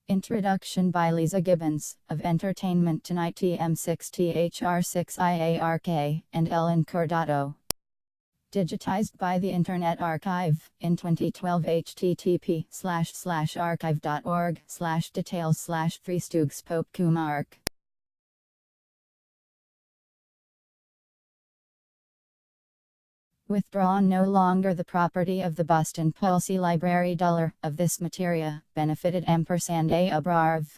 Introduction by Lisa Gibbons, of Entertainment Tonight TM6THR6IARK, and Ellen Scordato. Digitized by the Internet Archive, in 2012 http://archive.org/details/3stooges. Withdrawn no longer the property of the Boston Policy Library dollar of this materia, benefited ampersand a abrarv.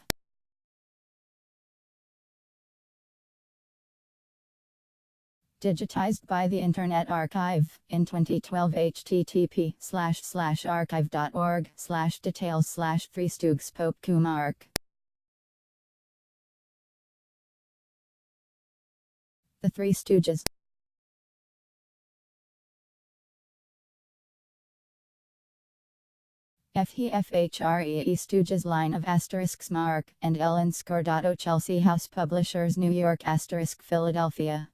Digitized by the Internet Archive, in 2012 http://archive.org/details/3stooges. The Three Stooges. FHRE Stooges line of * Mark and Ellen Scordato, Chelsea House Publishers, New York * Philadelphia.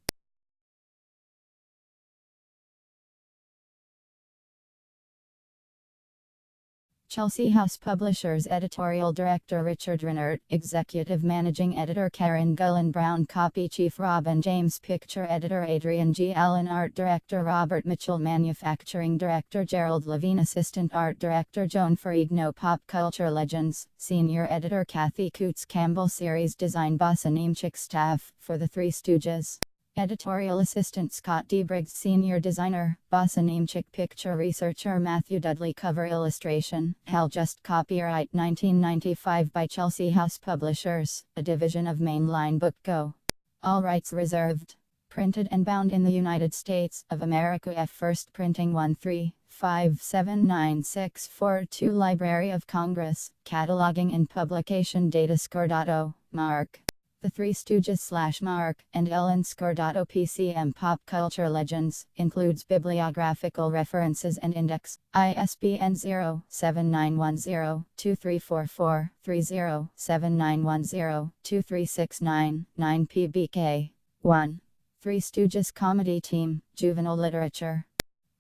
Chelsea House Publishers Editorial Director Richard Rennert, Executive Managing Editor Karen Gullen Brown, Copy Chief Robin James, Picture Editor Adrian G. Allen, Art Director Robert Mitchell, Manufacturing Director Gerald Levine, Assistant Art Director Joan Ferrigno, Pop Culture Legends, Senior Editor Kathy Coots Campbell, Series Design Boss Animchik, Staff for The Three Stooges. Editorial Assistant Scott D. Briggs, Senior Designer, Boss Animchik, Picture Researcher Matthew Dudley, Cover Illustration, Hal Just, Copyright 1995 by Chelsea House Publishers, a division of Mainline Book Co. All rights reserved. Printed and bound in the United States of America. F. First Printing 1357964-2 Library of Congress, Cataloging and Publication Data Scordato, Mark. The Three Stooges / Mark and Ellen Scordato PCM Pop Culture Legends includes bibliographical references and index. ISBN 0-7910-2344-30 7910-2369-9 PBK. 1. Three Stooges Comedy Team, Juvenile Literature.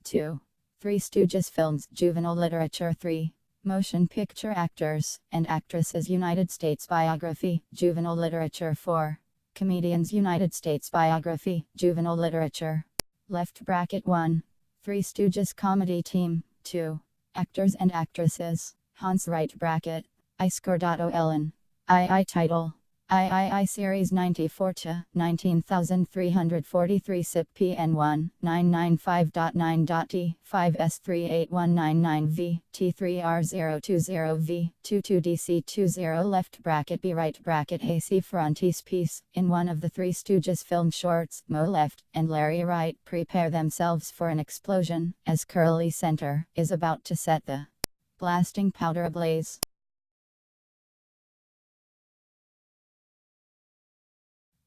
2. Three Stooges Films, Juvenile Literature. 3. Motion Picture Actors and Actresses, United States Biography, Juvenile Literature. 4. Comedians, United States Biography, Juvenile Literature. Left bracket 1. Three Stooges Comedy Team. 2. Actors and Actresses, Hans, right bracket. I. Scordato Ellen. II title. III Series 94 to 19343 SIP PN 1-995.9.T 5S38199V T3R020V 22DC20 left bracket B right bracket AC frontispiece. In one of the Three Stooges film shorts, Mo Left and Larry Right prepare themselves for an explosion as Curly Center is about to set the blasting powder ablaze.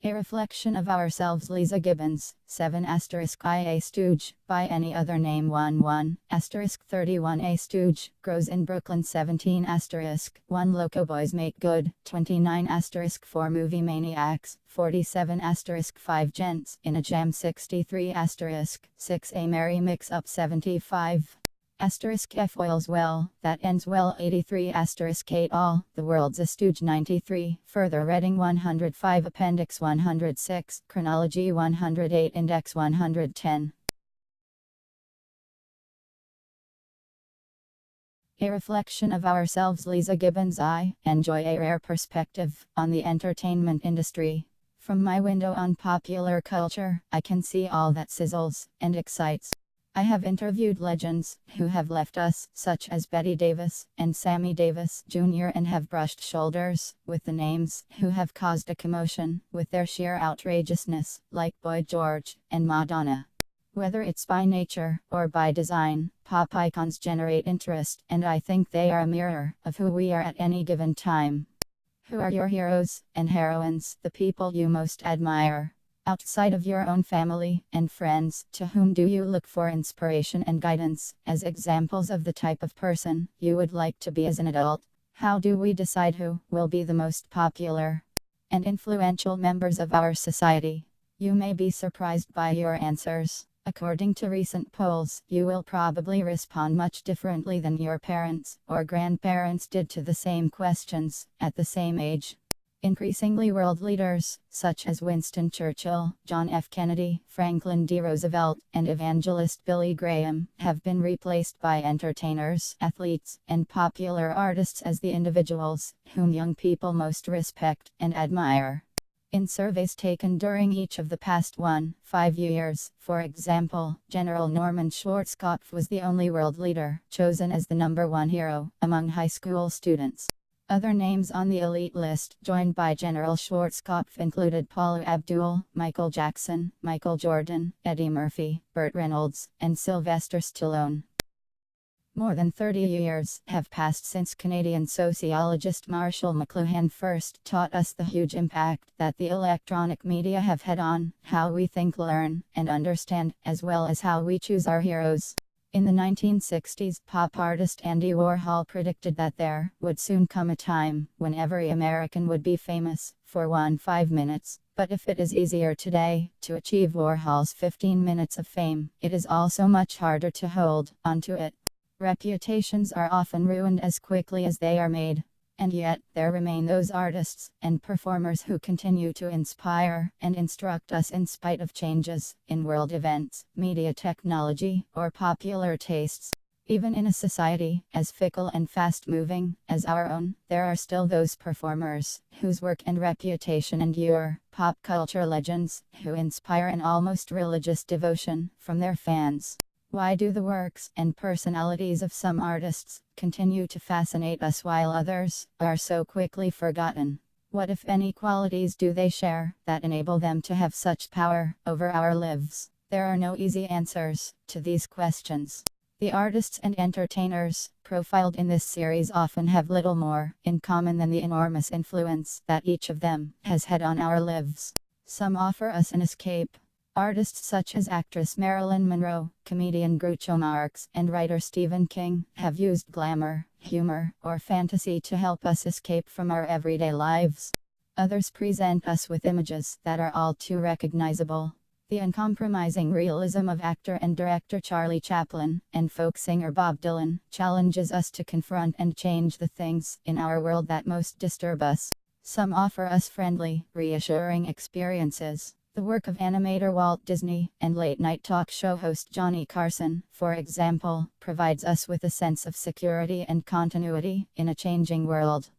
A Reflection of Ourselves. Lisa Gibbons, 7 *IA Stooge, by any other name 11 *31 A Stooge, grows in Brooklyn 17 *1 Loco Boys Make Good, 29 *4 Movie Maniacs, 47 *5 Gents in a Jam 63 *6 A Merry Mix Up 75 F oils well, that ends well 83 8 all, the world's a stooge 93, further reading 105 appendix 106, chronology 108 index 110. A Reflection of Ourselves. Lisa Gibbons. I enjoy a rare perspective on the entertainment industry. From my window on popular culture, I can see all that sizzles and excites. I have interviewed legends who have left us, such as Betty Davis and Sammy Davis Jr., and have brushed shoulders with the names who have caused a commotion with their sheer outrageousness, like Boy George and Madonna. Whether it's by nature or by design, pop icons generate interest, and I think they are a mirror of who we are at any given time. Who are your heroes and heroines, the people you most admire? Outside of your own family and friends, to whom do you look for inspiration and guidance, as examples of the type of person you would like to be as an adult? How do we decide who will be the most popular and influential members of our society? You may be surprised by your answers. According to recent polls, you will probably respond much differently than your parents or grandparents did to the same questions at the same age. Increasingly, world leaders, such as Winston Churchill, John F. Kennedy, Franklin D. Roosevelt, and evangelist Billy Graham, have been replaced by entertainers, athletes, and popular artists as the individuals whom young people most respect and admire. In surveys taken during each of the past 5 years, for example, General Norman Schwarzkopf was the only world leader chosen as the #1 hero among high school students. Other names on the elite list, joined by General Schwarzkopf, included Paula Abdul, Michael Jackson, Michael Jordan, Eddie Murphy, Burt Reynolds, and Sylvester Stallone. More than 30 years have passed since Canadian sociologist Marshall McLuhan first taught us the huge impact that the electronic media have had on how we think, learn, and understand, as well as how we choose our heroes. In the 1960s, pop artist Andy Warhol predicted that there would soon come a time when every American would be famous for 5 minutes. But if it is easier today to achieve Warhol's 15 minutes of fame, it is also much harder to hold onto it. Reputations are often ruined as quickly as they are made. And yet, there remain those artists and performers who continue to inspire and instruct us in spite of changes in world events, media technology, or popular tastes. Even in a society as fickle and fast-moving as our own, there are still those performers whose work and reputation endure, pop culture legends who inspire an almost religious devotion from their fans. Why do the works and personalities of some artists continue to fascinate us while others are so quickly forgotten? What, if any, qualities do they share that enable them to have such power over our lives? There are no easy answers to these questions. The artists and entertainers profiled in this series often have little more in common than the enormous influence that each of them has had on our lives. Some offer us an escape. Artists such as actress Marilyn Monroe, comedian Groucho Marx, and writer Stephen King have used glamour, humor, or fantasy to help us escape from our everyday lives. Others present us with images that are all too recognizable. The uncompromising realism of actor and director Charlie Chaplin and folk singer Bob Dylan challenges us to confront and change the things in our world that most disturb us. Some offer us friendly, reassuring experiences. The work of animator Walt Disney and late-night talk show host Johnny Carson, for example, provides us with a sense of security and continuity in a changing world.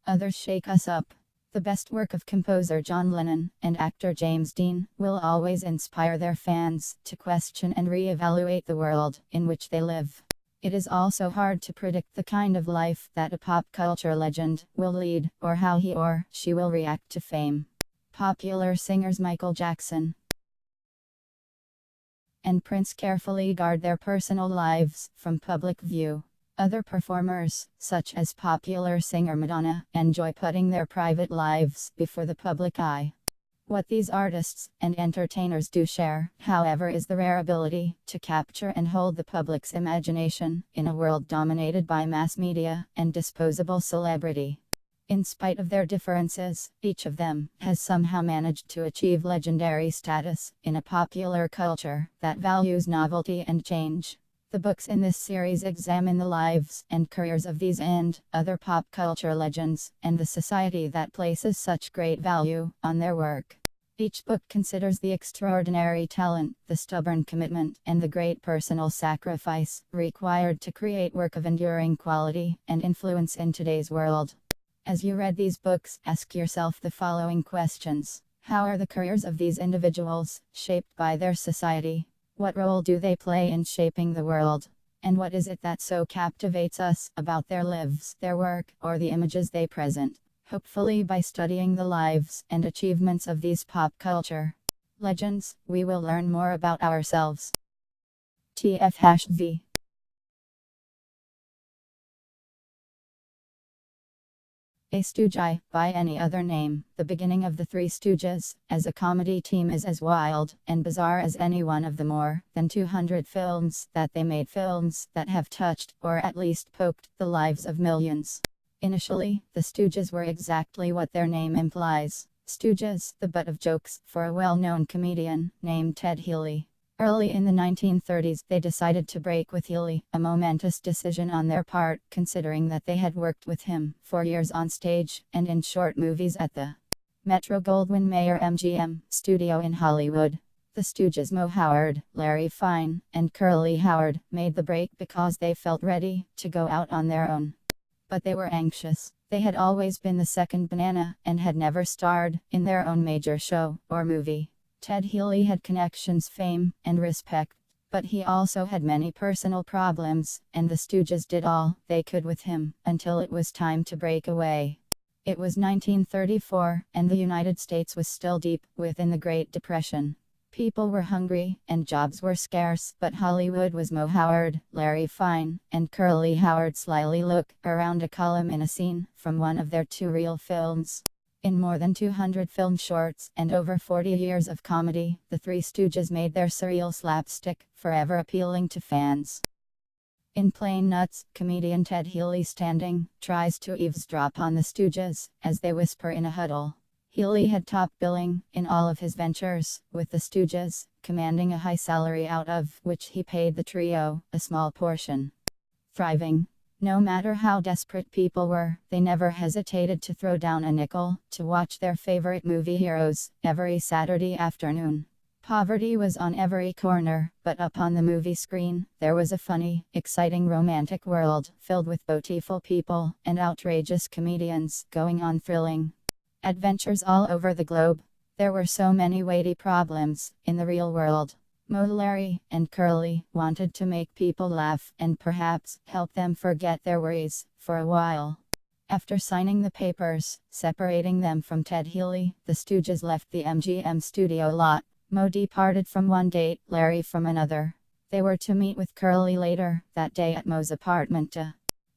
Others shake us up. The best work of composer John Lennon and actor James Dean will always inspire their fans to question and re-evaluate the world in which they live. It is also hard to predict the kind of life that a pop culture legend will lead, or how he or she will react to fame. Popular singers Michael Jackson and Prince carefully guard their personal lives from public view. Other performers, such as popular singer Madonna, enjoy putting their private lives before the public eye. What these artists and entertainers do share, however, is the rare ability to capture and hold the public's imagination in a world dominated by mass media and disposable celebrity. In spite of their differences, each of them has somehow managed to achieve legendary status in a popular culture that values novelty and change. The books in this series examine the lives and careers of these and other pop culture legends, and the society that places such great value on their work. Each book considers the extraordinary talent, the stubborn commitment, and the great personal sacrifice required to create work of enduring quality and influence in today's world. As you read these books, ask yourself the following questions. How are the careers of these individuals shaped by their society? What role do they play in shaping the world? And what is it that so captivates us about their lives, their work, or the images they present? Hopefully, by studying the lives and achievements of these pop culture legends, we will learn more about ourselves. TF-V A Stooges, by any other name, the beginning of the Three Stooges, as a comedy team is as wild and bizarre as any one of the more than 200 films that they made, films that have touched, or at least poked, the lives of millions. Initially, the Stooges were exactly what their name implies. Stooges, the butt of jokes for a well-known comedian named Ted Healy. Early in the 1930s, they decided to break with Healy, a momentous decision on their part, considering that they had worked with him for years on stage and in short movies at the Metro-Goldwyn-Mayer MGM studio in Hollywood. The Stooges Moe Howard, Larry Fine, and Curly Howard made the break because they felt ready to go out on their own. But they were anxious. They had always been the second banana and had never starred in their own major show or movie. Ted Healy had connections, fame, and respect, but he also had many personal problems, and the Stooges did all they could with him until it was time to break away. It was 1934, and the United States was still deep within the Great Depression. People were hungry, and jobs were scarce, but Hollywood was Moe Howard, Larry Fine, and Curly Howard slyly look around a column in a scene from one of their two reel films. In more than 200 film shorts and over 40 years of comedy, the Three Stooges made their surreal slapstick forever appealing to fans. In Plain Nuts, comedian Ted Healy standing tries to eavesdrop on the Stooges as they whisper in a huddle. Healy had top billing in all of his ventures with the Stooges, commanding a high salary out of which he paid the trio a small portion. Thriving. No matter how desperate people were, they never hesitated to throw down a nickel to watch their favorite movie heroes every Saturday afternoon. Poverty was on every corner, but up on the movie screen, there was a funny, exciting romantic world filled with beautiful people and outrageous comedians going on thrilling adventures all over the globe. There were so many weighty problems in the real world. Moe, Larry, and Curly wanted to make people laugh and perhaps help them forget their worries for a while. After signing the papers, separating them from Ted Healy, the Stooges left the MGM studio lot. Moe departed from one date, Larry from another. They were to meet with Curly later that day at Moe's apartment to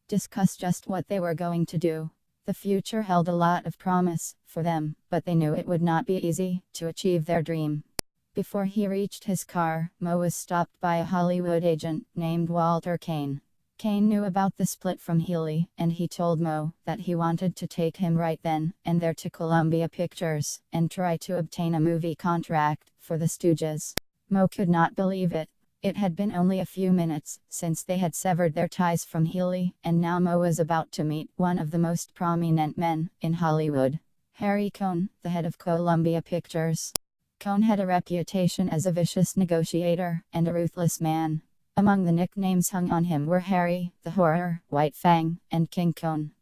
discuss just what they were going to do. The future held a lot of promise for them, but they knew it would not be easy to achieve their dream. Before he reached his car, Moe was stopped by a Hollywood agent named Walter Kane. Kane knew about the split from Healy, and he told Moe that he wanted to take him right then and there to Columbia Pictures and try to obtain a movie contract for the Stooges. Moe could not believe it. It had been only a few minutes since they had severed their ties from Healy, and now Moe was about to meet one of the most prominent men in Hollywood. Harry Cohn, the head of Columbia Pictures. Cohn had a reputation as a vicious negotiator and a ruthless man. Among the nicknames hung on him were Harry, the Horror, White Fang, and King Cohn.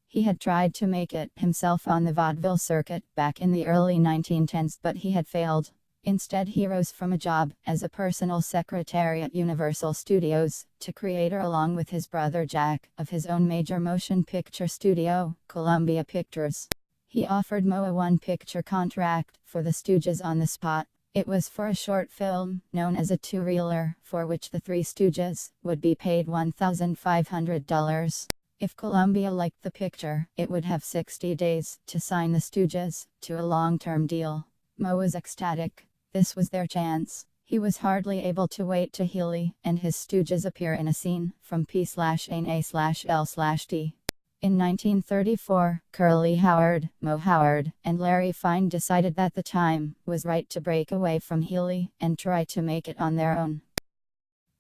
He had tried to make it himself on the vaudeville circuit back in the early 1910s, but he had failed. Instead, he rose from a job as a personal secretary at Universal Studios to creator along with his brother Jack of his own major motion picture studio, Columbia Pictures. He offered Moe a one-picture contract for the Stooges on the spot. It was for a short film, known as a two-reeler, for which the Three Stooges would be paid $1,500. If Columbia liked the picture, it would have 60 days to sign the Stooges to a long-term deal. Moe was ecstatic. This was their chance. He was hardly able to wait till Healy and his Stooges appear in a scene from P/N/A/L/D. In 1934, Curly Howard, Moe Howard, and Larry Fine decided that the time was right to break away from Healy and try to make it on their own.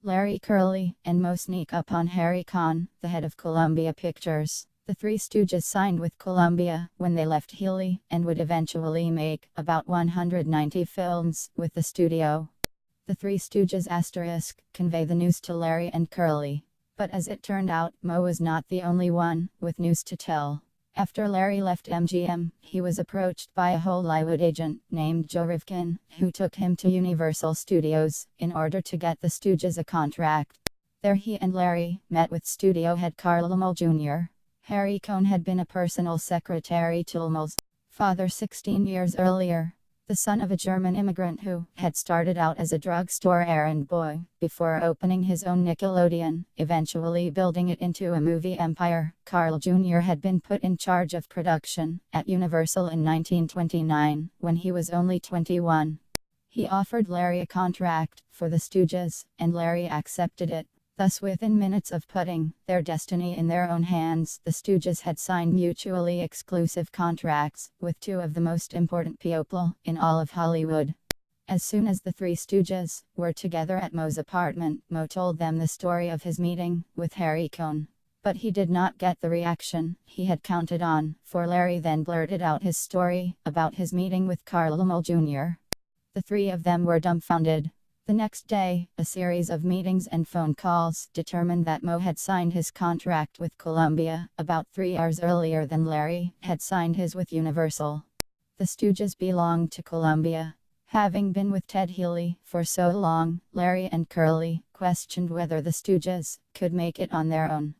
Larry, Curly, and Moe sneak up on Harry Cohn, the head of Columbia Pictures. The Three Stooges signed with Columbia when they left Healy and would eventually make about 190 films with the studio. The Three Stooges convey the news to Larry and Curly. But as it turned out, Moe was not the only one with news to tell. After Larry left MGM, he was approached by a Hollywood agent named Joe Rivkin, who took him to Universal Studios in order to get the Stooges a contract. There he and Larry met with studio head Carl Laemmle Jr. Harry Cohn had been a personal secretary to Laemmle's father 16 years earlier. The son of a German immigrant who had started out as a drugstore errand boy before opening his own Nickelodeon, eventually building it into a movie empire. Carl Jr. had been put in charge of production at Universal in 1929, when he was only 21. He offered Larry a contract for the Stooges, and Larry accepted it. Thus, within minutes of putting their destiny in their own hands, the Stooges had signed mutually exclusive contracts with two of the most important people in all of Hollywood. As soon as the Three Stooges were together at Moe's apartment, Moe told them the story of his meeting with Harry Cohn. But he did not get the reaction he had counted on, for Larry then blurted out his story about his meeting with Carl Moe Jr. The three of them were dumbfounded. The next day, a series of meetings and phone calls determined that Moe had signed his contract with Columbia about 3 hours earlier than Larry had signed his with Universal. The Stooges belonged to Columbia. Having been with Ted Healy for so long, Larry and Curly questioned whether the Stooges could make it on their own.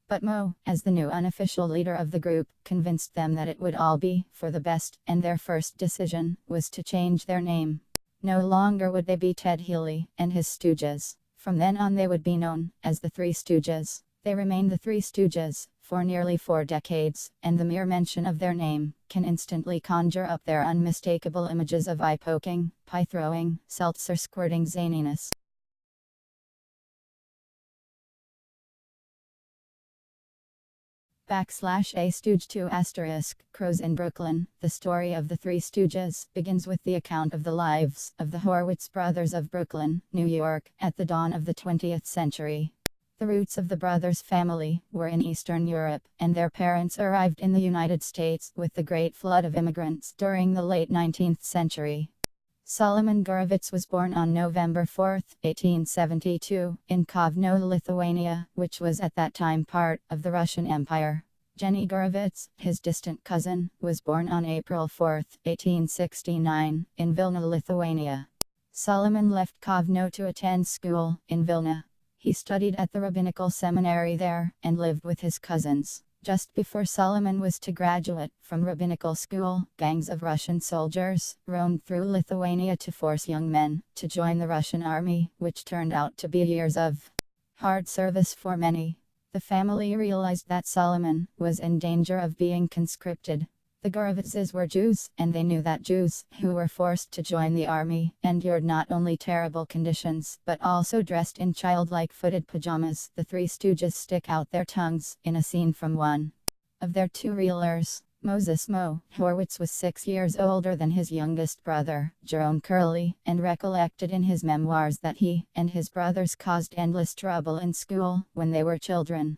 But Moe, as the new unofficial leader of the group, convinced them that it would all be for the best, and their first decision was to change their name. No longer would they be Ted Healy and his Stooges. From then on they would be known as the Three Stooges. They remained the Three Stooges for nearly 4 decades, and the mere mention of their name can instantly conjure up their unmistakable images of eye-poking, pie-throwing, seltzer-squirting zaniness. \A Stooge 2 * Crows in Brooklyn. The story of the Three Stooges begins with the account of the lives of the Horwitz brothers of Brooklyn, New York, at the dawn of the 20th century. The roots of the brothers' family were in Eastern Europe, and their parents arrived in the United States with the Great Flood of immigrants during the late 19th century. Solomon Gorovitz was born on November 4, 1872, in Kovno, Lithuania, which was at that time part of the Russian Empire. Jenny Gorovitz, his distant cousin, was born on April 4, 1869, in Vilna, Lithuania. Solomon left Kovno to attend school in Vilna. He studied at the rabbinical seminary there, and lived with his cousins. Just before Solomon was to graduate from rabbinical school, gangs of Russian soldiers roamed through Lithuania to force young men to join the Russian army, which turned out to be years of hard service for many. The family realized that Solomon was in danger of being conscripted. The Gorovitzes were Jews, and they knew that Jews who were forced to join the army endured not only terrible conditions, but also dressed in childlike footed pajamas. The Three Stooges stick out their tongues in a scene from one of their two reelers. Moses Moe Horwitz was 6 years older than his youngest brother, Jerome Curly, and recollected in his memoirs that he and his brothers caused endless trouble in school when they were children.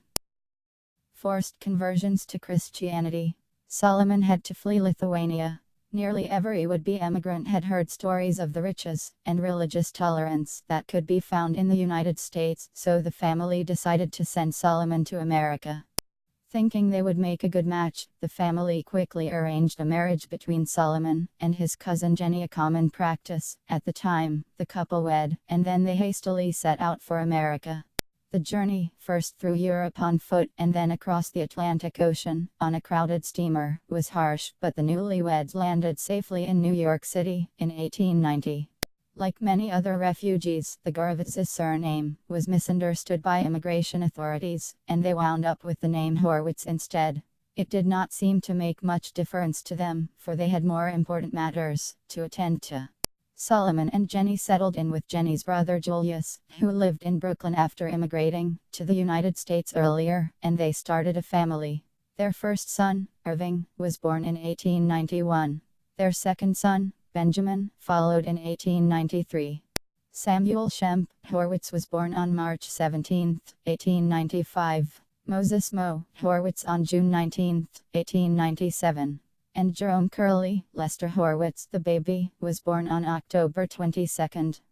Forced conversions to Christianity. Solomon had to flee Lithuania. Nearly every would-be emigrant had heard stories of the riches and religious tolerance that could be found in the United States, so the family decided to send Solomon to America. Thinking they would make a good match, the family quickly arranged a marriage between Solomon and his cousin Jenny, a common practice at the time. The couple wed, and then they hastily set out for America. The journey, first through Europe on foot and then across the Atlantic Ocean on a crowded steamer, was harsh, but the newlyweds landed safely in New York City in 1890. Like many other refugees, the Gorovitzes' surname was misunderstood by immigration authorities, and they wound up with the name Horwitz instead. It did not seem to make much difference to them, for they had more important matters to attend to. Solomon and Jenny settled in with Jenny's brother Julius, who lived in Brooklyn after immigrating to the United States earlier, and they started a family. Their first son, Irving, was born in 1891. Their second son, Benjamin, followed in 1893. Samuel Shemp Horwitz was born on March 17, 1895. Moses Moe Horwitz on June 19, 1897. And Jerome Curly Lester Horwitz, the baby, was born on October 22,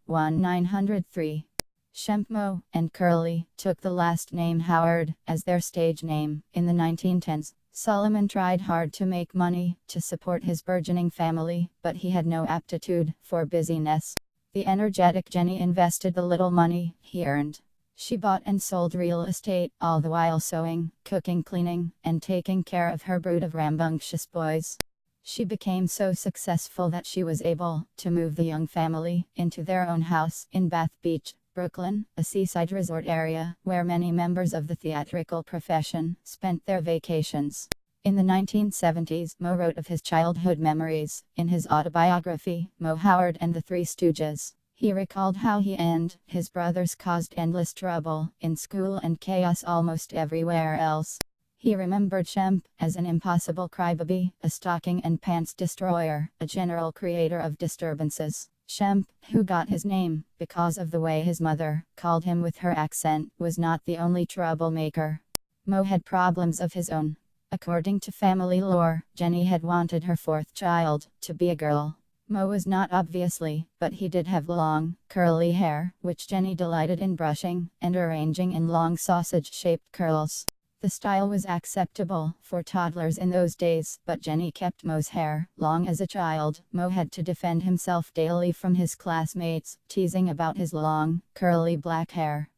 1903. Shemp Moe and Curly took the last name Howard as their stage name. In the 1910s, Solomon tried hard to make money to support his burgeoning family, but he had no aptitude for busyness. The energetic Jenny invested the little money he earned. She bought and sold real estate, all the while sewing, cooking, cleaning, and taking care of her brood of rambunctious boys. She became so successful that she was able to move the young family into their own house in Bath Beach, Brooklyn, a seaside resort area where many members of the theatrical profession spent their vacations. In the 1970s, Moe wrote of his childhood memories in his autobiography, Moe Howard and the Three Stooges. He recalled how he and his brothers caused endless trouble in school and chaos almost everywhere else. He remembered Shemp as an impossible crybaby, a stocking and pants destroyer, a general creator of disturbances. Shemp, who got his name because of the way his mother called him with her accent, was not the only troublemaker. Mo had problems of his own. According to family lore, Jenny had wanted her fourth child to be a girl. Mo was not obviously, but he did have long, curly hair, which Jenny delighted in brushing and arranging in long sausage-shaped curls. The style was acceptable for toddlers in those days, but Jenny kept Mo's hair long as a child. Mo had to defend himself daily from his classmates, teasing about his long, curly black hair.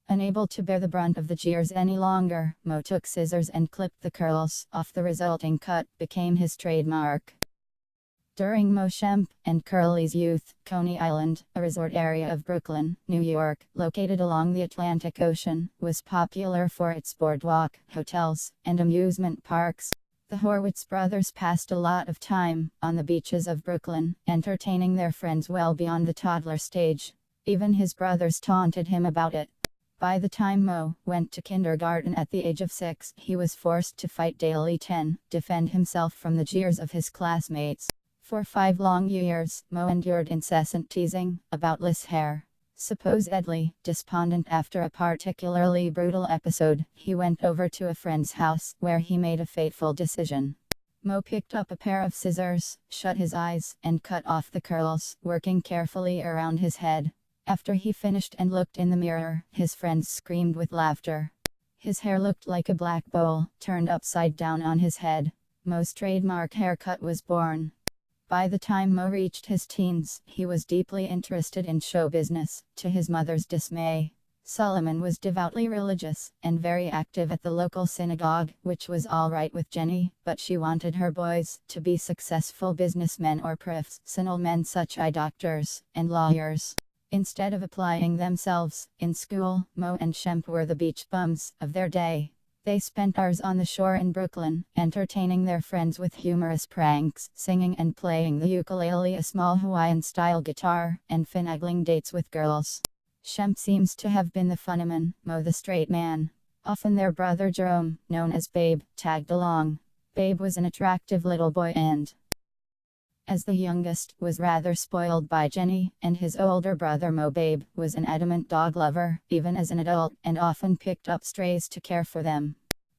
Unable to bear the brunt of the jeers any longer, Mo took scissors and clipped the curls off. The resulting cut became his trademark. During Mo Shemp and Curly's youth, Coney Island, a resort area of Brooklyn, New York, located along the Atlantic Ocean, was popular for its boardwalk, hotels, and amusement parks. The Horwitz brothers passed a lot of time on the beaches of Brooklyn, entertaining their friends well beyond the toddler stage. Even his brothers taunted him about it. By the time Mo went to kindergarten at the age of 6, he was forced to fight daily to defend himself from the jeers of his classmates. For 5 long years, Mo endured incessant teasing about Liz hair. Supposedly despondent after a particularly brutal episode, he went over to a friend's house, where he made a fateful decision. Mo picked up a pair of scissors, shut his eyes, and cut off the curls, working carefully around his head. After he finished and looked in the mirror, his friends screamed with laughter. His hair looked like a black bowl, turned upside down on his head. Mo's trademark haircut was born. By the time Mo reached his teens, he was deeply interested in show business, to his mother's dismay. Solomon was devoutly religious, and very active at the local synagogue, which was alright with Jenny, but she wanted her boys to be successful businessmen or professional men such as doctors and lawyers. Instead of applying themselves in school, Mo and Shemp were the beach bums of their day. They spent hours on the shore in Brooklyn, entertaining their friends with humorous pranks, singing and playing the ukulele, a small Hawaiian-style guitar, and finagling dates with girls. Shemp seems to have been the funnyman, Mo the straight man. Often their brother Jerome, known as Babe, tagged along. Babe was an attractive little boy and, as the youngest, was rather spoiled by Jenny, and his older brother Mo. Babe was an adamant dog lover, even as an adult, and often picked up strays to care for them.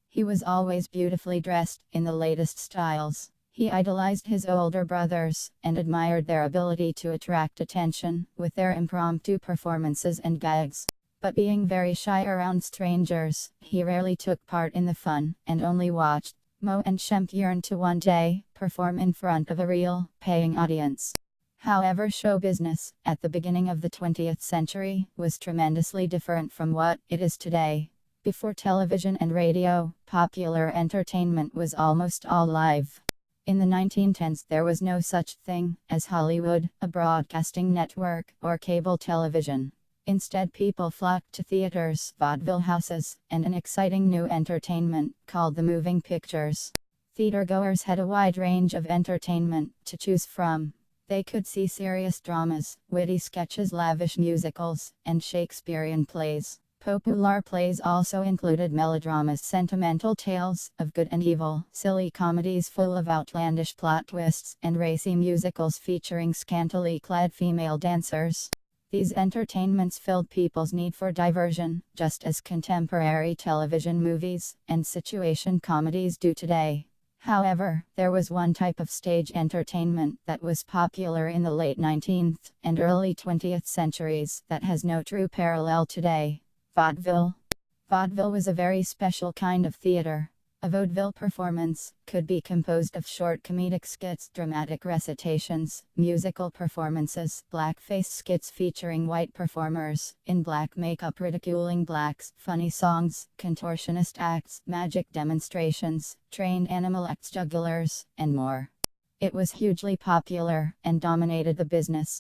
He was always beautifully dressed, in the latest styles. He idolized his older brothers, and admired their ability to attract attention, with their impromptu performances and gags. But being very shy around strangers, he rarely took part in the fun, and only watched. Mo and Shemp yearned to one day perform in front of a real, paying audience. However, show business, at the beginning of the 20th century, was tremendously different from what it is today. Before television and radio, popular entertainment was almost all live. In the 1910s, there was no such thing as Hollywood, a broadcasting network, or cable television. Instead, people flocked to theaters, vaudeville houses, and an exciting new entertainment called the moving pictures. Theatergoers had a wide range of entertainment to choose from. They could see serious dramas, witty sketches, lavish musicals, and Shakespearean plays. Popular plays also included melodramas, sentimental tales of good and evil, silly comedies full of outlandish plot twists, and racy musicals featuring scantily clad female dancers. These entertainments filled people's need for diversion, just as contemporary television movies and situation comedies do today. However, there was one type of stage entertainment that was popular in the late 19th and early 20th centuries that has no true parallel today: vaudeville. Vaudeville was a very special kind of theater. A vaudeville performance could be composed of short comedic skits, dramatic recitations, musical performances, blackface skits featuring white performers in black makeup ridiculing blacks, funny songs, contortionist acts, magic demonstrations, trained animal acts, jugglers, and more. It was hugely popular and dominated the business.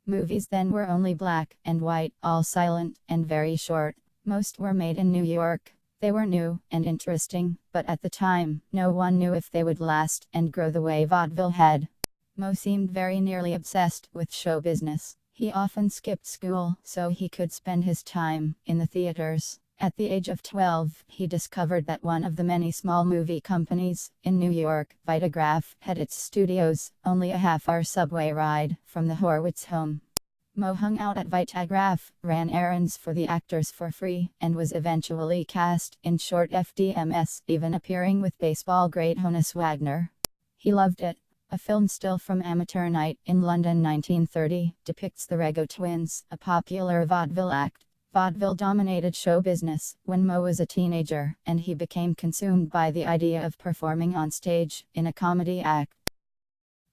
Movies then were only black and white, all silent, and very short. Most were made in New York. They were new and interesting, but at the time, no one knew if they would last and grow the way vaudeville had. Mo seemed very nearly obsessed with show business. He often skipped school so he could spend his time in the theaters. At the age of 12, he discovered that one of the many small movie companies in New York, Vitagraph, had its studios only a half-hour subway ride from the Horwitz home. Mo hung out at Vitagraph, ran errands for the actors for free, and was eventually cast in short FDMS, even appearing with baseball great Honus Wagner. He loved it. A film still from Amateur Night in London 1930 depicts the Rego twins, a popular vaudeville act. Vaudeville dominated show business when Mo was a teenager, and he became consumed by the idea of performing on stage in a comedy act.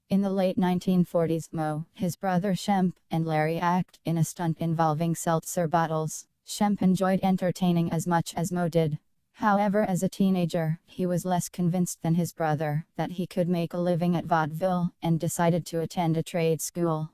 In the late 1940s, Mo, his brother Shemp, and Larry act in a stunt involving seltzer bottles. Shemp enjoyed entertaining as much as Mo did. However, as a teenager, he was less convinced than his brother that he could make a living at vaudeville, and decided to attend a trade school.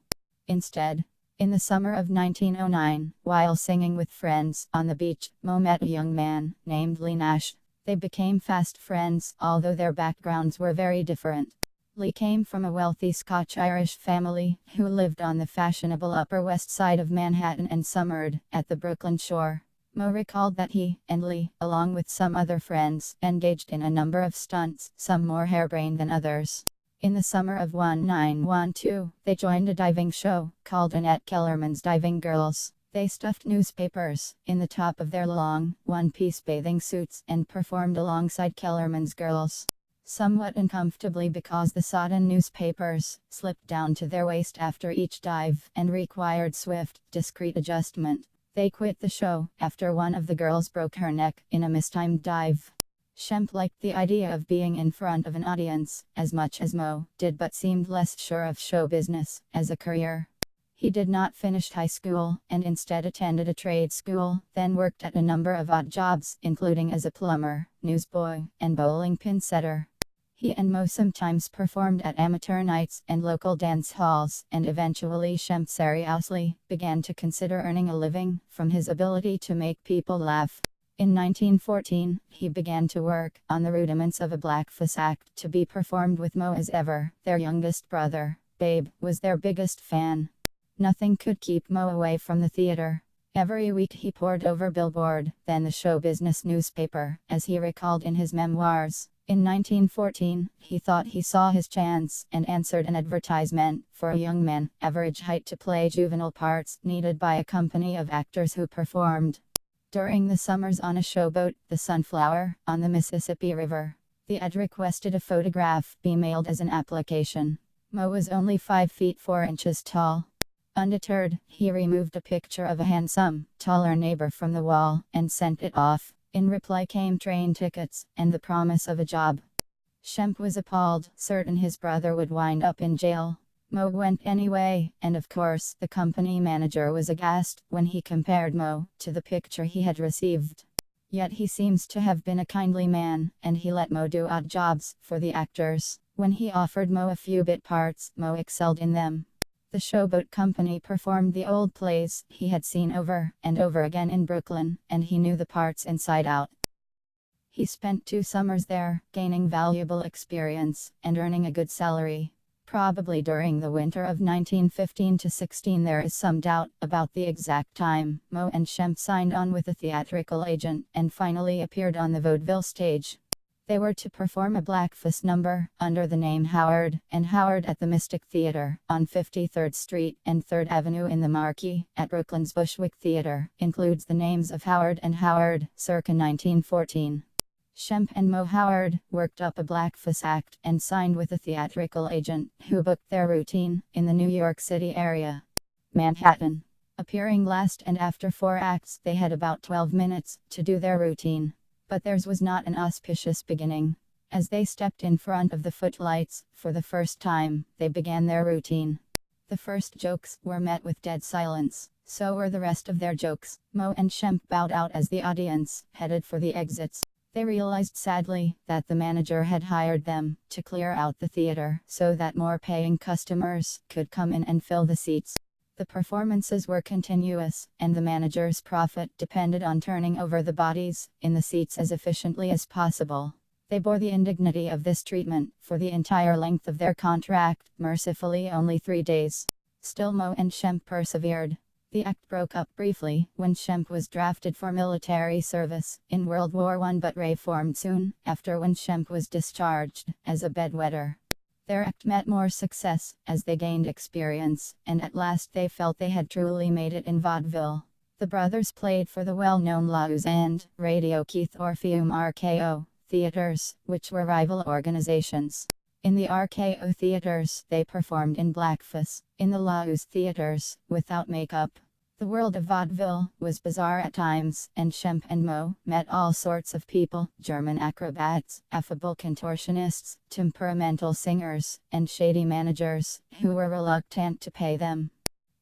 Instead, in the summer of 1909, while singing with friends on the beach, Mo met a young man named Lee Nash. They became fast friends, although their backgrounds were very different. Lee came from a wealthy Scotch-Irish family who lived on the fashionable Upper West Side of Manhattan and summered at the Brooklyn shore. Mo recalled that he and Lee, along with some other friends, engaged in a number of stunts, some more harebrained than others. In the summer of 1912, they joined a diving show called Annette Kellerman's Diving Girls. They stuffed newspapers in the top of their long, one-piece bathing suits and performed alongside Kellerman's girls. Somewhat uncomfortably because the sodden newspapers slipped down to their waist after each dive and required swift, discreet adjustment. They quit the show after one of the girls broke her neck in a mistimed dive. Shemp liked the idea of being in front of an audience as much as Mo did, but seemed less sure of show business as a career. He did not finish high school and instead attended a trade school, then worked at a number of odd jobs, including as a plumber, newsboy, and bowling pin setter. He and Mo sometimes performed at amateur nights and local dance halls, and eventually Shemp seriously began to consider earning a living from his ability to make people laugh. In 1914, he began to work on the rudiments of a blackface act to be performed with Mo as ever. Their youngest brother, Babe, was their biggest fan. Nothing could keep Mo away from the theater. Every week he pored over Billboard, then the show business newspaper, as he recalled in his memoirs. In 1914, he thought he saw his chance and answered an advertisement for a young man, average height, to play juvenile parts needed by a company of actors who performed during the summers on a showboat, the Sunflower, on the Mississippi River. The ad requested a photograph be mailed as an application. Mo was only 5 feet 4 inches tall. Undeterred, he removed a picture of a handsome, taller neighbor from the wall and sent it off. In reply came train tickets and the promise of a job. Shemp was appalled, certain his brother would wind up in jail. Mo went anyway, and of course, the company manager was aghast when he compared Mo to the picture he had received. Yet he seems to have been a kindly man, and he let Mo do odd jobs for the actors. When he offered Mo a few bit parts, Mo excelled in them. The showboat company performed the old plays he had seen over and over again in Brooklyn, and he knew the parts inside out. He spent 2 summers there, gaining valuable experience and earning a good salary. Probably during the winter of 1915-16. There is some doubt about the exact time. Mo and Shemp signed on with a theatrical agent and finally appeared on the vaudeville stage. They were to perform a blackface number under the name Howard and Howard at the Mystic Theater on 53rd Street and 3rd Avenue in the Marquee at Brooklyn's Bushwick Theater. Includes the names of Howard and Howard, circa 1914. Shemp and Mo Howard worked up a blackface act and signed with a theatrical agent who booked their routine in the New York City area. Manhattan. Appearing last and after 4 acts, they had about 12 minutes to do their routine. But theirs was not an auspicious beginning. As they stepped in front of the footlights for the first time, they began their routine. The first jokes were met with dead silence. So were the rest of their jokes. Mo and Shemp bowed out as the audience headed for the exits. They realized sadly that the manager had hired them to clear out the theater so that more paying customers could come in and fill the seats. The performances were continuous, and the manager's profit depended on turning over the bodies in the seats as efficiently as possible. They bore the indignity of this treatment for the entire length of their contract, mercifully only 3 days. Still Mo and Shemp persevered. The act broke up briefly when Cheifet was drafted for military service in World War I, but reformed soon after when Cheifet was discharged as a bedwetter. Their act met more success as they gained experience, and at last they felt they had truly made it in vaudeville. The brothers played for the well-known Laus and Radio Keith Orpheum RKO theaters, which were rival organizations. In the RKO theaters, they performed in blackface. In the Laus theaters, without makeup. The world of vaudeville was bizarre at times, and Cheifet and Mo met all sorts of people: German acrobats, affable contortionists, temperamental singers, and shady managers who were reluctant to pay them.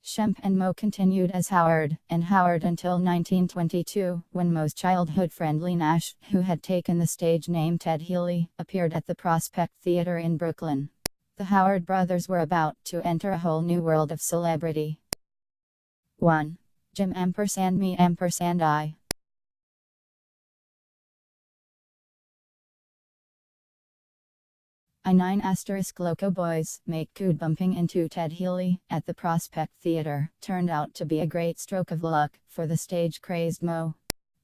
Cheifet and Mo continued as Howard and Howard until 1922, when Mo's childhood friend Lee Nash, who had taken the stage name Ted Healy, appeared at the Prospect Theater in Brooklyn. The Howard brothers were about to enter a whole new world of celebrity. 1. Jim &Me &I. I9 Loco Boys make good bumping into Ted Healy at the Prospect Theater turned out to be a great stroke of luck for the stage-crazed Mo.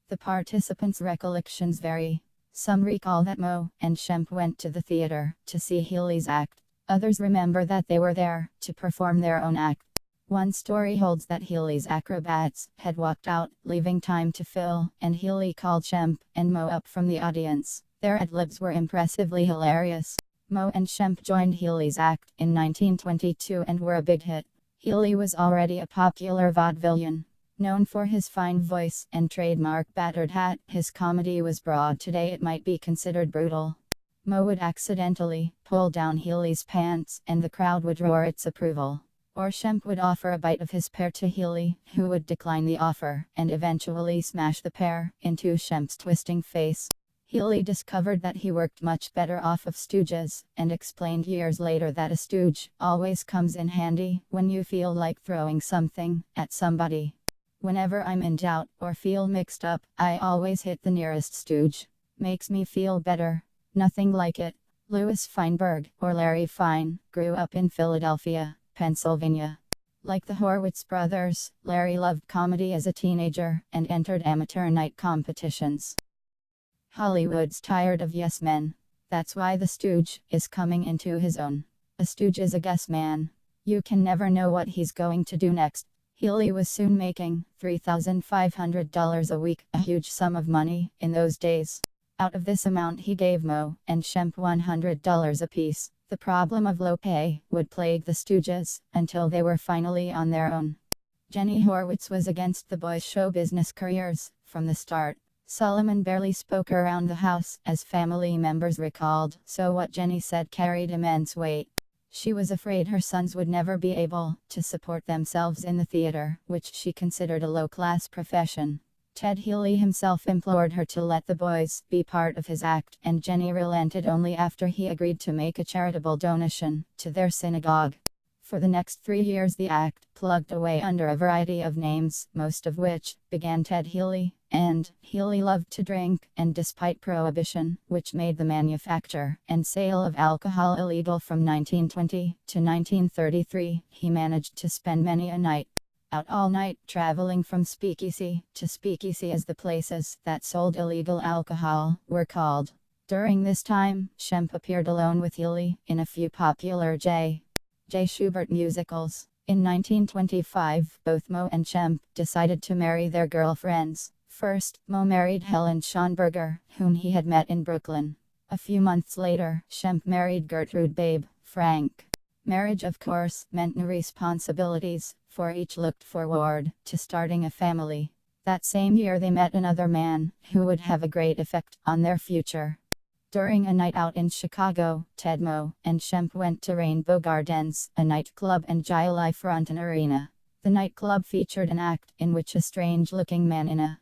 The participants' recollections vary. Some recall that Mo and Cheifet went to the theater to see Healy's act. Others remember that they were there to perform their own act. One story holds that Healy's acrobats had walked out, leaving time to fill, and Healy called Cheifet and Mo up from the audience. Their ad-libs were impressively hilarious. Mo and Cheifet joined Healy's act in 1922 and were a big hit. Healy was already a popular vaudevillian. Known for his fine voice and trademark battered hat, his comedy was broad. Today it might be considered brutal. Mo would accidentally pull down Healy's pants and the crowd would roar its approval. Or Cheifet would offer a bite of his pear to Healy, who would decline the offer and eventually smash the pear into Cheifet's twisting face. Healy discovered that he worked much better off of Stooges, and explained years later that a stooge always comes in handy when you feel like throwing something at somebody. Whenever I'm in doubt or feel mixed up, I always hit the nearest stooge. Makes me feel better. Nothing like it. Louis Feinberg, or Larry Fine, grew up in Philadelphia, Pennsylvania. Like the Horwitz brothers, Larry loved comedy as a teenager and entered amateur night competitions. Hollywood's tired of yes men. That's why the stooge is coming into his own. A stooge is a guess man. You can never know what he's going to do next. Healy was soon making $3,500 a week, a huge sum of money in those days. Out of this amount he gave Mo and Cheifet $100 apiece. The problem of low pay would plague the Stooges until they were finally on their own. Jenny Horwitz was against the boys' show business careers from the start. Solomon barely spoke around the house, as family members recalled, so what Jenny said carried immense weight. She was afraid her sons would never be able to support themselves in the theater, which she considered a low-class profession. Ted Healy himself implored her to let the boys be part of his act, and Jenny relented only after he agreed to make a charitable donation to their synagogue. For the next 3 years the act plugged away under a variety of names, most of which began Ted Healy, and Healy loved to drink, and despite prohibition, which made the manufacture and sale of alcohol illegal from 1920 to 1933, he managed to spend many a night out all night, traveling from speakeasy to speakeasy, as the places that sold illegal alcohol were called. During this time, Cheifet appeared alone with Healy in a few popular J. Schubert musicals. In 1925, both Mo and Cheifet decided to marry their girlfriends. First, Mo married Helen Schonberger, whom he had met in Brooklyn. A few months later, Cheifet married Gertrude Babe Frank. Marriage, of course, meant new responsibilities, for each looked forward to starting a family. That same year they met another man, who would have a great effect on their future. During a night out in Chicago, Ted, Mo, and Cheifet went to Rainbow Gardens, a nightclub and Jai front an arena. The nightclub featured an act in which a strange-looking man in a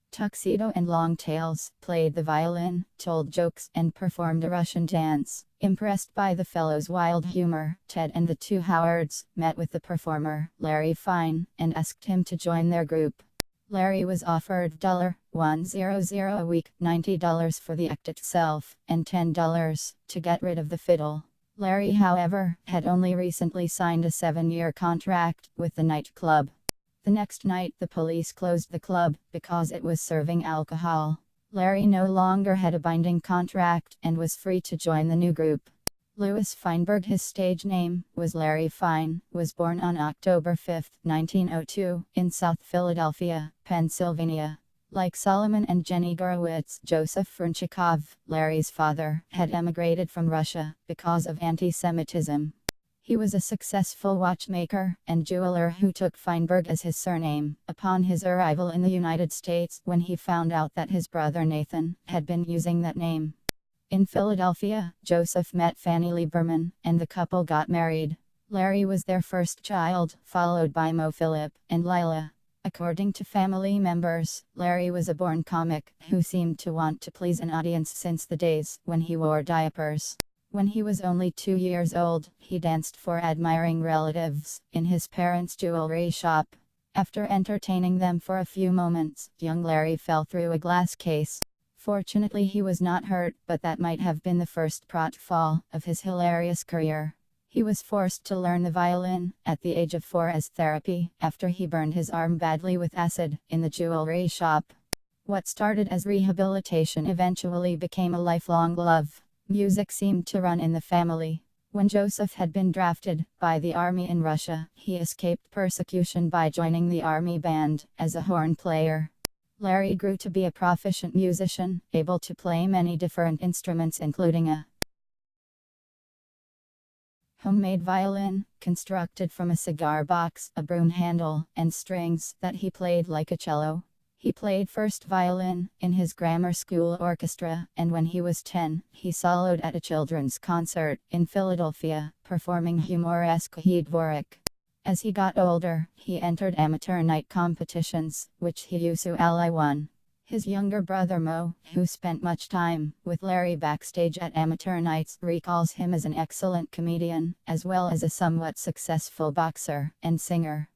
tuxedo and long tails played the violin, told jokes, and performed a Russian dance. Impressed by the fellow's wild humor, Ted and the two Howards met with the performer, Larry Fine, and asked him to join their group. Larry was offered $100 a week, $90 for the act itself, and $10 to get rid of the fiddle. Larry, however, had only recently signed a 7-year contract with the nightclub. The next night, the police closed the club because it was serving alcohol. Larry no longer had a binding contract and was free to join the new group. Louis Feinberg, his stage name was Larry Fine, was born on October 5, 1902, in South Philadelphia, Pennsylvania. Like Solomon and Jenny Gorowitz, Joseph Frenchikov, Larry's father, had emigrated from Russia because of anti-Semitism. He was a successful watchmaker and jeweler who took Feinberg as his surname. Upon his arrival in the United States, when he found out that his brother Nathan had been using that name. In Philadelphia, Joseph met Fanny Lieberman, and the couple got married. Larry was their first child, followed by Mo Philip and Lila. According to family members, Larry was a born comic who seemed to want to please an audience since the days when he wore diapers. When he was only 2 years old, he danced for admiring relatives in his parents' jewelry shop. After entertaining them for a few moments, young Larry fell through a glass case. Fortunately, he was not hurt, but that might have been the first pratfall of his hilarious career. He was forced to learn the violin at the age of 4 as therapy after he burned his arm badly with acid in the jewelry shop. What started as rehabilitation eventually became a lifelong love. Music seemed to run in the family. When Joseph had been drafted by the army in Russia, he escaped persecution by joining the army band as a horn player. Larry grew to be a proficient musician, able to play many different instruments including a homemade violin, constructed from a cigar box, a broom handle, and strings that he played like a cello. He played first violin in his grammar school orchestra, and when he was 10, he soloed at a children's concert in Philadelphia, performing humoresque Dvorak. As he got older, he entered amateur night competitions, which he usually won. His younger brother Mo, who spent much time with Larry backstage at amateur nights, recalls him as an excellent comedian, as well as a somewhat successful boxer and singer.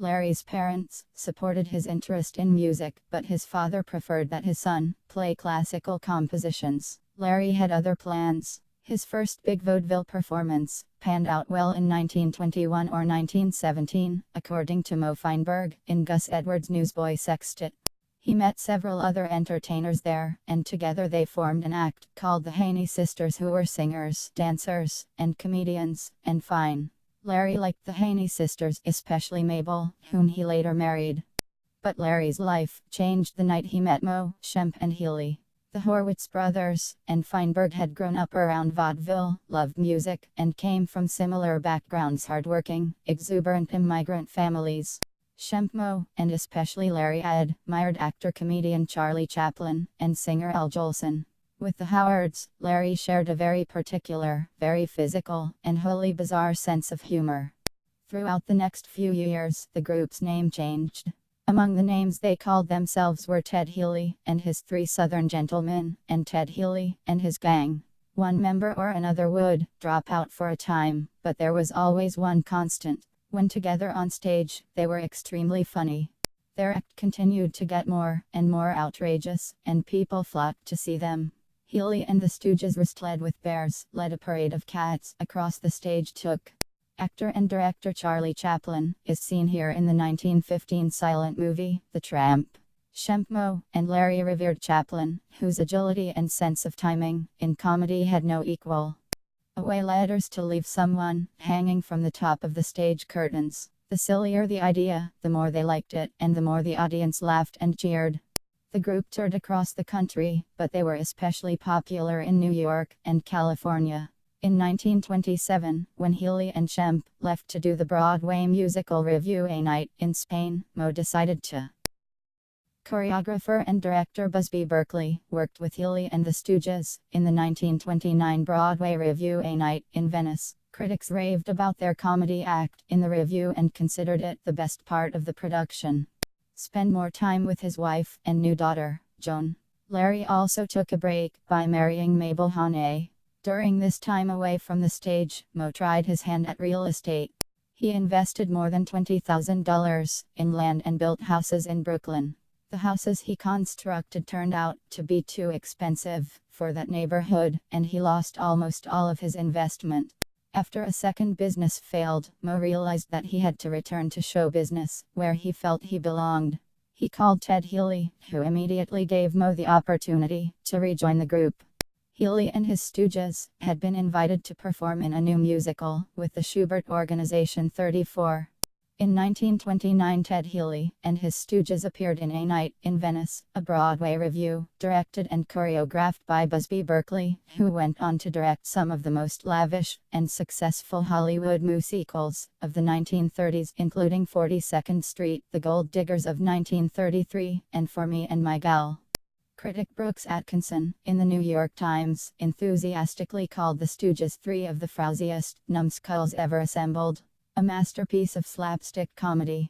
Larry's parents supported his interest in music, but his father preferred that his son play classical compositions. Larry had other plans. His first big vaudeville performance panned out well in 1921 or 1917, according to Mo Feinberg, in Gus Edwards' Newsboy Sextet. He met several other entertainers there, and together they formed an act called the Haney Sisters, who were singers, dancers, and comedians, and fine. Larry liked the Haney sisters, especially Mabel, whom he later married. But Larry's life changed the night he met Mo, Shemp, and Healy. The Horwitz brothers and Feinberg had grown up around vaudeville, loved music, and came from similar backgrounds: hardworking, exuberant immigrant families. Shemp, Mo, and especially Larry admired actor-comedian Charlie Chaplin and singer Al Jolson. With the Howards, Larry shared a very particular, very physical, and wholly bizarre sense of humor. Throughout the next few years, the group's name changed. Among the names they called themselves were Ted Healy and his 3 Southern Gentlemen, and Ted Healy and his gang. One member or another would drop out for a time, but there was always one constant. When together on stage, they were extremely funny. Their act continued to get more and more outrageous, and people flocked to see them. Healy and the Stooges wrestled with bears, led a parade of cats across the stage. Actor and director Charlie Chaplin is seen here in the 1915 silent movie, The Tramp. Shemp, Mo, and Larry revered Chaplin, whose agility and sense of timing in comedy had no equal. Away ladders to leave someone hanging from the top of the stage curtains. The sillier the idea, the more they liked it, and the more the audience laughed and cheered. The group toured across the country, but they were especially popular in New York and California. In 1927, when Healy and Shemp left to do the Broadway musical Revue A Night in Spain, Mo decided to. Choreographer and director Busby Berkeley worked with Healy and the Stooges in the 1929 Broadway Revue A Night in Venice. Critics raved about their comedy act in the revue and considered it the best part of the production. Spend more time with his wife and new daughter, Joan. Larry also took a break by marrying Mabel Haney. During this time away from the stage, Mo tried his hand at real estate. He invested more than $20,000 in land and built houses in Brooklyn. The houses he constructed turned out to be too expensive for that neighborhood, and he lost almost all of his investment. After a second business failed, Mo realized that he had to return to show business, where he felt he belonged. He called Ted Healy, who immediately gave Mo the opportunity to rejoin the group. Healy and his Stooges had been invited to perform in a new musical with the Schubert Organization 34. In 1929, Ted Healy and his Stooges appeared in A Night in Venice, a Broadway revue, directed and choreographed by Busby Berkeley, who went on to direct some of the most lavish and successful Hollywood musicals of the 1930s, including 42nd Street, The Gold Diggers of 1933, and For Me and My Gal. Critic Brooks Atkinson, in the New York Times, enthusiastically called the Stooges three of the frowsiest numbskulls ever assembled. A masterpiece of slapstick comedy.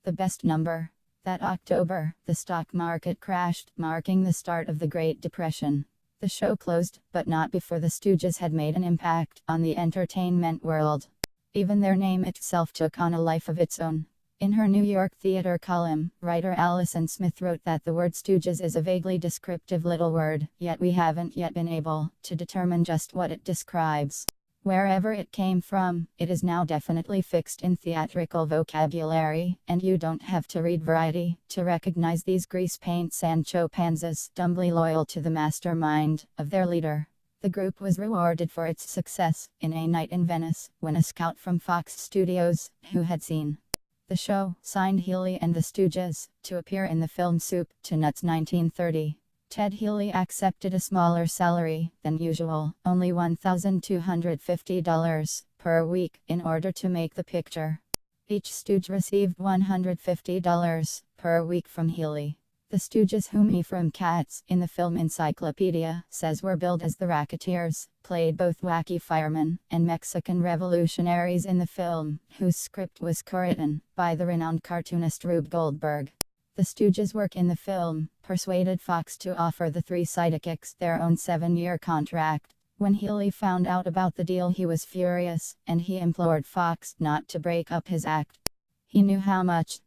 The best number. That October, the stock market crashed, marking the start of the Great Depression. The show closed, but not before the Stooges had made an impact on the entertainment world. Even their name itself took on a life of its own. In her New York Theater column, writer Allison Smith wrote that the word Stooges is a vaguely descriptive little word, yet we haven't yet been able to determine just what it describes. Wherever it came from, it is now definitely fixed in theatrical vocabulary, and you don't have to read Variety to recognize these grease paint Sancho Panzas, dumbly loyal to the mastermind of their leader. The group was rewarded for its success in A Night in Venice, when a scout from Fox Studios, who had seen the show, signed Healy and the Stooges to appear in the film Soup to Nuts 1930. Ted Healy accepted a smaller salary than usual, only $1,250 per week, in order to make the picture. Each Stooge received $150 per week from Healy. The Stooges, whom Ephraim Katz, in the film Encyclopedia, says were billed as the Racketeers, played both wacky firemen and Mexican revolutionaries in the film, whose script was co-written by the renowned cartoonist Rube Goldberg. The Stooges' work in the film persuaded Fox to offer the three sidekicks their own 7-year contract. When Healy found out about the deal, he was furious, and he implored Fox not to break up his act. He knew how much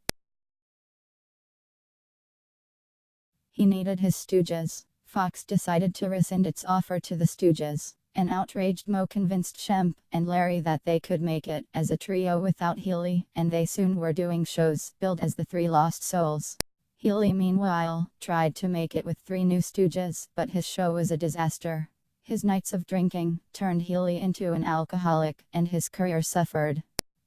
he needed his Stooges. Fox decided to rescind its offer to the Stooges. An outraged Mo convinced Shemp and Larry that they could make it as a trio without Healy, and they soon were doing shows billed as the Three Lost Souls. Healy, meanwhile, tried to make it with three new Stooges, but his show was a disaster. His nights of drinking turned Healy into an alcoholic, and his career suffered.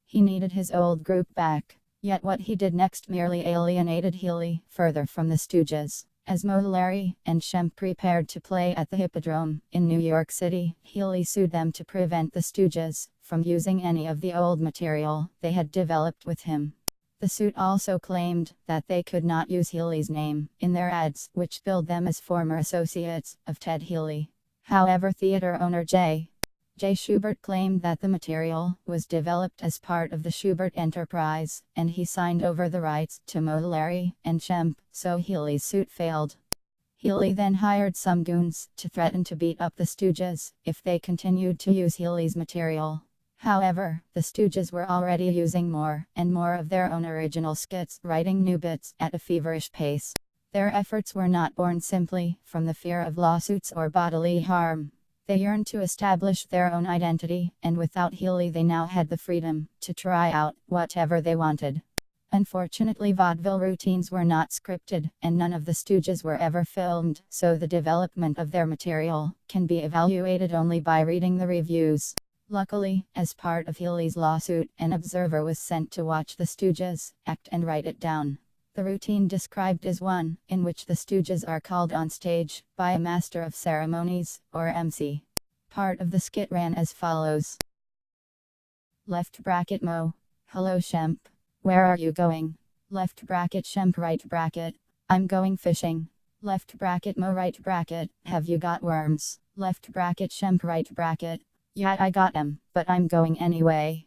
He needed his old group back, yet what he did next merely alienated Healy further from the Stooges. As Mo, Larry, and Shemp prepared to play at the Hippodrome in New York City, Healy sued them to prevent the Stooges from using any of the old material they had developed with him. The suit also claimed that they could not use Healy's name in their ads, which billed them as former associates of Ted Healy. However, theater owner J. Schubert claimed that the material was developed as part of the Schubert enterprise, and he signed over the rights to Mo, Larry, and Shemp, so Healy's suit failed. Healy then hired some goons to threaten to beat up the Stooges if they continued to use Healy's material. However, the Stooges were already using more and more of their own original skits, writing new bits at a feverish pace. Their efforts were not born simply from the fear of lawsuits or bodily harm. They yearned to establish their own identity, and without Healy they now had the freedom to try out whatever they wanted. Unfortunately, vaudeville routines were not scripted, and none of the Stooges were ever filmed, so the development of their material can be evaluated only by reading the reviews. Luckily, as part of Healy's lawsuit, an observer was sent to watch the Stooges act and write it down. The routine described is one in which the Stooges are called on stage by a master of ceremonies, or MC. Part of the skit ran as follows. Left bracket Mo. Hello Shemp. Where are you going? Left bracket Shemp, right bracket. I'm going fishing. Left bracket Mo, right bracket. Have you got worms? Left bracket Shemp, right bracket. Yeah, I got 'em, but I'm going anyway.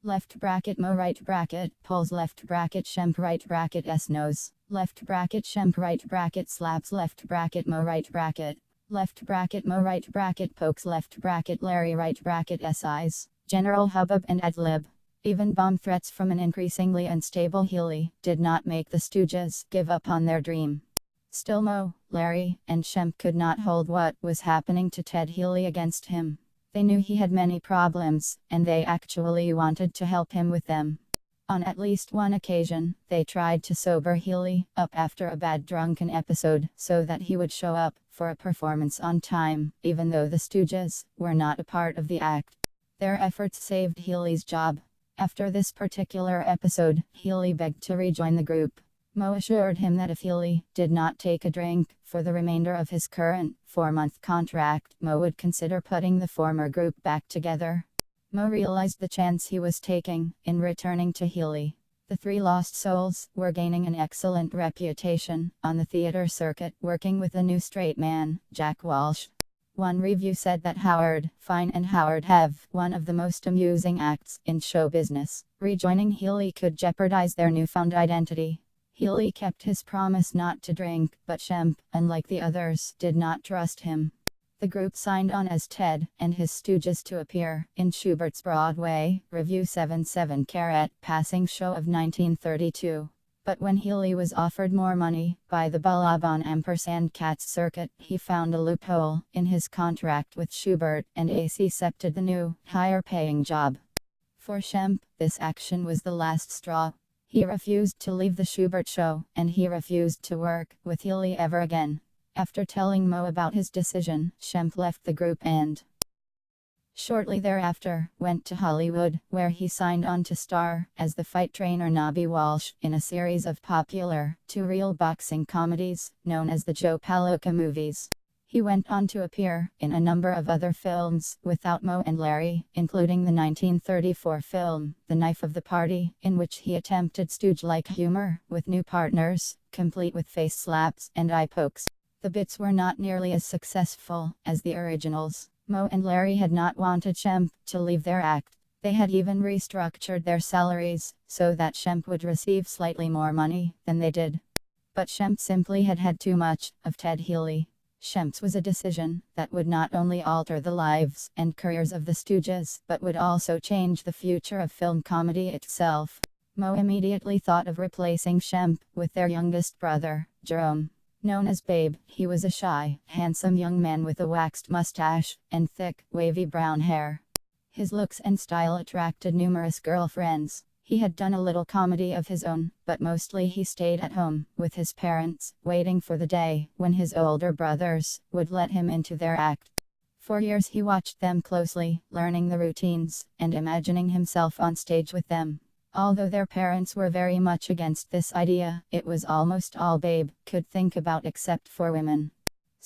Left bracket Mo, right bracket, pulls left bracket Shemp, right bracket S nose. Left bracket Shemp, right bracket slaps left bracket Mo, right bracket. Left bracket Mo, right bracket pokes left bracket Larry, right bracket S eyes. General hubbub and ad-lib. Even bomb threats from an increasingly unstable Healy did not make the Stooges give up on their dream. Still Mo, Larry, and Shemp could not hold what was happening to Ted Healy against him. They knew he had many problems, and they actually wanted to help him with them. On at least one occasion, they tried to sober Healy up after a bad drunken episode so that he would show up for a performance on time, even though the Stooges were not a part of the act. Their efforts saved Healy's job. After this particular episode, Healy begged to rejoin the group. Mo assured him that if Healy did not take a drink for the remainder of his current 4-month contract, Mo would consider putting the former group back together. Mo realized the chance he was taking in returning to Healy. The three lost souls were gaining an excellent reputation on the theater circuit, working with a new straight man, Jack Walsh. One review said that Howard Fine and Howard have one of the most amusing acts in show business. Rejoining Healy could jeopardize their newfound identity. Healy kept his promise not to drink, but Cheifet, unlike the others, did not trust him. The group signed on as Ted and his Stooges to appear in Schubert's Broadway Revue 77 carat passing show of 1932. But when Healy was offered more money by the Balaban ampersand Cats circuit, he found a loophole in his contract with Schubert and accepted the new, higher-paying job. For Cheifet, this action was the last straw. He refused to leave the Schubert show, and he refused to work with Healy ever again. After telling Mo about his decision, Cheifet left the group and shortly thereafter went to Hollywood, where he signed on to star as the fight trainer Nobby Walsh in a series of popular two-reel boxing comedies known as the Joe Palooka movies. He went on to appear in a number of other films without Mo and Larry, including the 1934 film The Knife of the Party, in which he attempted Stooge-like humor with new partners, complete with face slaps and eye pokes. The bits were not nearly as successful as the originals. Mo and Larry had not wanted Cheifet to leave their act. They had even restructured their salaries so that Cheifet would receive slightly more money than they did. But Cheifet simply had had too much of Ted Healy. Cheifet's was a decision that would not only alter the lives and careers of the Stooges, but would also change the future of film comedy itself. Mo immediately thought of replacing Cheifet with their youngest brother, Jerome. Known as Babe, he was a shy, handsome young man with a waxed mustache and thick, wavy brown hair. His looks and style attracted numerous girlfriends. He had done a little comedy of his own, but mostly he stayed at home with his parents, waiting for the day when his older brothers would let him into their act. For years he watched them closely, learning the routines and imagining himself on stage with them. Although their parents were very much against this idea, it was almost all Babe could think about except for women.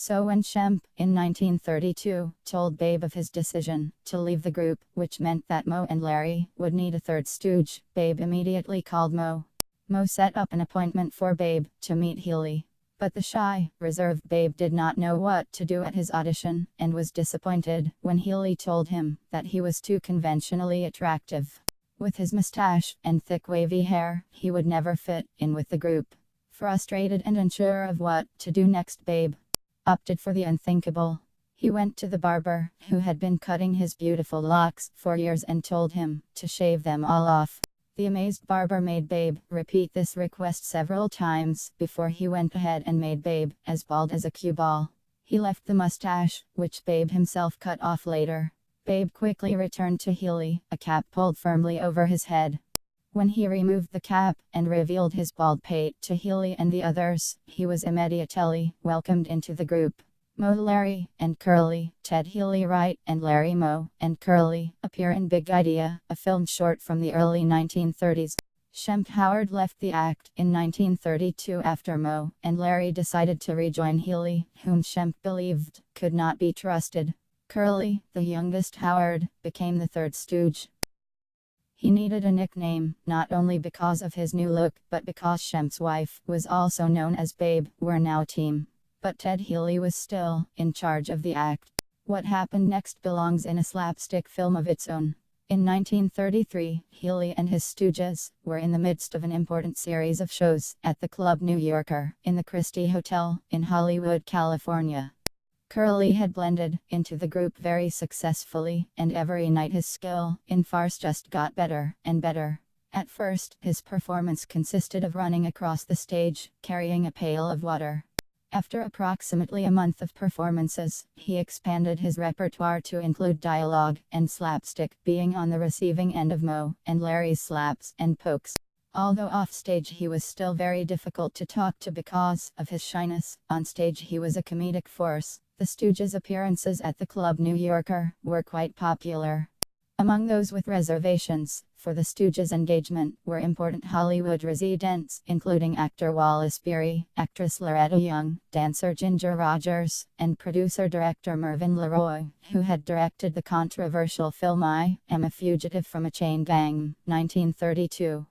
So when Cheifet, in 1932, told Babe of his decision to leave the group, which meant that Mo and Larry would need a third Stooge, Babe immediately called Mo. Mo set up an appointment for Babe to meet Healy. But the shy, reserved Babe did not know what to do at his audition, and was disappointed when Healy told him that he was too conventionally attractive. With his mustache and thick wavy hair, he would never fit in with the group. Frustrated and unsure of what to do next, Babe opted for the unthinkable. He went to the barber, who had been cutting his beautiful locks for years, and told him to shave them all off. The amazed barber made Babe repeat this request several times before he went ahead and made Babe as bald as a cue ball. He left the mustache, which Babe himself cut off later. Babe quickly returned to Healy, a cap pulled firmly over his head. When he removed the cap and revealed his bald pate to Healy and the others, he was immediately welcomed into the group. Mo, Larry, and Curly, Ted Healy write, and Larry, Mo, and Curly appear in Big Idea, a film short from the early 1930s. Cheifet Howard left the act in 1932 after Mo and Larry decided to rejoin Healy, whom Cheifet believed could not be trusted. Curly, the youngest Howard, became the third Stooge. He needed a nickname, not only because of his new look, but because Cheifet's wife was also known as Babe, were now a team. But Ted Healy was still in charge of the act. What happened next belongs in a slapstick film of its own. In 1933, Healy and his Stooges were in the midst of an important series of shows at the Club New Yorker, in the Christie Hotel, in Hollywood, California. Curly had blended into the group very successfully, and every night his skill in farce just got better and better. At first, his performance consisted of running across the stage, carrying a pail of water. After approximately a month of performances, he expanded his repertoire to include dialogue and slapstick, being on the receiving end of Moe and Larry's slaps and pokes. Although offstage he was still very difficult to talk to because of his shyness, on stage he was a comedic force. The Stooges' appearances at the Club New Yorker were quite popular. Among those with reservations for the Stooges' engagement were important Hollywood residents, including actor Wallace Beery, actress Loretta Young, dancer Ginger Rogers, and producer-director Mervyn LeRoy, who had directed the controversial film I Am a Fugitive from a Chain Gang, 1932.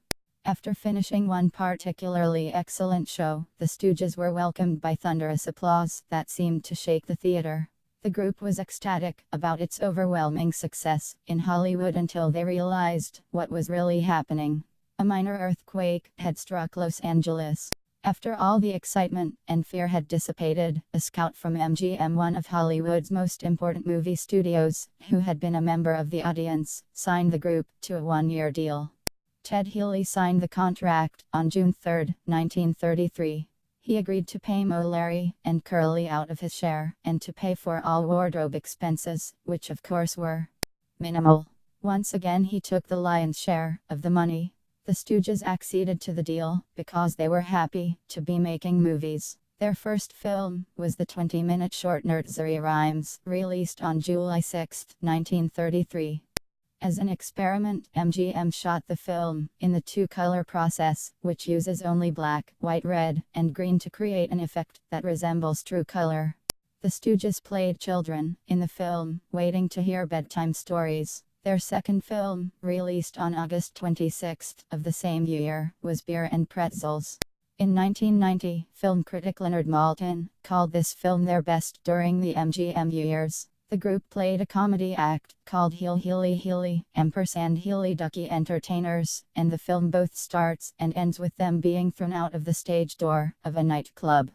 After finishing one particularly excellent show, the Stooges were welcomed by thunderous applause that seemed to shake the theater. The group was ecstatic about its overwhelming success in Hollywood until they realized what was really happening. A minor earthquake had struck Los Angeles. After all the excitement and fear had dissipated, a scout from MGM, one of Hollywood's most important movie studios, who had been a member of the audience, signed the group to a one-year deal. Ted Healy signed the contract on June 3, 1933. He agreed to pay Moe, Larry, and Curly out of his share, and to pay for all wardrobe expenses, which of course were minimal. Once again he took the lion's share of the money. The Stooges acceded to the deal because they were happy to be making movies. Their first film was the 20-minute short Nursery Rhymes, released on July 6, 1933. As an experiment, MGM shot the film in the two-color process, which uses only black, white, red, and green to create an effect that resembles true color. The Stooges played children in the film, waiting to hear bedtime stories. Their second film, released on August 26 of the same year, was Beer and Pretzels. In 1990, film critic Leonard Maltin called this film their best during the MGM years. The group played a comedy act called Healy ampersand Healy Ducky Entertainers, and the film both starts and ends with them being thrown out of the stage door of a nightclub.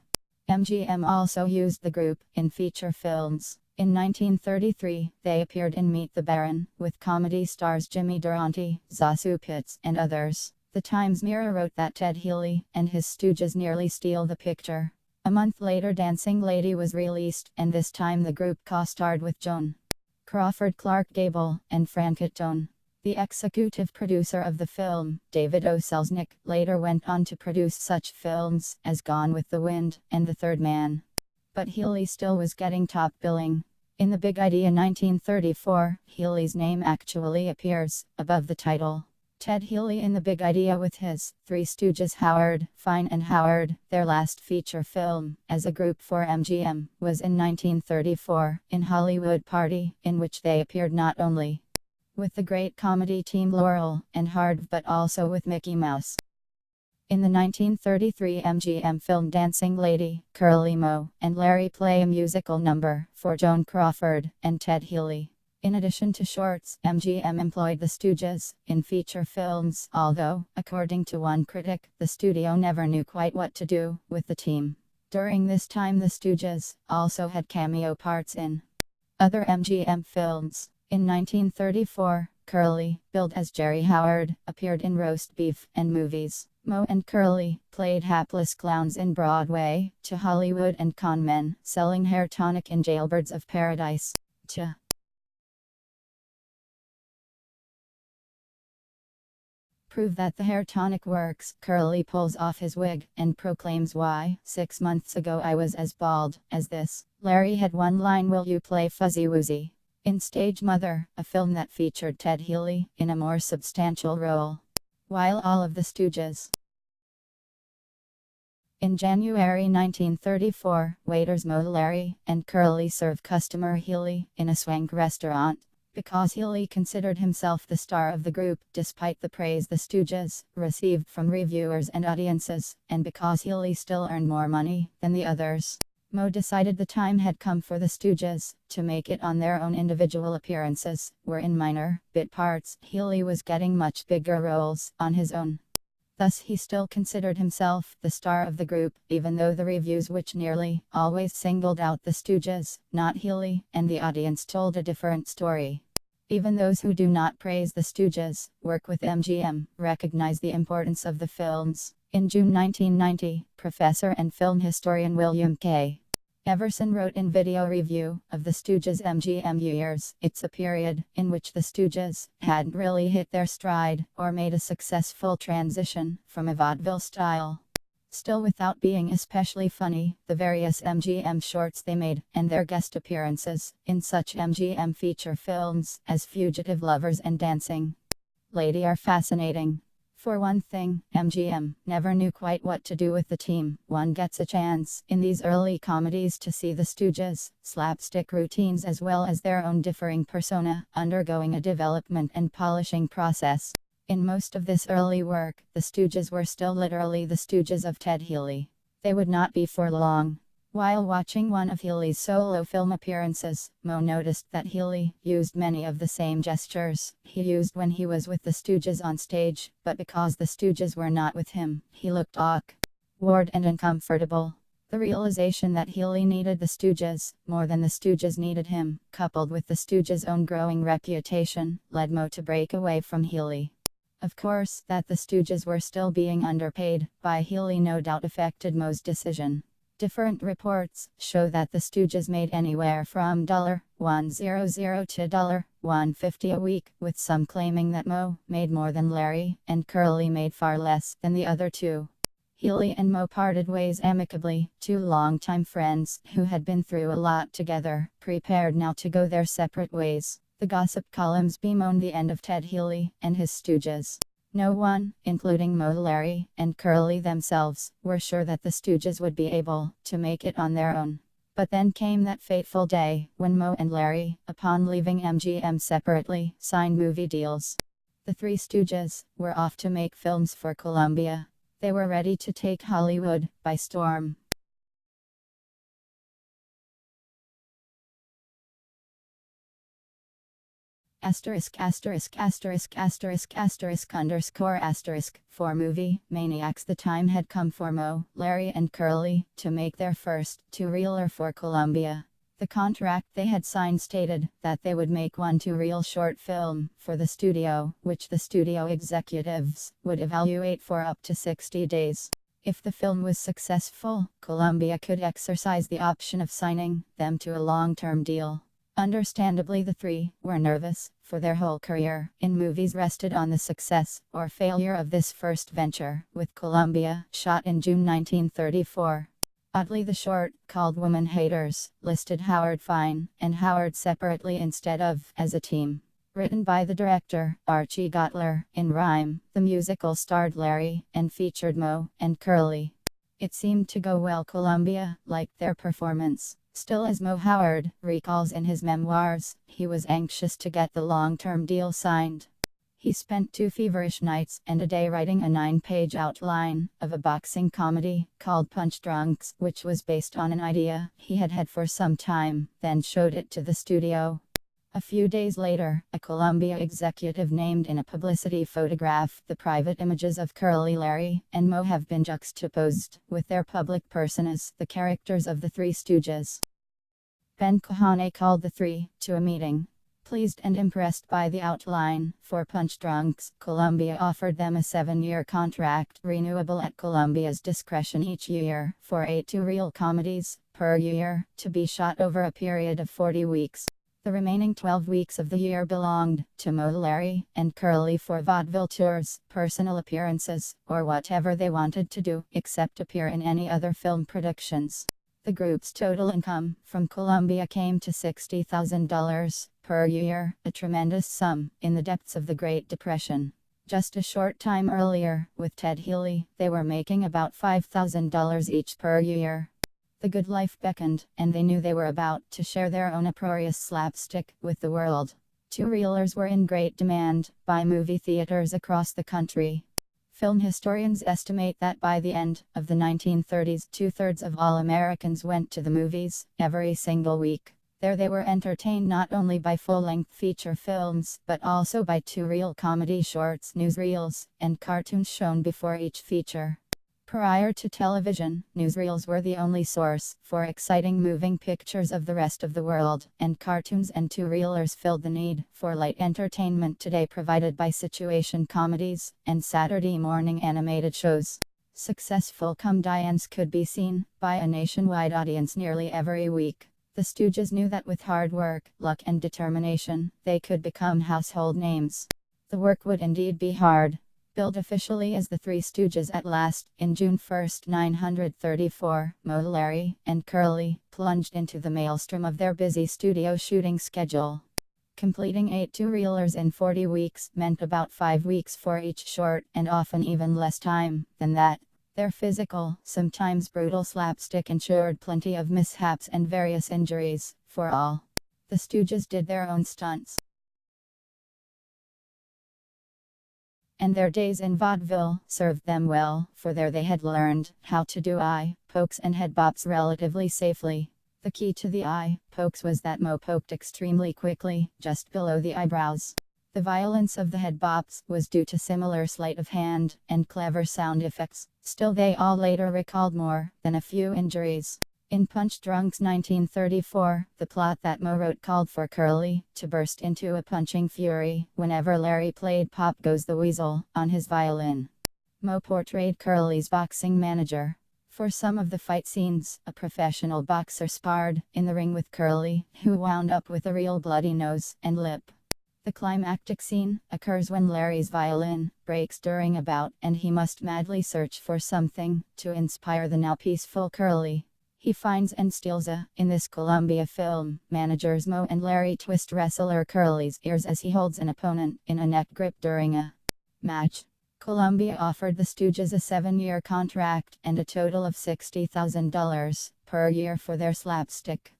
MGM also used the group in feature films. In 1933, they appeared in Meet the Baron, with comedy stars Jimmy Durante, Zazu Pitts, and others. The Times-Mirror wrote that Ted Healy and his Stooges nearly steal the picture. A month later, Dancing Lady was released, and this time the group co-starred with Joan Crawford, Clark Gable, and Frank Attone. The executive producer of the film, David O. Selznick, later went on to produce such films as Gone with the Wind and The Third Man. But Healy still was getting top billing. In The Big Idea 1934, Healy's name actually appears above the title. Ted Healy in The Big Idea with his Three Stooges, Howard, Fine and Howard. Their last feature film, as a group for MGM, was in 1934, in Hollywood Party, in which they appeared not only with the great comedy team Laurel and Hardy but also with Mickey Mouse. In the 1933 MGM film Dancing Lady, Curly, Moe, and Larry play a musical number for Joan Crawford and Ted Healy. In addition to shorts, MGM employed the Stooges in feature films, although, according to one critic, the studio never knew quite what to do with the team. During this time the Stooges also had cameo parts in other MGM films. In 1934, Curly, billed as Jerry Howard, appeared in Roast Beef and Movies. Moe and Curly played hapless clowns in Broadway to Hollywood and con men, selling hair tonic in Jailbirds of Paradise. To prove that the hair tonic works, Curly pulls off his wig and proclaims, "Why, 6 months ago I was as bald as this." Larry had one line, "Will you play Fuzzy Wuzzy?" in Stage Mother, a film that featured Ted Healy in a more substantial role. While all of the Stooges. In January 1934, waiters Moe, Larry, and Curly serve customer Healy in a swank restaurant. Because Healy considered himself the star of the group, despite the praise the Stooges received from reviewers and audiences, and because Healy still earned more money than the others, Moe decided the time had come for the Stooges to make it on their own. Individual appearances were in minor bit parts. Healy was getting much bigger roles on his own. Thus he still considered himself the star of the group, even though the reviews, which nearly always singled out the Stooges, not Healy, and the audience, told a different story. Even those who do not praise the Stooges' work with MGM recognize the importance of the films. In June 1990, professor and film historian William K. Everson wrote in Video Review of the Stooges' MGM years, "It's a period in which the Stooges hadn't really hit their stride or made a successful transition from a vaudeville style. Still, without being especially funny, the various MGM shorts they made, and their guest appearances in such MGM feature films as Fugitive Lovers and Dancing Lady are fascinating. For one thing, MGM never knew quite what to do with the team. One gets a chance in these early comedies to see the Stooges' slapstick routines as well as their own differing persona, undergoing a development and polishing process. In most of this early work, the Stooges were still literally the Stooges of Ted Healy. They would not be for long. While watching one of Healy's solo film appearances, Moe noticed that Healy used many of the same gestures he used when he was with the Stooges on stage, but because the Stooges were not with him, he looked awkward and uncomfortable. The realization that Healy needed the Stooges more than the Stooges needed him, coupled with the Stooges' own growing reputation, led Moe to break away from Healy. Of course, that the Stooges were still being underpaid by Healy no doubt affected Moe's decision. Different reports show that the Stooges made anywhere from $100 to $150 a week, with some claiming that Moe made more than Larry, and Curly made far less than the other two. Healy and Moe parted ways amicably, two longtime friends who had been through a lot together, prepared now to go their separate ways. The gossip columns bemoaned the end of Ted Healy and his Stooges. No one, including Moe, Larry, and Curly themselves, were sure that the Stooges would be able to make it on their own. But then came that fateful day, when Moe and Larry, upon leaving MGM separately, signed movie deals. The Three Stooges were off to make films for Columbia. They were ready to take Hollywood by storm. For movie maniacs, the time had come for Moe, Larry and Curly to make their first two-reeler for Columbia. The contract they had signed stated that they would make one two-reel short film for the studio, which the studio executives would evaluate for up to 60 days. If the film was successful, Columbia could exercise the option of signing them to a long-term deal. Understandably, the three were nervous, for their whole career in movies rested on the success or failure of this first venture, with Columbia, shot in June 1934. Oddly, the short, called Woman Haters, listed Howard Fine and Howard separately instead of as a team. Written by the director, Archie Gottler, in rhyme, the musical starred Larry and featured Moe and Curly. It seemed to go well. Columbia liked their performance. Still, as Moe Howard recalls in his memoirs, he was anxious to get the long-term deal signed. He spent 2 feverish nights and a day writing a 9-page outline of a boxing comedy called Punch Drunks, which was based on an idea he had had for some time, then showed it to the studio. A few days later, a Columbia executive named in a publicity photograph the private images of Curly, Larry, and Moe have been juxtaposed with their public personas, the characters of the Three Stooges. Ben Kahane called the three to a meeting. Pleased and impressed by the outline for Punch Drunks, Columbia offered them a 7-year contract, renewable at Columbia's discretion each year, for 8 two-reel comedies per year, to be shot over a period of 40 weeks. The remaining 12 weeks of the year belonged to Moe, Larry, and Curly for vaudeville tours, personal appearances, or whatever they wanted to do, except appear in any other film productions. The group's total income from Columbia came to $60,000 per year, a tremendous sum in the depths of the Great Depression. Just a short time earlier, with Ted Healy, they were making about $5,000 each per year. The good life beckoned, and they knew they were about to share their own uproarious slapstick with the world. Two-reelers were in great demand by movie theaters across the country. Film historians estimate that by the end of the 1930s, 2/3 of all Americans went to the movies every single week. There they were entertained not only by full-length feature films, but also by two-reel comedy shorts, newsreels, and cartoons shown before each feature. Prior to television, newsreels were the only source for exciting moving pictures of the rest of the world, and cartoons and two-reelers filled the need for light entertainment today provided by situation comedies and Saturday morning animated shows. Successful comedians could be seen by a nationwide audience nearly every week. The Stooges knew that with hard work, luck, and determination, they could become household names. The work would indeed be hard. Billed officially as the Three Stooges at last, in June 1, 1934, Moe, Larry, and Curly plunged into the maelstrom of their busy studio shooting schedule. Completing 8 two-reelers in 40 weeks meant about 5 weeks for each short, and often even less time than that. Their physical, sometimes brutal slapstick ensured plenty of mishaps and various injuries for all. The Stooges did their own stunts, and their days in vaudeville served them well, for there they had learned how to do eye pokes and head bops relatively safely. The key to the eye pokes was that Moe poked extremely quickly, just below the eyebrows. The violence of the head bops was due to similar sleight of hand and clever sound effects. Still, they all later recalled more than a few injuries. In Punch Drunk's 1934, the plot that Moe wrote called for Curly to burst into a punching fury whenever Larry played Pop Goes the Weasel on his violin. Moe portrayed Curly's boxing manager. For some of the fight scenes, a professional boxer sparred in the ring with Curly, who wound up with a real bloody nose and lip. The climactic scene occurs when Larry's violin breaks during a bout, and he must madly search for something to inspire the now peaceful Curly. He finds and steals in this Columbia film. Managers Moe and Larry twist wrestler Curly's ears as he holds an opponent in a neck grip during a match. Columbia offered the Stooges a 7-year contract and a total of $60,000 per year for their slapstick.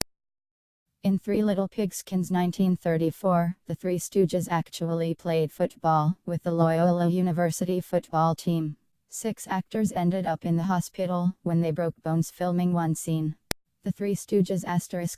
In Three Little Pigskins 1934, the Three Stooges actually played football with the Loyola University football team. 6 actors ended up in the hospital when they broke bones filming one scene. The Three Stooges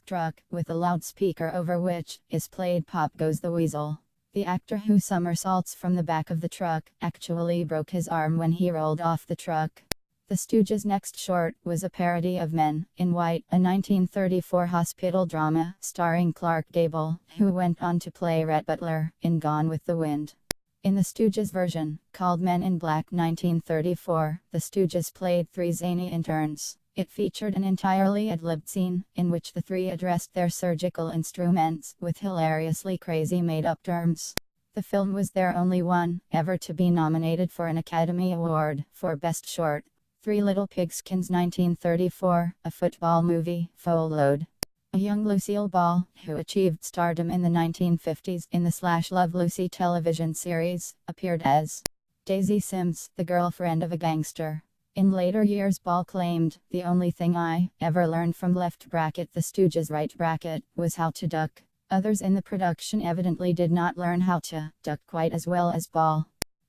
* truck with a loudspeaker over which is played Pop Goes the Weasel. The actor who somersaults from the back of the truck actually broke his arm when he rolled off the truck. The Stooges' next short was a parody of Men in White, a 1934 hospital drama starring Clark Gable, who went on to play Rhett Butler in Gone with the Wind. In the Stooges version, called Men in Black 1934, the Stooges played 3 zany interns. It featured an entirely ad-libbed scene, in which the 3 addressed their surgical instruments with hilariously crazy made-up terms. The film was their only one ever to be nominated for an Academy Award for Best Short. Three Little Pigskins 1934, a football movie, full load. A young Lucille Ball, who achieved stardom in the 1950s in the Love Lucy television series, appeared as Daisy Sims, the girlfriend of a gangster. In later years, Ball claimed, "The only thing I ever learned from left bracket the Stooges' right bracket was how to duck." Others in the production evidently did not learn how to duck quite as well as Ball.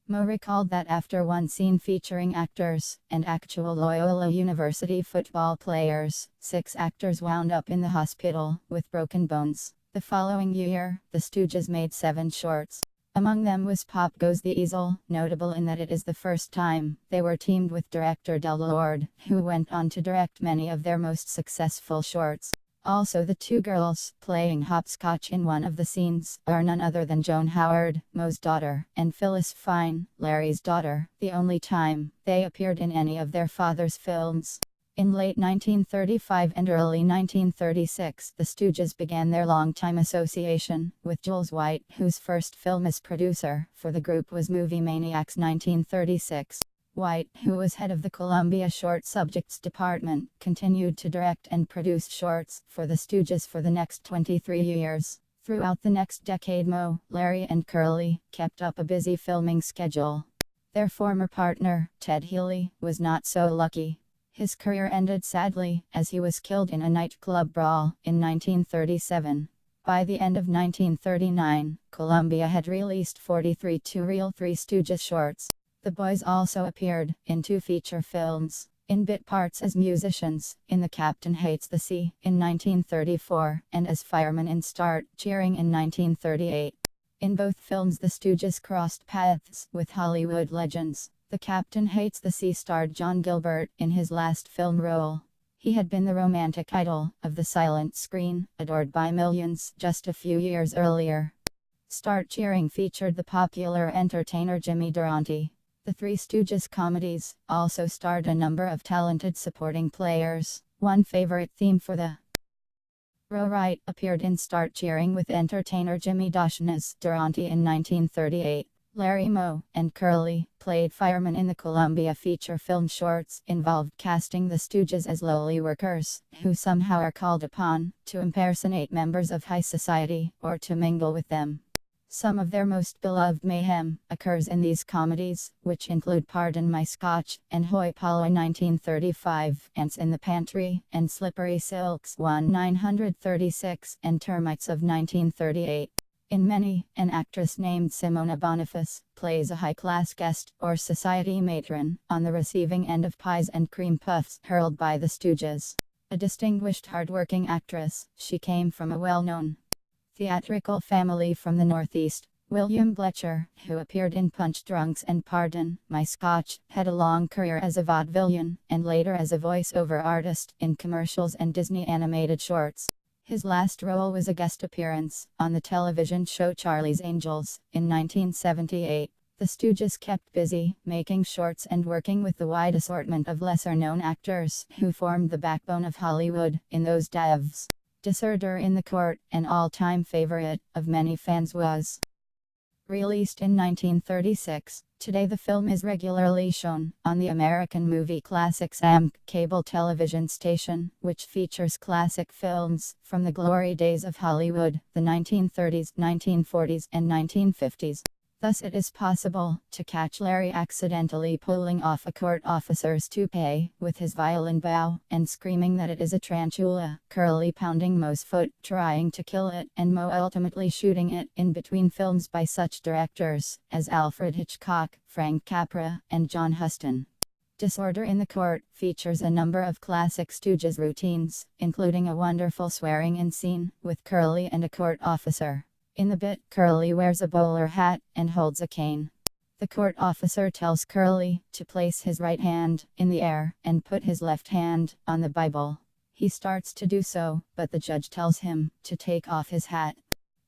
Moe recalled that after one scene featuring actors and actual Loyola University football players, 6 actors wound up in the hospital with broken bones. The following year, the Stooges made 7 shorts. Among them was Pop Goes the Weasel, notable in that it is the first time they were teamed with director Del Lord, who went on to direct many of their most successful shorts. Also, the 2 girls playing hopscotch in one of the scenes are none other than Joan Howard, Moe's daughter, and Phyllis Fine, Larry's daughter, the only time they appeared in any of their father's films. In late 1935 and early 1936, the Stooges began their long-time association with Jules White, whose first film as producer for the group was Movie Maniacs 1936. White, who was head of the Columbia Short Subjects Department, continued to direct and produce shorts for the Stooges for the next 23 years. Throughout the next decade, Moe, Larry and Curly kept up a busy filming schedule. Their former partner, Ted Healy, was not so lucky. His career ended sadly, as he was killed in a nightclub brawl in 1937. By the end of 1939, Columbia had released 43 two-reel Three Stooges shorts. The boys also appeared in 2 feature films, in bit parts as musicians, in The Captain Hates the Sea in 1934, and as firemen in Start Cheering in 1938. In both films, the Stooges crossed paths with Hollywood legends. The Captain Hates the Sea starred John Gilbert in his last film role. He had been the romantic idol of the silent screen, adored by millions just a few years earlier. Start Cheering featured the popular entertainer Jimmy Durante. The Three Stooges comedies also starred a number of talented supporting players. One favorite theme for the Rowright appeared in Start Cheering with entertainer Jimmy Dashner's Durante in 1938. Larry Moe and Curly played firemen in the Columbia feature film shorts involved casting the Stooges as lowly workers, who somehow are called upon to impersonate members of high society or to mingle with them. Some of their most beloved mayhem occurs in these comedies, which include Pardon My Scotch and Hoi Polloi 1935, Ants in the Pantry, and Slippery Silks 1936, and Termites of 1938. In many, an actress named Simona Boniface plays a high-class guest or society matron on the receiving end of pies and cream puffs hurled by the Stooges. A distinguished hard-working actress, she came from a well-known theatrical family from the Northeast. William Bletcher, who appeared in Punch Drunks and Pardon My Scotch, had a long career as a vaudevillian, and later as a voice-over artist in commercials and Disney animated shorts. His last role was a guest appearance on the television show Charlie's Angels in 1978. The Stooges kept busy making shorts and working with the wide assortment of lesser-known actors who formed the backbone of Hollywood in those days. Disorder in the Court, an all-time favorite of many fans, was released in 1936. Today the film is regularly shown on the American Movie Classics AMC cable television station, which features classic films from the glory days of Hollywood, the 1930s, 1940s, and 1950s. Thus it is possible to catch Larry accidentally pulling off a court officer's toupee with his violin bow and screaming that it is a tarantula, Curly pounding Moe's foot trying to kill it, and Moe ultimately shooting it in between films by such directors as Alfred Hitchcock, Frank Capra, and John Huston. Disorder in the Court features a number of classic Stooges routines, including a wonderful swearing-in scene with Curly and a court officer. In the bit, Curly wears a bowler hat and holds a cane. The court officer tells Curly to place his right hand in the air and put his left hand on the Bible. He starts to do so, but the judge tells him to take off his hat.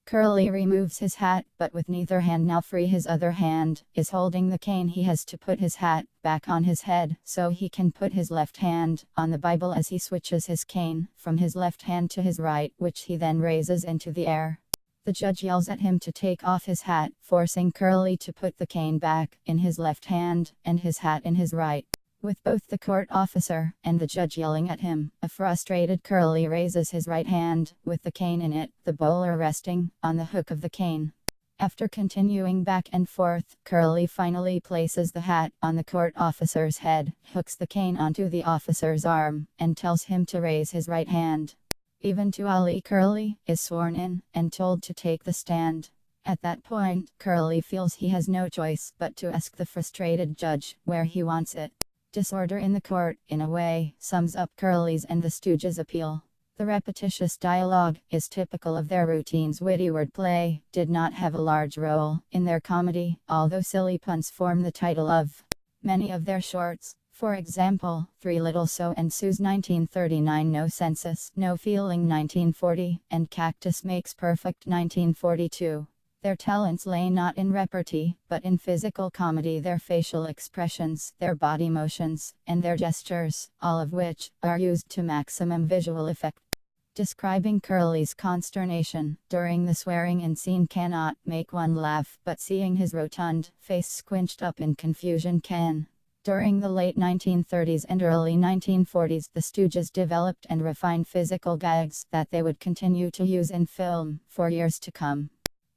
Curly removes his hat, but with neither hand now free, his other hand is holding the cane. He has to put his hat back on his head so he can put his left hand on the Bible as he switches his cane from his left hand to his right, which he then raises into the air. The judge yells at him to take off his hat, forcing Curly to put the cane back in his left hand and his hat in his right. With both the court officer and the judge yelling at him, a frustrated Curly raises his right hand with the cane in it, the bowler resting on the hook of the cane. After continuing back and forth, Curly finally places the hat on the court officer's head, hooks the cane onto the officer's arm, and tells him to raise his right hand. Even to Ali, Curly is sworn in and told to take the stand. At that point, Curly feels he has no choice but to ask the frustrated judge where he wants it. Disorder in the Court, in a way, sums up Curly's and the Stooges' appeal. The repetitious dialogue is typical of their routines. Witty wordplay did not have a large role in their comedy, although silly puns form the title of many of their shorts. For example, Three Little So and Sue's 1939, No Census, No Feeling 1940, and Cactus Makes Perfect 1942. Their talents lay not in repartee, but in physical comedy, their facial expressions, their body motions, and their gestures, all of which are used to maximum visual effect. Describing Curly's consternation during the swearing-in scene cannot make one laugh, but seeing his rotund face squinched up in confusion can. During the late 1930s and early 1940s, the Stooges developed and refined physical gags that they would continue to use in film for years to come.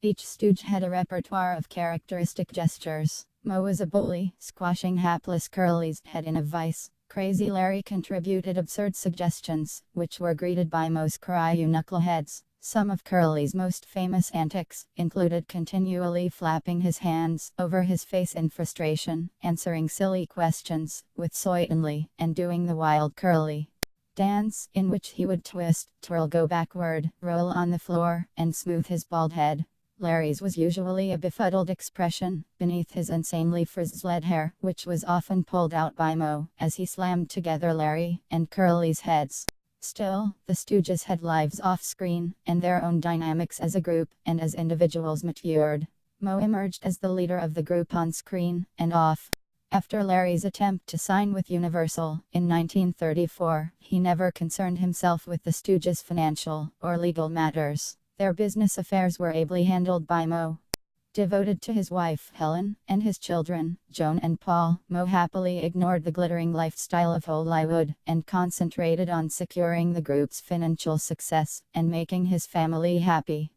Each Stooge had a repertoire of characteristic gestures. Moe was a bully, squashing hapless Curly's head in a vice. Crazy Larry contributed absurd suggestions, which were greeted by Moe's "Cry you knuckleheads." Some of Curly's most famous antics included continually flapping his hands over his face in frustration, answering silly questions with certainly, and doing the wild Curly dance, in which he would twist, twirl, go backward, roll on the floor, and smooth his bald head. Larry's was usually a befuddled expression beneath his insanely frizzled hair, which was often pulled out by Moe as he slammed together Larry and Curly's heads. Still, the Stooges had lives off-screen, and their own dynamics as a group and as individuals matured. Moe emerged as the leader of the group on screen and off. After Larry's attempt to sign with Universal in 1934, he never concerned himself with the Stooges' financial or legal matters. Their business affairs were ably handled by Moe. Devoted to his wife, Helen, and his children, Joan and Paul, Moe happily ignored the glittering lifestyle of Hollywood and concentrated on securing the group's financial success and making his family happy.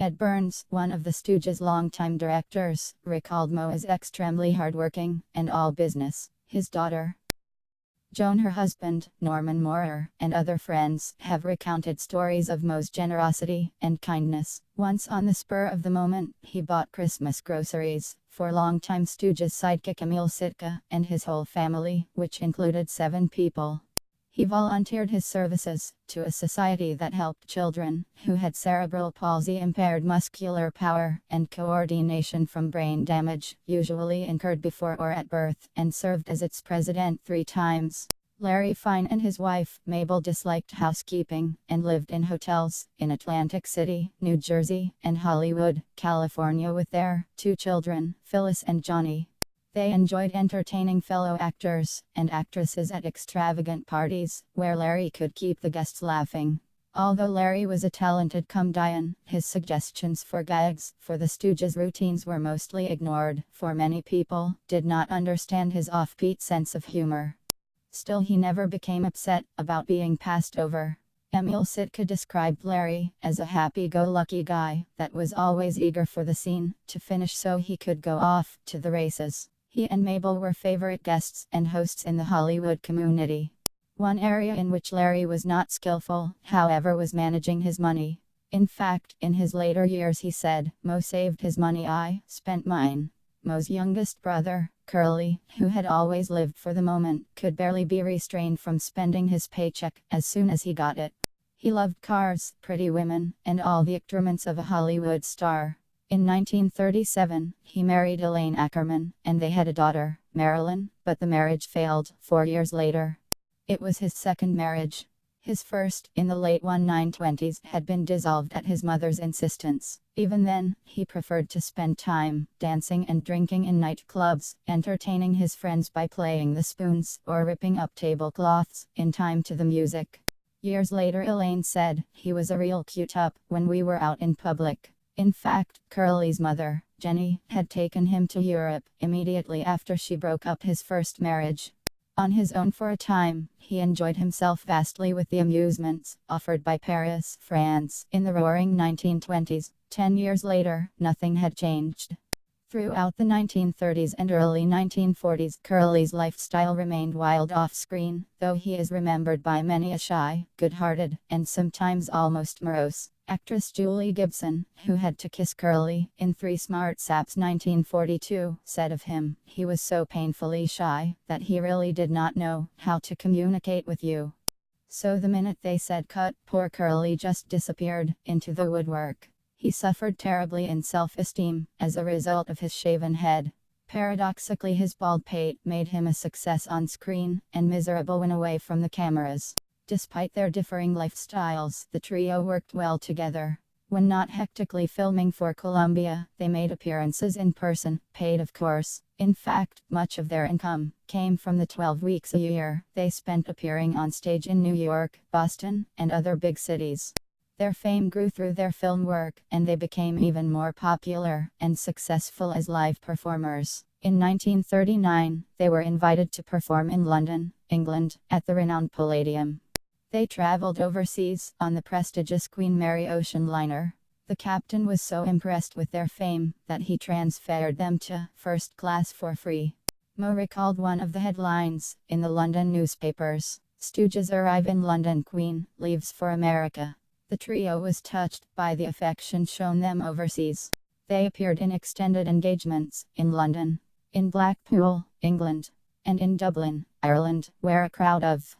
Ed Burns, one of the Stooges' longtime directors, recalled Moe as extremely hardworking and all business. His daughter, Joan, her husband, Norman Moorer, and other friends have recounted stories of Moe's generosity and kindness. Once on the spur of the moment, he bought Christmas groceries for longtime Stooges sidekick Emil Sitka and his whole family, which included 7 people. He volunteered his services to a society that helped children who had cerebral palsy, impaired muscular power and coordination from brain damage, usually incurred before or at birth, and served as its president 3 times. Larry Fine and his wife, Mabel, disliked housekeeping and lived in hotels in Atlantic City, New Jersey, and Hollywood, California with their 2 children, Phyllis and Johnny. They enjoyed entertaining fellow actors and actresses at extravagant parties, where Larry could keep the guests laughing. Although Larry was a talented comedian, his suggestions for gags for the Stooges' routines were mostly ignored, for many people did not understand his offbeat sense of humor. Still, he never became upset about being passed over. Emil Sitka described Larry as a happy-go-lucky guy that was always eager for the scene to finish so he could go off to the races. He and Mabel were favorite guests and hosts in the Hollywood community. One area in which Larry was not skillful, however, was managing his money. In fact, in his later years he said, "Moe saved his money, I spent mine." Moe's youngest brother, Curly, who had always lived for the moment, could barely be restrained from spending his paycheck as soon as he got it. He loved cars, pretty women, and all the accoutrements of a Hollywood star. In 1937, he married Elaine Ackerman, and they had a daughter, Marilyn, but the marriage failed 4 years later. It was his second marriage. His first, in the late 1920s, had been dissolved at his mother's insistence. Even then, he preferred to spend time dancing and drinking in nightclubs, entertaining his friends by playing the spoons or ripping up tablecloths in time to the music. Years later, Elaine said, "He was a real cute-up when we were out in public." In fact, Curly's mother, Jenny, had taken him to Europe immediately after she broke up his first marriage. On his own for a time, he enjoyed himself vastly with the amusements offered by Paris, France, in the roaring 1920s. 10 years later, nothing had changed. Throughout the 1930s and early 1940s, Curly's lifestyle remained wild off-screen, though he is remembered by many as shy, good-hearted, and sometimes almost morose. Actress Julie Gibson, who had to kiss Curly in 3 Smart Saps 1942, said of him, "He was so painfully shy that he really did not know how to communicate with you." So the minute they said cut, poor Curly just disappeared into the woodwork. He suffered terribly in self-esteem as a result of his shaven head. Paradoxically, his bald pate made him a success on screen and miserable when away from the cameras. Despite their differing lifestyles, the trio worked well together. When not hectically filming for Columbia, they made appearances in person, paid of course. In fact, much of their income came from the 12 weeks a year they spent appearing on stage in New York, Boston, and other big cities. Their fame grew through their film work, and they became even more popular and successful as live performers. In 1939, they were invited to perform in London, England, at the renowned Palladium. They traveled overseas on the prestigious Queen Mary ocean liner. The captain was so impressed with their fame that he transferred them to first class for free. Moe recalled one of the headlines in the London newspapers: "Stooges arrive in London, Queen leaves for America." The trio was touched by the affection shown them overseas. They appeared in extended engagements in London, in Blackpool, England, and in Dublin, Ireland, where a crowd of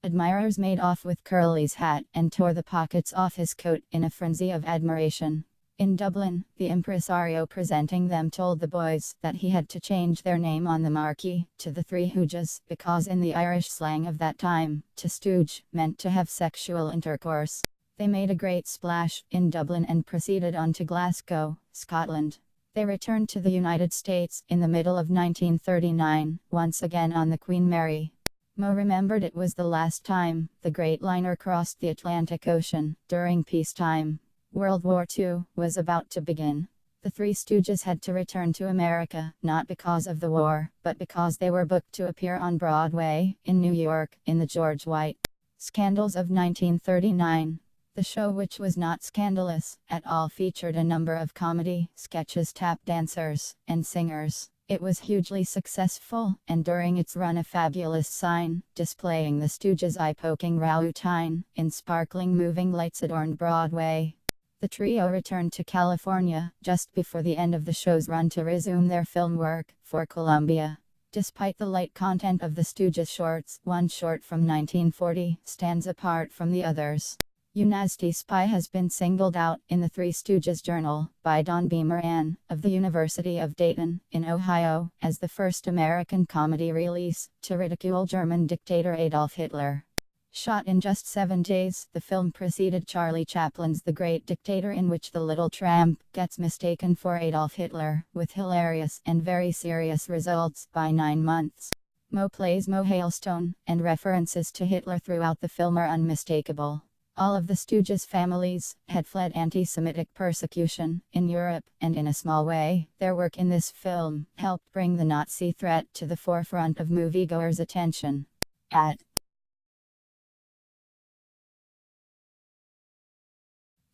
admirers made off with Curly's hat and tore the pockets off his coat in a frenzy of admiration. In Dublin, the impresario presenting them told the boys that he had to change their name on the marquee to the Three Hooges, because in the Irish slang of that time, to stooge meant to have sexual intercourse. They made a great splash in Dublin and proceeded on to Glasgow, Scotland. They returned to the United States in the middle of 1939, once again on the Queen Mary. Mo remembered it was the last time the great liner crossed the Atlantic Ocean during peacetime. World War II was about to begin. The Three Stooges had to return to America, not because of the war, but because they were booked to appear on Broadway, in New York, in the George White Scandals of 1939. The show, which was not scandalous at all, featured a number of comedy sketches, tap dancers, and singers. It was hugely successful, and during its run a fabulous sign, displaying the Stooges' eye-poking routine, in sparkling moving lights adorned Broadway. The trio returned to California just before the end of the show's run to resume their film work for Columbia. Despite the light content of the Stooges shorts, one short from 1940 stands apart from the others. "You Nasty Spy" has been singled out in the Three Stooges Journal by Don B. Moran of the University of Dayton, in Ohio, as the first American comedy release to ridicule German dictator Adolf Hitler. Shot in just 7 days, the film preceded Charlie Chaplin's The Great Dictator, in which the little tramp gets mistaken for Adolf Hitler, with hilarious and very serious results, by 9 months. Mo plays Mo Hailstone, and references to Hitler throughout the film are unmistakable. All of the Stooges families had fled anti-Semitic persecution in Europe, and in a small way, their work in this film helped bring the Nazi threat to the forefront of moviegoers' attention. At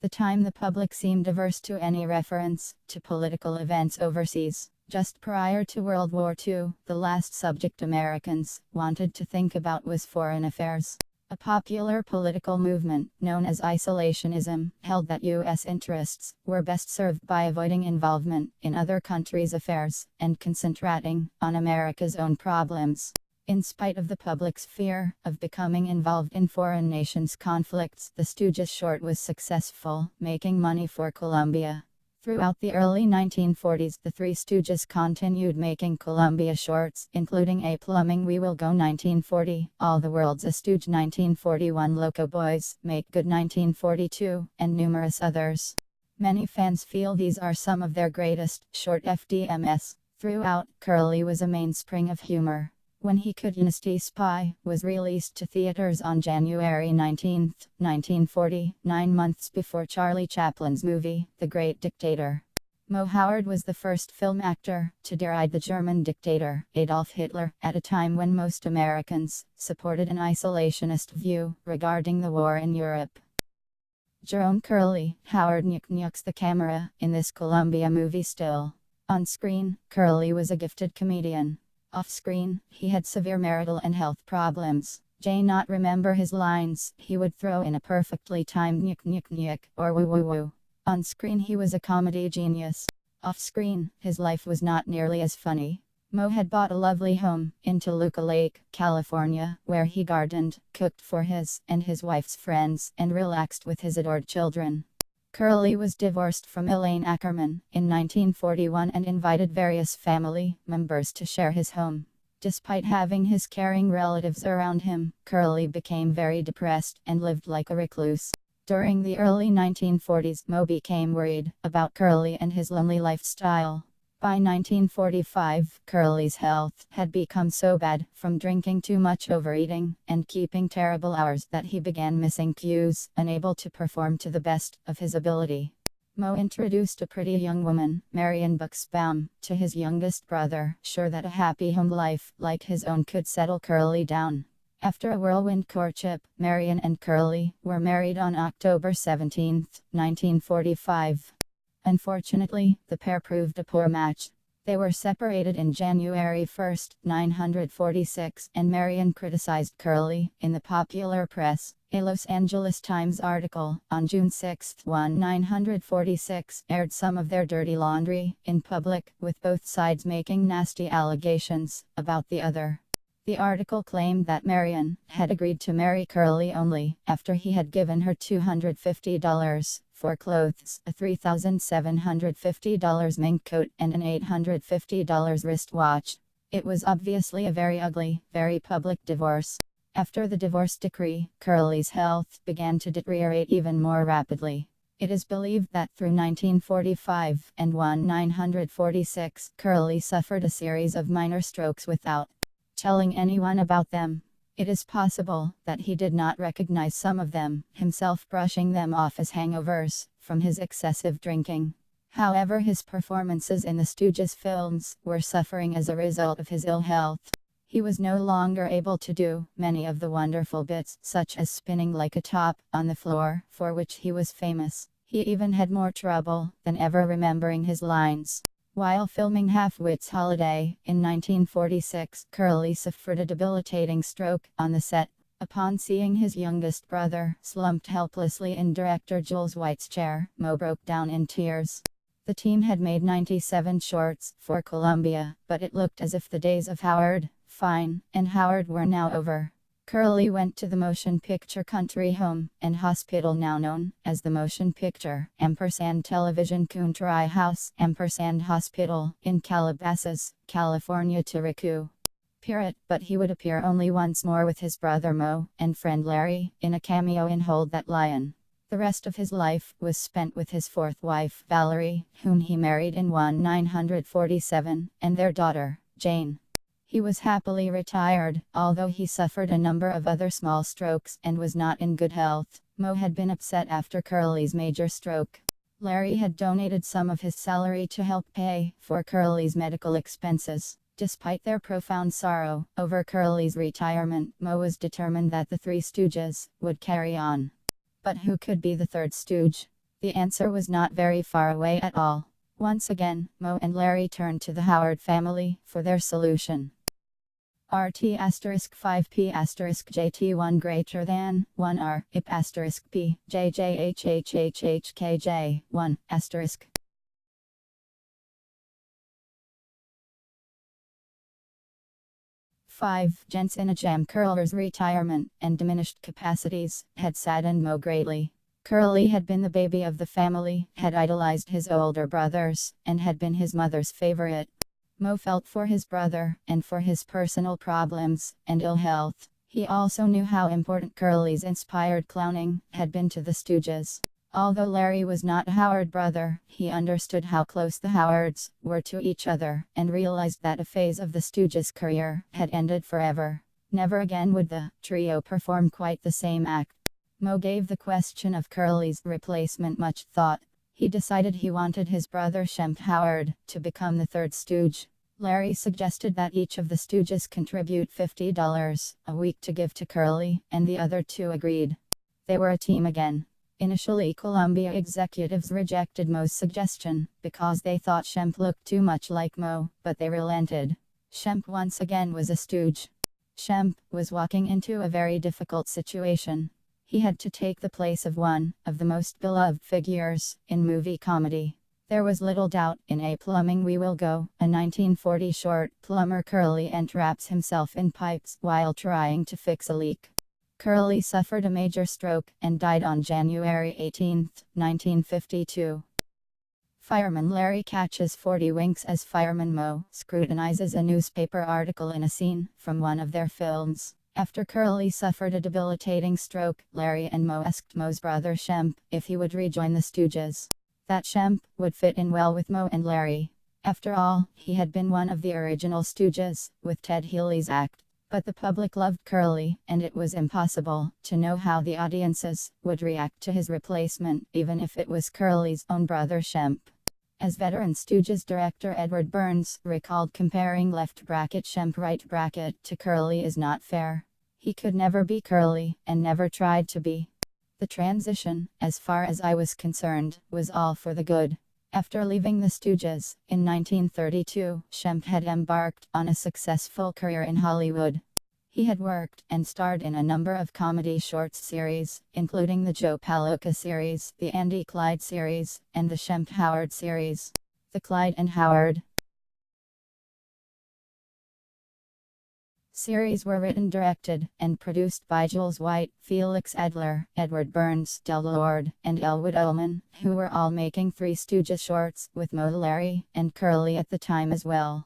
the time, the public seemed averse to any reference to political events overseas. Just prior to World War II, the last subject Americans wanted to think about was foreign affairs. A popular political movement, known as isolationism, held that U.S. interests were best served by avoiding involvement in other countries' affairs, and concentrating on America's own problems. In spite of the public's fear of becoming involved in foreign nations' conflicts, the Stooges short was successful, making money for Columbia. Throughout the early 1940s, the Three Stooges continued making Columbia shorts, including A Plumbing We Will Go 1940, All the World's a Stooge 1941, Loco Boys, Make Good 1942, and numerous others. Many fans feel these are some of their greatest short FDMs. Throughout, Curly was a mainspring of humor. When He Could Nasty Spy was released to theaters on January 19, 1940, 9 months before Charlie Chaplin's movie, The Great Dictator. Mo Howard was the first film actor to deride the German dictator, Adolf Hitler, at a time when most Americans supported an isolationist view regarding the war in Europe. Jerome Curly Howard nuks the camera in this Columbia movie still. On screen, Curly was a gifted comedian. Off-screen, he had severe marital and health problems. Jay not remember his lines, he would throw in a perfectly timed nyuk or woo woo woo. On screen he was a comedy genius. Off-screen, his life was not nearly as funny. Mo had bought a lovely home in Toluca Lake, California, where he gardened, cooked for his and his wife's friends, and relaxed with his adored children. Curly was divorced from Elaine Ackerman in 1941 and invited various family members to share his home. Despite having his caring relatives around him, Curly became very depressed and lived like a recluse. During the early 1940s, Mo became worried about Curly and his lonely lifestyle. By 1945, Curly's health had become so bad from drinking too much, overeating, and keeping terrible hours that he began missing cues, unable to perform to the best of his ability. Mo introduced a pretty young woman, Marion Buxbaum, to his youngest brother, sure that a happy home life like his own could settle Curly down. After a whirlwind courtship, Marion and Curly were married on October 17, 1945. Unfortunately, the pair proved a poor match. They were separated in January 1, 1946, and Marion criticized Curly in the popular press. A Los Angeles Times article on June 6, 1946, aired some of their dirty laundry in public, with both sides making nasty allegations about the other. The article claimed that Marion had agreed to marry Curly only after he had given her $250 for clothes, a $3,750 mink coat, and an $850 wristwatch. It was obviously a very ugly, very public divorce. After the divorce decree, Curly's health began to deteriorate even more rapidly. It is believed that through 1945 and 1946, Curly suffered a series of minor strokes without telling anyone about them. It is possible that he did not recognize some of them, himself brushing them off as hangovers from his excessive drinking. However, his performances in the Stooges films were suffering as a result of his ill health. He was no longer able to do many of the wonderful bits, such as spinning like a top on the floor, for which he was famous. He even had more trouble than ever remembering his lines. While filming Half-Wit's Holiday in 1946, Curly suffered a debilitating stroke on the set. Upon seeing his youngest brother slumped helplessly in director Jules White's chair, Moe broke down in tears. The team had made 97 shorts for Columbia, but it looked as if the days of Howard, Fine, and Howard were now over. Curly went to the motion picture country home and hospital now known as the Motion Picture & Television Country House & Hospital in Calabasas, California to recoup. But he would appear only once more with his brother Moe and friend Larry in a cameo in Hold That Lion. The rest of his life was spent with his fourth wife, Valerie, whom he married in 1947, and their daughter, Jane. He was happily retired, although he suffered a number of other small strokes and was not in good health. Moe had been upset after Curly's major stroke. Larry had donated some of his salary to help pay for Curly's medical expenses. Despite their profound sorrow over Curly's retirement, Moe was determined that the Three Stooges would carry on. But who could be the third Stooge? The answer was not very far away at all. Once again, Moe and Larry turned to the Howard family for their solution. RT*5P*JT1 greater than 1R IP*P JJHHHHKJ1 *. 5. Gents in a Jam. Curler's retirement and diminished capacities had saddened Moe greatly. Curly had been the baby of the family, had idolized his older brothers, and had been his mother's favorite. Moe felt for his brother, and for his personal problems and ill health. He also knew how important Curly's inspired clowning had been to the Stooges. Although Larry was not a Howard brother, he understood how close the Howards were to each other, and realized that a phase of the Stooges' career had ended forever. Never again would the trio perform quite the same act. Moe gave the question of Curly's replacement much thought. He decided he wanted his brother Shemp Howard to become the third Stooge. Larry suggested that each of the Stooges contribute $50 a week to give to Curly, and the other two agreed. They were a team again. Initially, Columbia executives rejected Moe's suggestion because they thought Shemp looked too much like Moe, but they relented. Shemp once again was a Stooge. Shemp was walking into a very difficult situation. He had to take the place of one of the most beloved figures in movie comedy. There was little doubt in A Plumbing We Will Go, a 1940 short. Plumber Curly entraps himself in pipes while trying to fix a leak. Curly suffered a major stroke and died on January 18, 1952. Fireman Larry catches 40 winks as Fireman Moe scrutinizes a newspaper article in a scene from one of their films. After Curly suffered a debilitating stroke, Larry and Moe asked Moe's brother Shemp if he would rejoin the Stooges. That Shemp would fit in well with Moe and Larry. After all, he had been one of the original Stooges, with Ted Healy's act. But the public loved Curly, and it was impossible to know how the audiences would react to his replacement, even if it was Curly's own brother Shemp. As veteran Stooges director Edward Burns recalled, comparing left bracket Shemp right bracket to Curly is not fair. He could never be Curly, and never tried to be. The transition, as far as I was concerned, was all for the good. After leaving the Stooges, in 1932, Shemp had embarked on a successful career in Hollywood. He had worked and starred in a number of comedy short series, including the Joe Palooka series, the Andy Clyde series, and the Shemp Howard series. The Clyde and Howard series were written, directed, and produced by Jules White, Felix Adler, Edward Burns, Del Lord, and Elwood Ullman, who were all making Three Stooges shorts with Moe, Larry, and Curly at the time as well.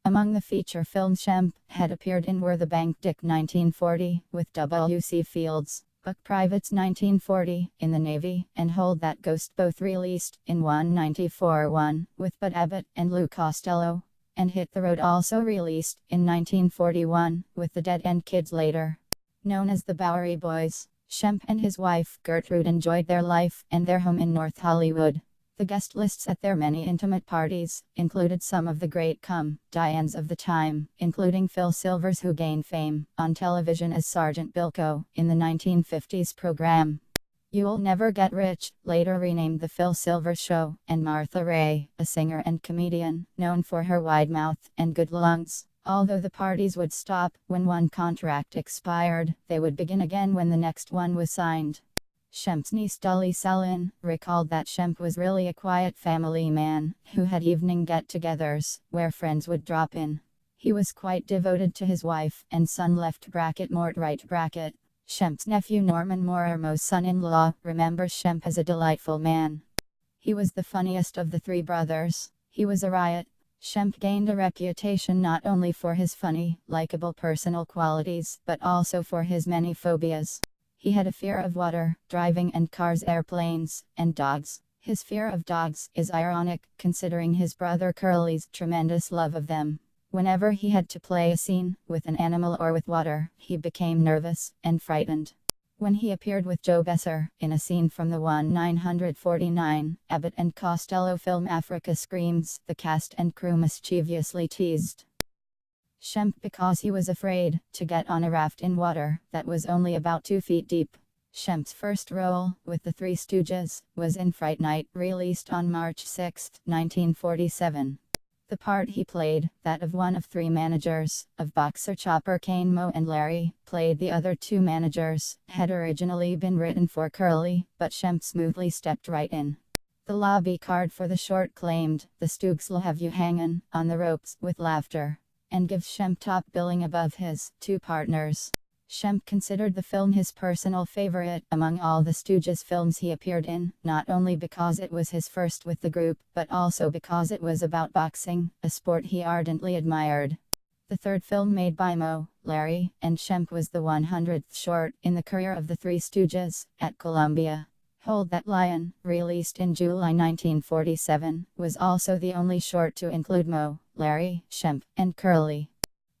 Among the feature films Shemp had appeared in were The Bank Dick 1940, with W.C. Fields, Buck Privates 1940, in the Navy, and Hold That Ghost both released in 194-1, with Bud Abbott and Lou Costello. And Hit the Road also released in 1941, with the Dead End Kids later. Known as the Bowery Boys, Shemp and his wife Gertrude enjoyed their life and their home in North Hollywood. The guest lists at their many intimate parties included some of the great comedians of the time, including Phil Silvers, who gained fame on television as Sergeant Bilko in the 1950s program You'll Never Get Rich, later renamed The Phil Silvers Show, and Martha Raye, a singer and comedian known for her wide mouth and good lungs. Although the parties would stop when one contract expired, they would begin again when the next one was signed. Shemp's niece Dolly Sellin recalled that Shemp was really a quiet family man who had evening get-togethers where friends would drop in. He was quite devoted to his wife and son Mort right. Shemp's nephew Norman Morimo's son-in-law remembers Shemp as a delightful man. He was the funniest of the three brothers. He was a riot. Shemp gained a reputation not only for his funny, likable personal qualities, but also for his many phobias. He had a fear of water, driving and cars, airplanes, and dogs. His fear of dogs is ironic, considering his brother Curly's tremendous love of them. Whenever he had to play a scene with an animal or with water, he became nervous and frightened. When he appeared with Joe Besser in a scene from the 1949 Abbott and Costello film Africa Screams, the cast and crew mischievously teased Shemp because he was afraid to get on a raft in water that was only about 2 feet deep. Shemp's first role with the Three Stooges was in Fright Night, released on March 6, 1947. The part he played, that of one of 3 managers, of boxer Chopper Kane, Moe and Larry, played the other 2 managers, had originally been written for Curly, but Shemp smoothly stepped right in. The lobby card for the short claimed, "The Stooges'll have you hangin' on the ropes with laughter," and gives Shemp top billing above his 2 partners. Shemp considered the film his personal favorite among all the Stooges films he appeared in, not only because it was his first with the group, but also because it was about boxing, a sport he ardently admired. The third film made by Moe, Larry, and Shemp was the 100th short in the career of the Three Stooges, at Columbia. Hold That Lion, released in July 1947, was also the only short to include Moe, Larry, Shemp, and Curly.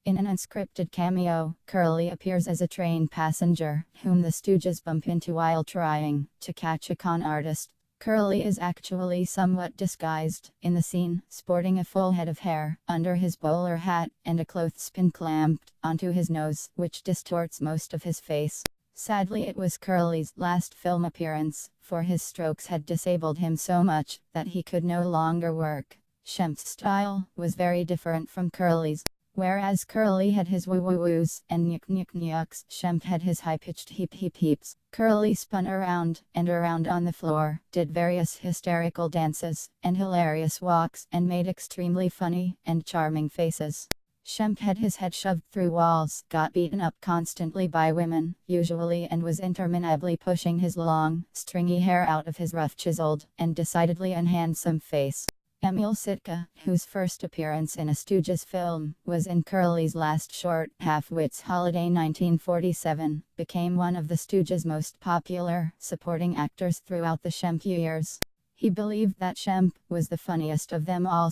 In an unscripted cameo, Curly appears as a train passenger, whom the Stooges bump into while trying to catch a con artist. Curly is actually somewhat disguised in the scene, sporting a full head of hair under his bowler hat, and a clothespin clamped onto his nose, which distorts most of his face. Sadly, it was Curly's last film appearance, for his strokes had disabled him so much that he could no longer work. Shemp's style was very different from Curly's. Whereas Curly had his woo-woo-woos and nyuk-nyuk-nyuks, Shemp had his high-pitched heep-heep-heeps. Curly spun around and around on the floor, did various hysterical dances, and hilarious walks, and made extremely funny and charming faces. Shemp had his head shoved through walls, got beaten up constantly by women, usually, and was interminably pushing his long, stringy hair out of his rough, chiseled, and decidedly unhandsome face. Emil Sitka, whose first appearance in a Stooges film was in Curly's last short, Half-Wits Holiday 1947, became one of the Stooges' most popular supporting actors throughout the Shemp years. He believed that Shemp was the funniest of them all.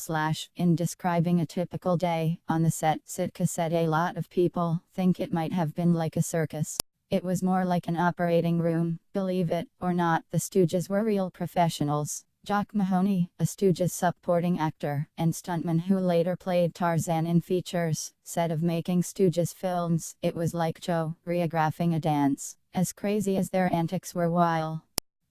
In describing a typical day on the set, Sitka said, "A lot of people think it might have been like a circus. It was more like an operating room. Believe it or not, the Stooges were real professionals." Jock Mahoney, a Stooges supporting actor and stuntman who later played Tarzan in features, said of making Stooges films, "It was like choreographing a dance. As crazy as their antics were while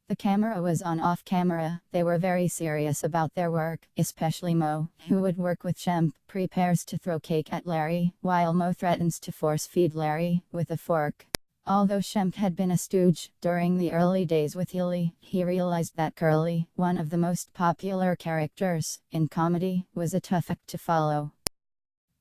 the camera was on off camera, they were very serious about their work, especially Moe, who would work with Shemp, prepares to throw cake at Larry, while Moe threatens to force-feed Larry with a fork." Although Shemp had been a stooge during the early days with Healy, he realized that Curly, one of the most popular characters in comedy, was a tough act to follow.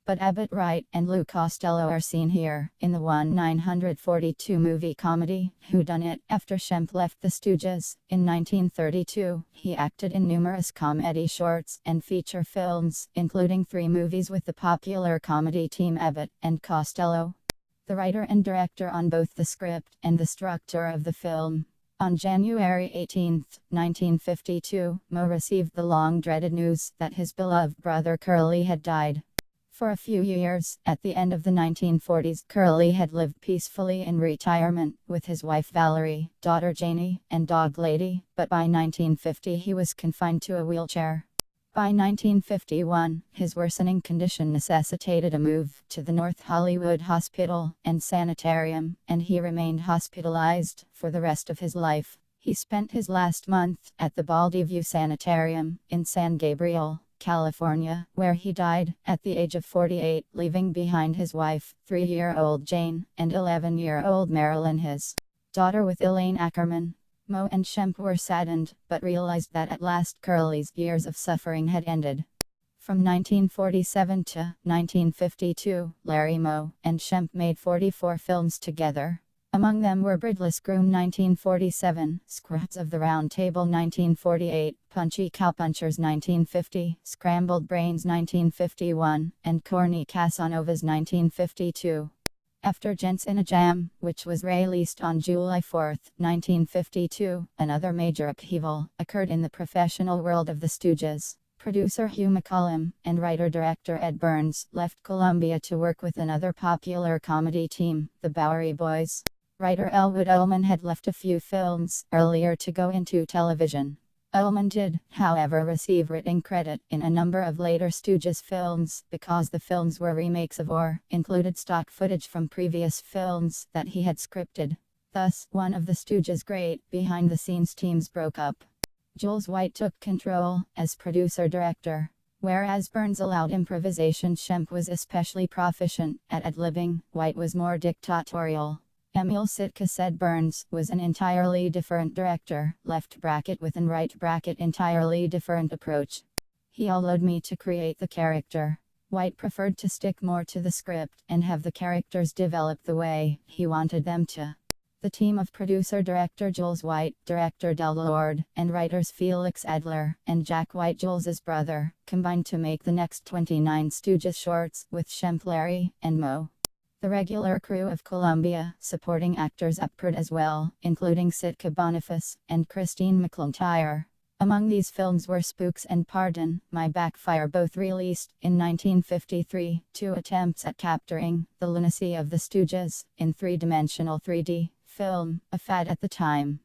But Abbott Wright and Lou Costello are seen here, in the 1942 movie comedy, Whodunit. After Shemp left the Stooges, in 1932, he acted in numerous comedy shorts and feature films, including 3 movies with the popular comedy team Abbott and Costello. the writer and director on both the script and the structure of the film. On January 18, 1952, Moe received the long-dreaded news that his beloved brother Curly had died. For a few years, at the end of the 1940s, Curly had lived peacefully in retirement, with his wife Valerie, daughter Janie, and dog Lady, but by 1950 he was confined to a wheelchair. By 1951, his worsening condition necessitated a move to the North Hollywood Hospital and Sanitarium, and he remained hospitalized for the rest of his life. He spent his last month at the Baldy View Sanitarium in San Gabriel, California, where he died at the age of 48, leaving behind his wife, 3-year-old Jane, and 11-year-old Marilyn, his daughter, with Elaine Ackerman. Moe and Cheifet were saddened, but realized that at last Curly's years of suffering had ended. From 1947 to 1952, Larry Moe and Cheifet made 44 films together. Among them were Bridless Groom 1947, Scraps of the Round Table 1948, Punchy Cowpunchers 1950, Scrambled Brains 1951, and Corny Casanovas 1952. After Gents in a Jam, which was released on July 4, 1952, another major upheaval occurred in the professional world of the Stooges. Producer Hugh McCollum and writer-director Ed Burns left Columbia to work with another popular comedy team, the Bowery Boys. Writer Elwood Ullman had left a few films earlier to go into television. Ullman did, however, receive writing credit in a number of later Stooges films because the films were remakes of or included stock footage from previous films that he had scripted. Thus, one of the Stooges' great behind-the-scenes teams broke up. Jules White took control as producer-director. Whereas Burns allowed improvisation, Cheifet was especially proficient at ad-libbing. White was more dictatorial. Emil Sitka said Burns was an entirely different director, left bracket with and right bracket entirely different approach. He allowed me to create the character. White preferred to stick more to the script and have the characters develop the way he wanted them to. The team of producer-director Jules White, director Del Lord, and writers Felix Adler and Jack White, Jules's brother, combined to make the next 29 Stooges shorts with Cheifet, Larry, and Moe. The regular crew of Columbia supporting actors appeared as well, including Sitka Boniface and Christine McIntyre. Among these films were Spooks and Pardon My Backfire, both released in 1953, two attempts at capturing the lunacy of the Stooges in three-dimensional 3D film, a fad at the time.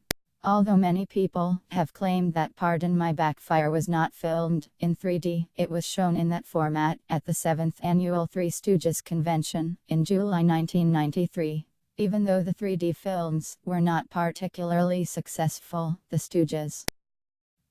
Although many people have claimed that Pardon My Backfire was not filmed in 3D, it was shown in that format at the 7th Annual Three Stooges Convention in July 1993. Even though the 3D films were not particularly successful, the Stooges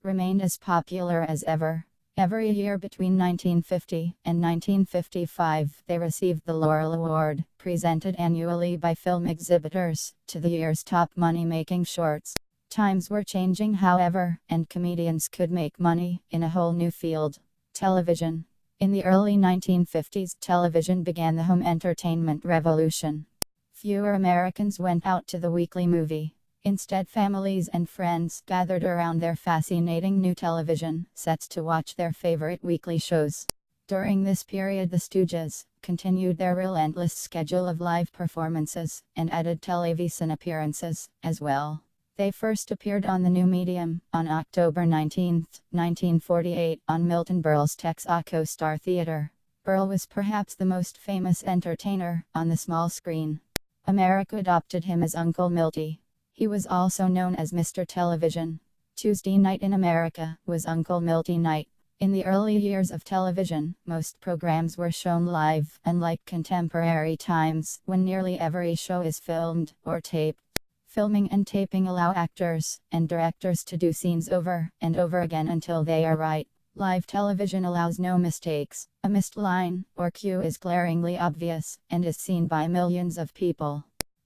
remained as popular as ever. Every year between 1950 and 1955, they received the Laurel Award, presented annually by film exhibitors, to the year's top money-making shorts. Times were changing, however, and comedians could make money in a whole new field: television. In the early 1950s, television began the home entertainment revolution. Fewer Americans went out to the weekly movie. Instead, families and friends gathered around their fascinating new television sets to watch their favorite weekly shows. During this period, the Stooges continued their relentless schedule of live performances and added television appearances as well. They first appeared on the new medium on October 19, 1948, on Milton Berle's Texaco Star Theater. Berle was perhaps the most famous entertainer on the small screen. America adopted him as Uncle Milty. He was also known as Mr. Television. Tuesday night in America was Uncle Milty night. In the early years of television, most programs were shown live, unlike contemporary times, when nearly every show is filmed or taped. Filming and taping allow actors and directors to do scenes over and over again until they are right. Live television allows no mistakes. A missed line or cue is glaringly obvious and is seen by millions of people.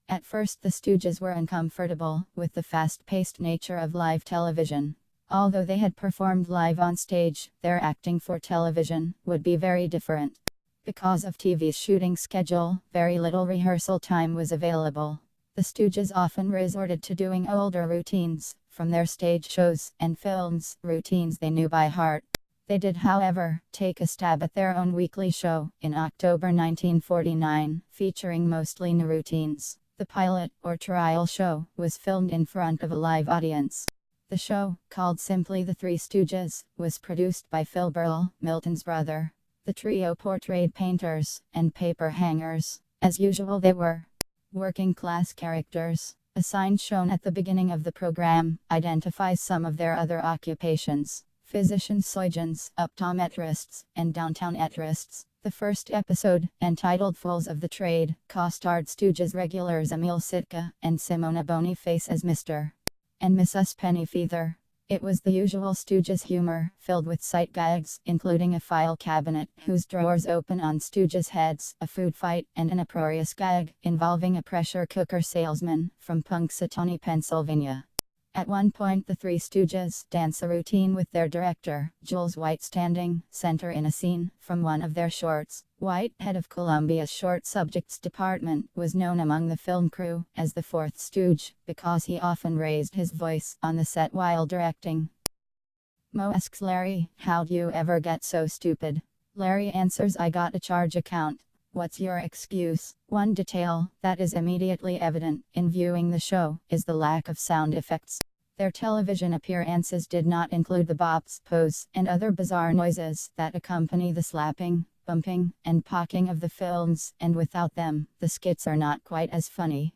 At first, the Stooges were uncomfortable with the fast-paced nature of live television. Although they had performed live on stage, their acting for television would be very different. Because of TV's shooting schedule, very little rehearsal time was available. The Stooges often resorted to doing older routines from their stage shows and films, routines they knew by heart. They did, however, take a stab at their own weekly show in October 1949, featuring mostly new routines. The pilot, or trial show, was filmed in front of a live audience. The show, called simply The Three Stooges, was produced by Phil Burrell, Milton's brother. The trio portrayed painters and paper hangers. As usual, they were working class characters. A sign shown at the beginning of the program identifies some of their other occupations: physicians, surgeons, optometrists, and downtown-etrists. The first episode, entitled Fools of the Trade, co-starred Stooges regulars Emil Sitka and Simona Boniface as Mr. and Mrs. Pennyfeather. It was the usual Stooges humor, filled with sight gags, including a file cabinet whose drawers open on Stooges' heads, a food fight, and an uproarious gag involving a pressure cooker salesman from Punxsutawney, Pennsylvania. At one point, the Three Stooges dance a routine with their director, Jules White, standing center in a scene from one of their shorts. White, head of Columbia's short subjects department, was known among the film crew as the Fourth Stooge, because he often raised his voice on the set while directing. Moe asks Larry, "How'd you ever get so stupid?" Larry answers, "I got a charge account." "What's your excuse?" One detail that is immediately evident in viewing the show is the lack of sound effects. Their television appearances did not include the bops, pose, and other bizarre noises that accompany the slapping, bumping, and pocking of the films, and without them, the skits are not quite as funny.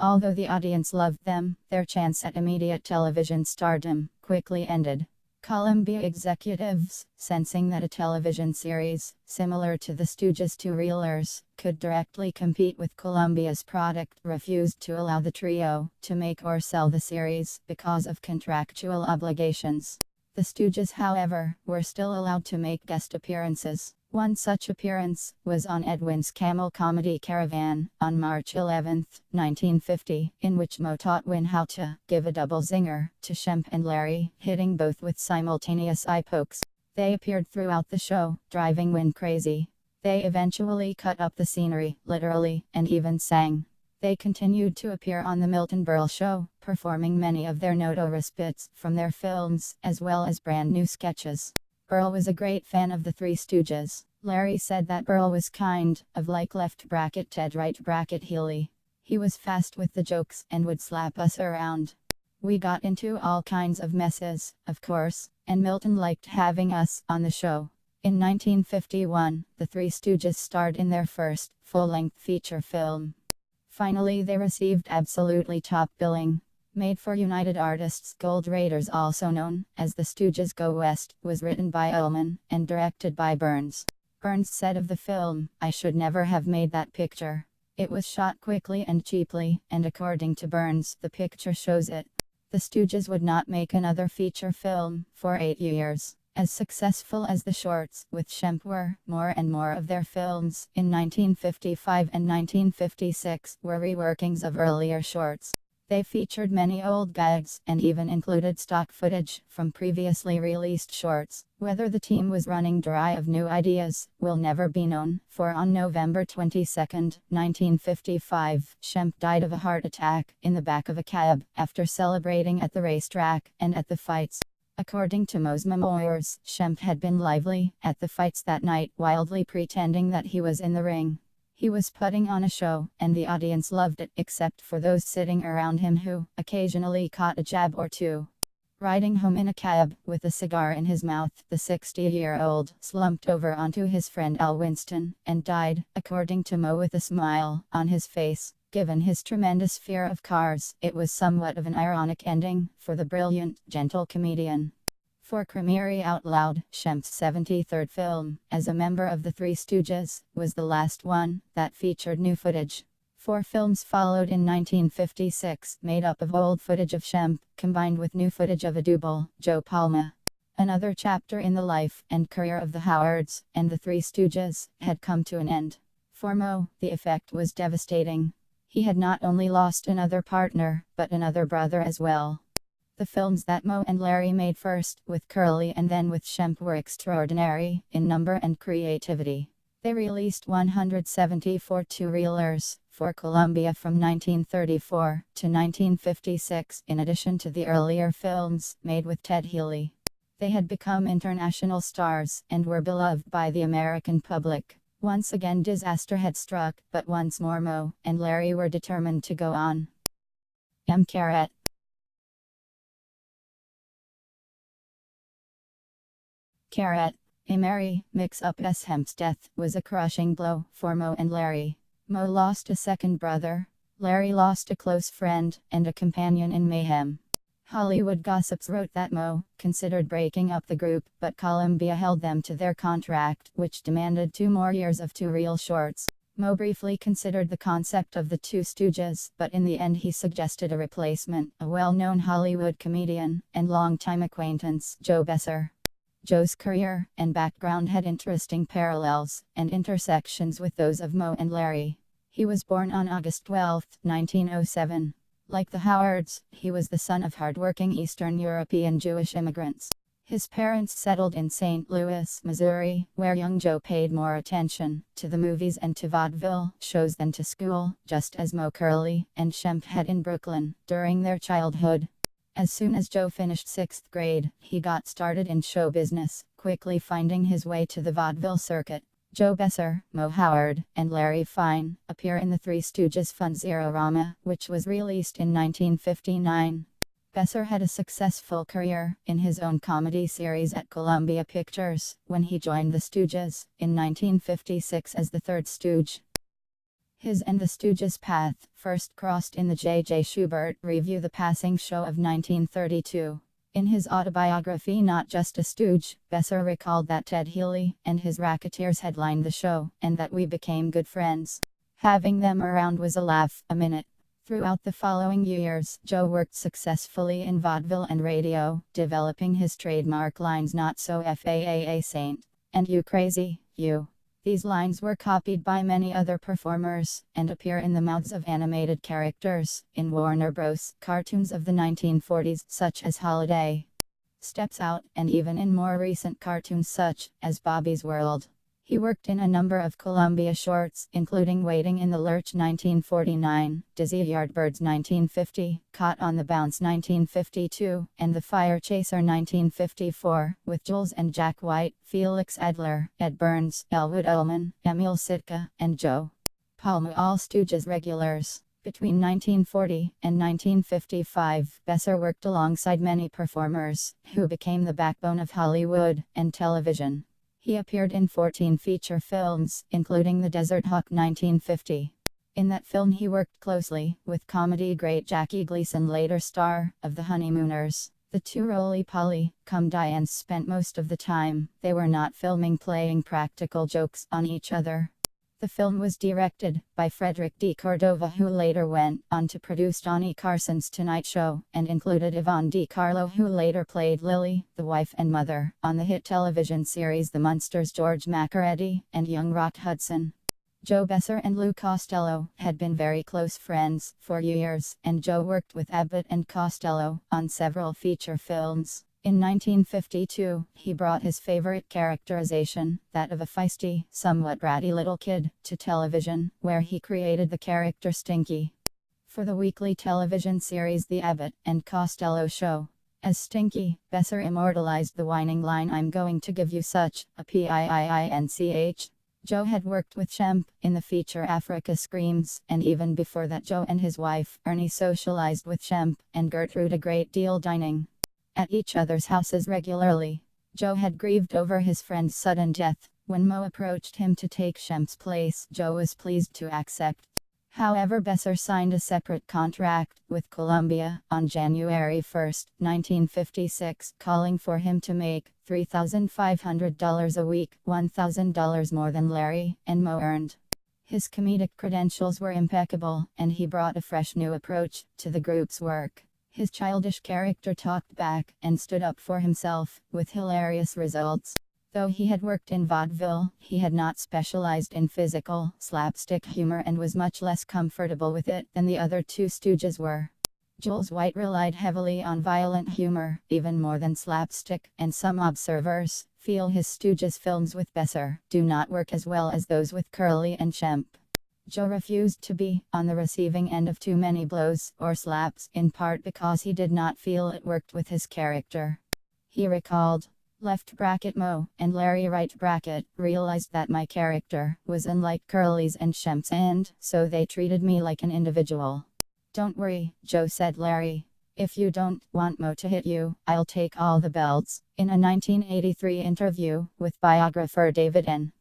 Although the audience loved them, their chance at immediate television stardom quickly ended. Columbia executives, sensing that a television series, similar to the Stooges' two-reelers, could directly compete with Columbia's product, refused to allow the trio to make or sell the series because of contractual obligations. The Stooges, however, were still allowed to make guest appearances. One such appearance was on Edwin's Camel comedy Caravan, on March 11, 1950, in which Moe taught Win how to give a double zinger to Shemp and Larry, hitting both with simultaneous eye pokes. They appeared throughout the show, driving Win crazy. They eventually cut up the scenery, literally, and even sang. They continued to appear on The Milton Berle Show, performing many of their notorious bits from their films, as well as brand new sketches. Berle was a great fan of the Three Stooges. Larry said that Berle was kind of like left bracket Ted, right bracket Healy. He was fast with the jokes and would slap us around. We got into all kinds of messes, of course, and Milton liked having us on the show. In 1951, the Three Stooges starred in their first full-length feature film. Finally, they received absolutely top billing. Made for United Artists, Gold Raiders, also known as The Stooges Go West, was written by Ullman and directed by Burns. Burns said of the film, "I should never have made that picture. It was shot quickly and cheaply, and according to Burns, the picture shows it." The Stooges would not make another feature film for 8 years. As successful as the shorts with Shemp were, more and more of their films, in 1955 and 1956, were reworkings of earlier shorts. They featured many old gags, and even included stock footage from previously released shorts. Whether the team was running dry of new ideas will never be known, for on November 22, 1955, Shemp died of a heart attack in the back of a cab, after celebrating at the racetrack and at the fights. According to Moe's memoirs, Shemp had been lively at the fights that night, wildly pretending that he was in the ring. He was putting on a show, and the audience loved it, except for those sitting around him who occasionally caught a jab or two. Riding home in a cab, with a cigar in his mouth, the 60-year-old slumped over onto his friend Al Winston, and died, according to Moe, with a smile on his face. Given his tremendous fear of cars, it was somewhat of an ironic ending for the brilliant, gentle comedian. For Creamery Out Loud, Shemp's 73rd film, as a member of the Three Stooges, was the last one that featured new footage. 4 films followed in 1956, made up of old footage of Shemp, combined with new footage of a double, Joe Palma. Another chapter in the life and career of the Howards and the Three Stooges had come to an end. For Moe, the effect was devastating. He had not only lost another partner, but another brother as well. The films that Moe and Larry made first with Curly and then with Shemp were extraordinary in number and creativity. They released 174 two-reelers for Columbia from 1934 to 1956, in addition to the earlier films made with Ted Healy. They had become international stars and were beloved by the American public. Once again disaster had struck, but once more Moe and Larry were determined to go on. Carat. A merry mix-up as Hemp's death was a crushing blow for Moe and Larry. Moe lost a second brother. Larry lost a close friend and a companion in mayhem. Hollywood gossips wrote that Moe considered breaking up the group, but Columbia held them to their contract, which demanded 2 more years of 2 reel shorts. Moe briefly considered the concept of the two Stooges, but in the end he suggested a replacement, a well-known Hollywood comedian and longtime acquaintance, Joe Besser. Joe's career and background had interesting parallels and intersections with those of Moe and Larry. He was born on August 12, 1907. Like the Howards, he was the son of hardworking Eastern European Jewish immigrants. His parents settled in St. Louis, Missouri, where young Joe paid more attention to the movies and to vaudeville shows than to school, just as Moe Curly and Shemp had in Brooklyn during their childhood. As soon as Joe finished 6th grade, he got started in show business, quickly finding his way to the vaudeville circuit. Joe Besser, Moe Howard, and Larry Fine appear in the Three Stooges Fun Zero-rama, which was released in 1959. Besser had a successful career in his own comedy series at Columbia Pictures, when he joined the Stooges in 1956 as the third Stooge. His and the Stooges' path first crossed in the J.J. Schubert Revue The Passing Show of 1932. In his autobiography Not Just a Stooge, Besser recalled that Ted Healy and his racketeers headlined the show, and that we became good friends. Having them around was a laugh a minute. Throughout the following years, Joe worked successfully in vaudeville and radio, developing his trademark lines Not So FAAA Saint, and You Crazy, You. These lines were copied by many other performers, and appear in the mouths of animated characters in Warner Bros. Cartoons of the 1940s such as Holiday, Steps Out, and even in more recent cartoons such as Bobby's World. He worked in a number of Columbia shorts, including Waiting in the Lurch 1949, Dizzy Yardbirds 1950, Caught on the Bounce 1952, and The Fire Chaser 1954, with Jules and Jack White, Felix Adler, Ed Burns, Elwood Ullman, Emil Sitka, and Joe Palma, all Stooges regulars. Between 1940 and 1955, Besser worked alongside many performers, who became the backbone of Hollywood and television. He appeared in 14 feature films, including The Desert Hawk 1950. In that film he worked closely with comedy great Jackie Gleason, later star of The Honeymooners. The two roly-poly comedians spent most of the time they were not filming playing practical jokes on each other. The film was directed by Frederick D. Cordova, who later went on to produce Johnny Carson's Tonight Show, and included Yvonne D. Carlo, who later played Lily, the wife and mother, on the hit television series The Munsters. George Macready and young Rock Hudson. Joe Besser and Lou Costello had been very close friends for years, and Joe worked with Abbott and Costello on several feature films. In 1952, he brought his favorite characterization, that of a feisty, somewhat bratty little kid, to television, where he created the character Stinky for the weekly television series The Abbott and Costello Show. As Stinky, Besser immortalized the whining line, "I'm going to give you such a PIIINCH." Joe had worked with Shemp in the feature Africa Screams, and even before that Joe and his wife, Ernie, socialized with Shemp and Gertrude a great deal, dining at each other's houses regularly. Joe had grieved over his friend's sudden death. When Moe approached him to take Shemp's place, Joe was pleased to accept. However, Besser signed a separate contract with Columbia on January 1, 1956, calling for him to make $3,500 a week, $1,000 more than Larry and Moe earned. His comedic credentials were impeccable, and he brought a fresh new approach to the group's work. His childish character talked back and stood up for himself, with hilarious results. Though he had worked in vaudeville, he had not specialized in physical, slapstick humor and was much less comfortable with it than the other two Stooges were. Jules White relied heavily on violent humor, even more than slapstick, and some observers feel his Stooges films with Besser do not work as well as those with Curly and Shemp. Joe refused to be on the receiving end of too many blows or slaps, in part because he did not feel it worked with his character. He recalled. Left bracket Mo and Larry right bracket realized that my character was unlike Curly's and Shemp's, and so they treated me like an individual. Don't worry, Joe, said Larry. If you don't want Mo to hit you, I'll take all the belts. In a 1983 interview with biographer David N.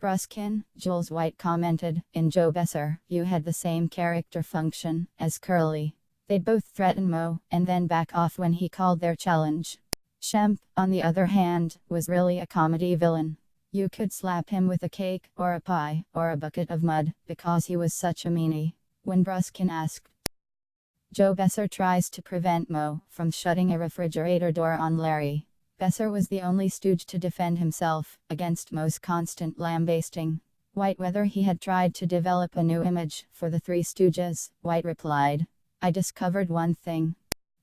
Bruskin, Jules White commented, in Joe Besser, you had the same character function as Curly. They'd both threaten Mo and then back off when he called their challenge. Shemp, on the other hand, was really a comedy villain. You could slap him with a cake, or a pie, or a bucket of mud, because he was such a meanie. When Bruskin asked, Joe Besser tries to prevent Mo from shutting a refrigerator door on Larry. Besser was the only stooge to defend himself against Mo's constant lambasting. White whether he had tried to develop a new image for the Three Stooges, White replied, I discovered one thing.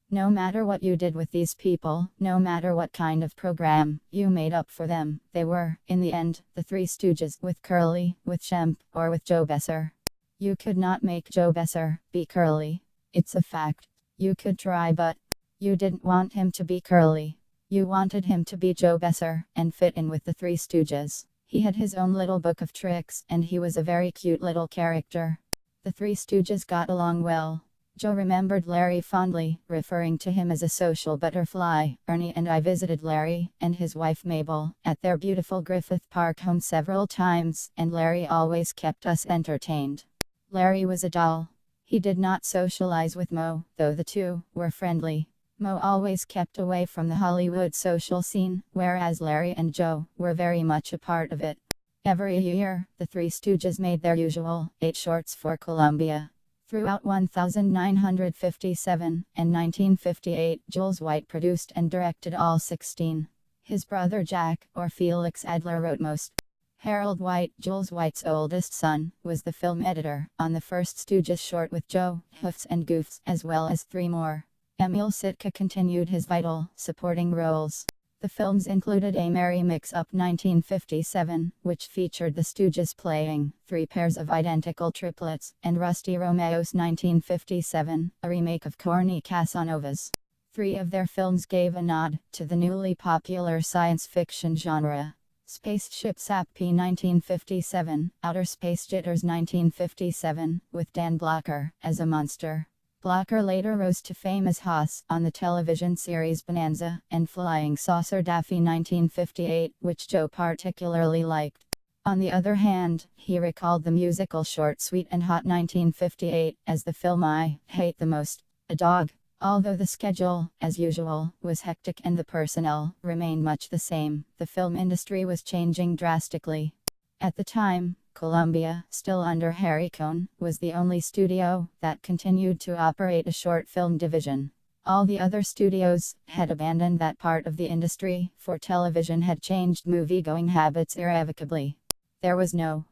No matter what you did with these people, no matter what kind of program you made up for them, they were, in the end, the Three Stooges, with Curly, with Shemp, or with Joe Besser. You could not make Joe Besser be Curly. It's a fact. You could try, but you didn't want him to be Curly. You wanted him to be Joe Besser and fit in with the Three Stooges. He had his own little book of tricks, and he was a very cute little character. The Three Stooges got along well. Joe remembered Larry fondly, referring to him as a social butterfly. Ernie and I visited Larry and his wife Mabel at their beautiful Griffith Park home several times, and Larry always kept us entertained. Larry was a doll. He did not socialize with Mo, though the two were friendly. Mo always kept away from the Hollywood social scene, whereas Larry and Joe were very much a part of it. Every year, the Three Stooges made their usual 8 shorts for Columbia. Throughout 1957 and 1958, Jules White produced and directed all 16. His brother Jack, or Felix Adler, wrote most. Harold White, Jules White's oldest son, was the film editor on the first Stooges short with Joe, Hoofs and Goofs, as well as 3 more. Emil Sitka continued his vital, supporting roles. The films included A Merry Mix-Up 1957, which featured the Stooges playing 3 pairs of identical triplets, and Rusty Romeo's 1957, a remake of Corny Casanovas. 3 of their films gave a nod to the newly popular science fiction genre. Spaceship Sappy 1957, Outer Space Jitters 1957, with Dan Blocker as a monster. Blocker later rose to fame as Haas on the television series Bonanza, and Flying Saucer Daffy 1958, which Joe particularly liked. On the other hand, he recalled the musical short Sweet and Hot 1958 as the film I hate the most, a dog. Although the schedule, as usual, was hectic and the personnel remained much the same, the film industry was changing drastically. At the time, Columbia, still under Harry Cohn, was the only studio that continued to operate a short film division. All the other studios had abandoned that part of the industry, for television had changed movie-going habits irrevocably. There was no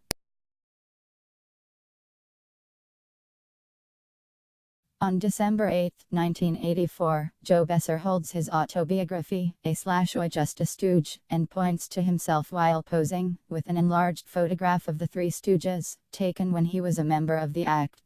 On December 8, 1984, Joe Besser holds his autobiography, A/Oi Just a Stooge, and points to himself while posing, with an enlarged photograph of the Three Stooges, taken when he was a member of the act.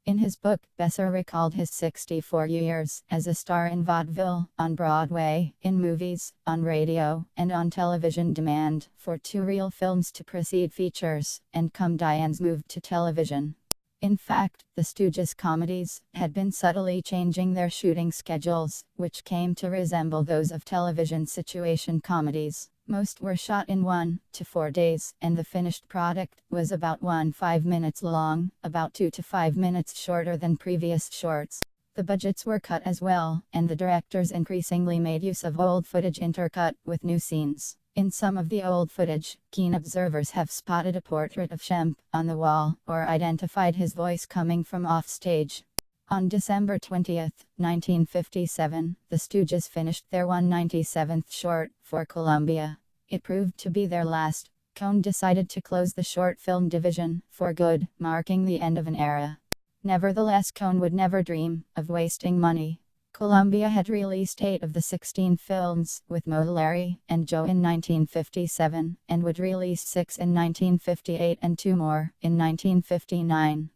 In his book, Besser recalled his 64 years as a star in vaudeville, on Broadway, in movies, on radio, and on television demand, for 2 real films to precede features, and come Diane's move to television. In fact, the Stooges comedies had been subtly changing their shooting schedules, which came to resemble those of television situation comedies. Most were shot in 1 to 4 days, and the finished product was about 5 minutes long, about 2 to 5 minutes shorter than previous shorts. The budgets were cut as well, and the directors increasingly made use of old footage intercut with new scenes. In some of the old footage, keen observers have spotted a portrait of Shemp on the wall, or identified his voice coming from offstage. On December 20, 1957, the Stooges finished their 197th short for Columbia. It proved to be their last. Cohn decided to close the short film division for good, marking the end of an era. Nevertheless, Cohn would never dream of wasting money. Columbia had released 8 of the 16 films, with Mo, Larry, and Joe in 1957, and would release 6 in 1958 and 2 more in 1959.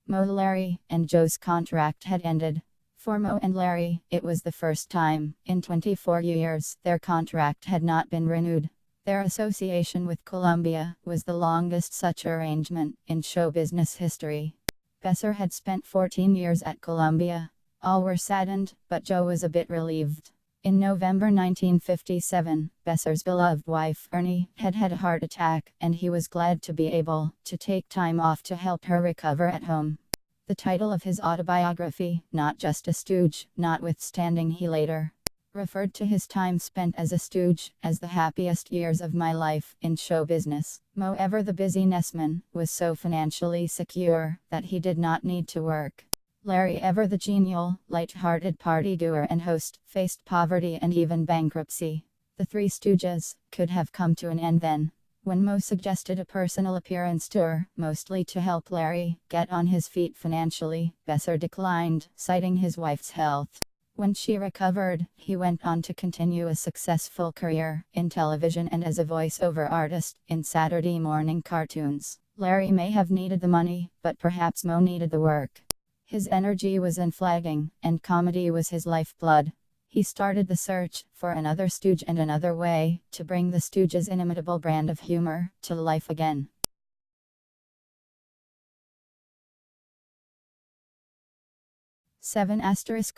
Mo, Larry, and Joe's contract had ended. For Moe and Larry, it was the first time, in 24 years, their contract had not been renewed. Their association with Columbia was the longest such arrangement in show business history. Besser had spent 14 years at Columbia. All were saddened, but Joe was a bit relieved. In November 1957, Besser's beloved wife, Ernie, had had a heart attack, and he was glad to be able to take time off to help her recover at home. The title of his autobiography, Not Just a Stooge, notwithstanding he later referred to his time spent as a stooge as the happiest years of my life in show business. Moe, ever the busy Nessman, was so financially secure that he did not need to work. Larry, ever the genial, light-hearted party-doer and host, faced poverty and even bankruptcy. The Three Stooges could have come to an end then. When Moe suggested a personal appearance tour, mostly to help Larry get on his feet financially, Besser declined, citing his wife's health. When she recovered, he went on to continue a successful career in television and as a voice-over artist in Saturday morning cartoons. Larry may have needed the money, but perhaps Moe needed the work. His energy was unflagging, and comedy was his lifeblood. He started the search for another Stooge and another way to bring the Stooges' inimitable brand of humor to life again. 7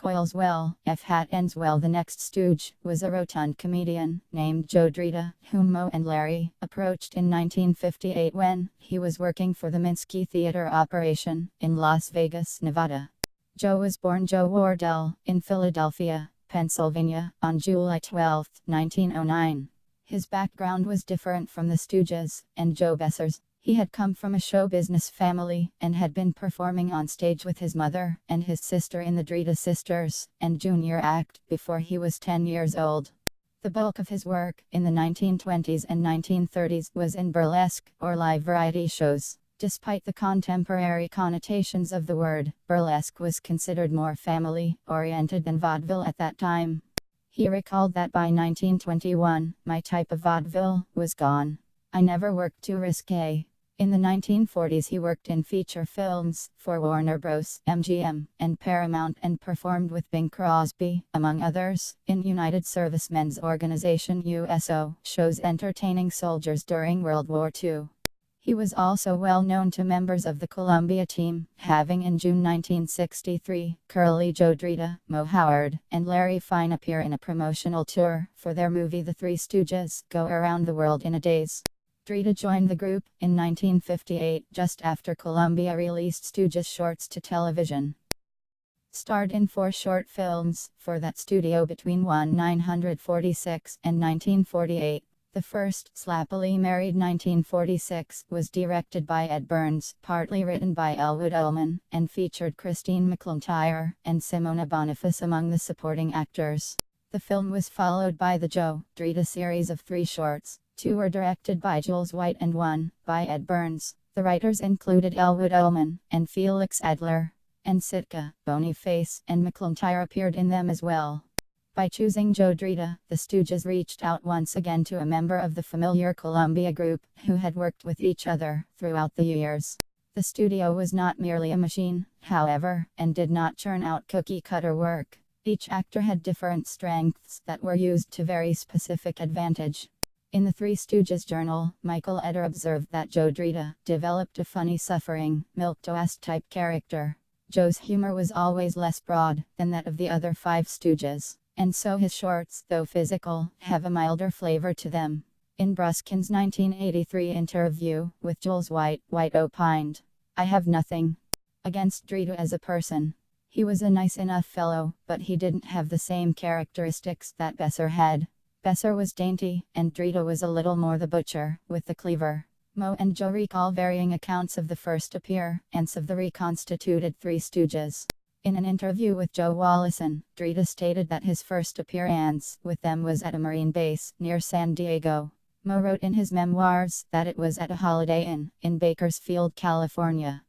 Oils well, F hat ends well. The next Stooge was a rotund comedian named Joe Drita, whom Moe and Larry approached in 1958 when he was working for the Minsky Theater operation in Las Vegas, Nevada. Joe was born Joe Wardell in Philadelphia, Pennsylvania, on July 12, 1909. His background was different from the Stooges and Joe Besser's. He had come from a show business family and had been performing on stage with his mother and his sister in the Drita Sisters and Junior Act before he was 10 years old. The bulk of his work in the 1920s and 1930s was in burlesque or live variety shows. Despite the contemporary connotations of the word, burlesque was considered more family-oriented than vaudeville at that time. He recalled that by 1921, my type of vaudeville was gone. I never worked too risque. In the 1940s he worked in feature films for Warner Bros., MGM, and Paramount and performed with Bing Crosby, among others, in United Servicemen's Organization USO shows entertaining soldiers during World War II. He was also well known to members of the Columbia team, having in June 1963, Curly Joe Drita, Moe Howard, and Larry Fine appear in a promotional tour for their movie The Three Stooges Go Around the World in a Daze. Drita joined the group in 1958, just after Columbia released Stooges shorts to television. Starred in 4 short films for that studio between 1946 and 1948. The first, Slappily Married 1946, was directed by Ed Burns, partly written by Elwood Ullman, and featured Christine McLintyre and Simona Boniface among the supporting actors. The film was followed by the Joe Drita series of 3 shorts. 2 were directed by Jules White and 1 by Ed Burns. The writers included Elwood Ullman and Felix Adler, and Sitka, Boniface, and McLintyre appeared in them as well. By choosing Joe Drita, the Stooges reached out once again to a member of the familiar Columbia group, who had worked with each other throughout the years. The studio was not merely a machine, however, and did not churn out cookie-cutter work. Each actor had different strengths that were used to very specific advantage. In the Three Stooges journal, Michael Eder observed that Joe Drita developed a funny suffering, milquetoast type character. Joe's humor was always less broad than that of the other 5 Stooges, and so his shorts, though physical, have a milder flavor to them. In Bruskin's 1983 interview with Jules White, White opined, "I have nothing against Drita as a person. He was a nice enough fellow, but he didn't have the same characteristics that Besser had. Besser was dainty, and Drita was a little more the butcher, with the cleaver." Moe and Joe recall varying accounts of the first appearance of the reconstituted Three Stooges. In an interview with Joe Wallison, Drita stated that his first appearance with them was at a Marine base near San Diego. Moe wrote in his memoirs that it was at a Holiday Inn in Bakersfield, California.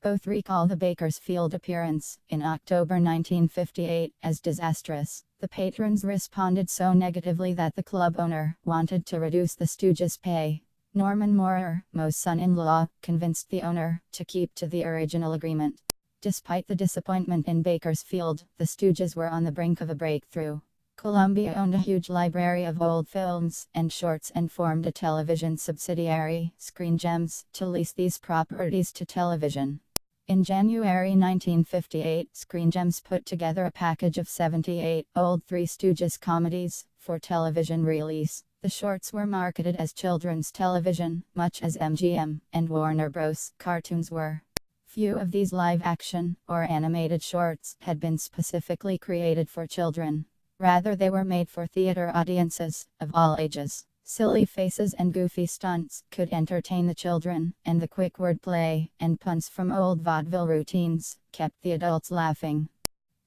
Both recall the Bakersfield appearance in October 1958 as disastrous. The patrons responded so negatively that the club owner wanted to reduce the Stooges' pay. Norman Maurer, Moe's son-in-law, convinced the owner to keep to the original agreement. Despite the disappointment in Bakersfield, the Stooges were on the brink of a breakthrough. Columbia owned a huge library of old films and shorts and formed a television subsidiary, Screen Gems, to lease these properties to television. In January 1958, Screen Gems put together a package of 78 old Three Stooges comedies for television release. The shorts were marketed as children's television, much as MGM and Warner Bros. Cartoons were. Few of these live-action or animated shorts had been specifically created for children. Rather, they were made for theater audiences of all ages. Silly faces and goofy stunts could entertain the children, and the quick wordplay and puns from old vaudeville routines kept the adults laughing.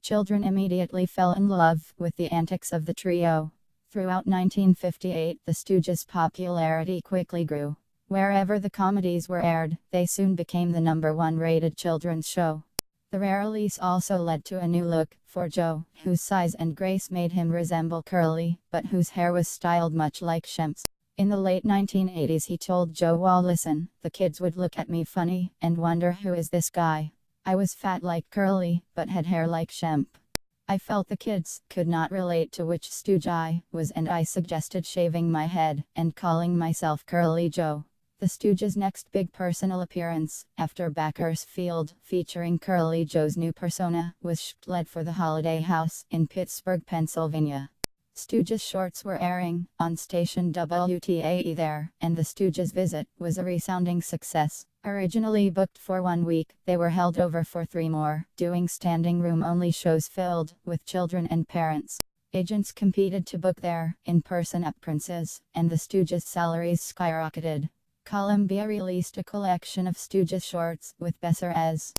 Children immediately fell in love with the antics of the trio. Throughout 1958, the Stooges' popularity quickly grew. Wherever the comedies were aired, they soon became the #1 rated children's show. The rare release also led to a new look for Joe, whose size and grace made him resemble Curly, but whose hair was styled much like Shemp's. In the late 1980s, he told Joe Wall, "Listen, the kids would look at me funny and wonder who is this guy. I was fat like Curly, but had hair like Shemp. I felt the kids could not relate to which Stooge I was, and I suggested shaving my head and calling myself Curly Joe." The Stooges' next big personal appearance, after Bakersfield, featuring Curly Joe's new persona, was scheduled for the Holiday House in Pittsburgh, Pennsylvania. Stooges shorts were airing on station WTAE there, and the Stooges visit was a resounding success. Originally booked for 1 week, they were held over for 3 more, doing standing room only shows filled with children and parents. Agents competed to book their in-person appearances, and the Stooges' salaries skyrocketed. Columbia released a collection of Stooges shorts with Besser as.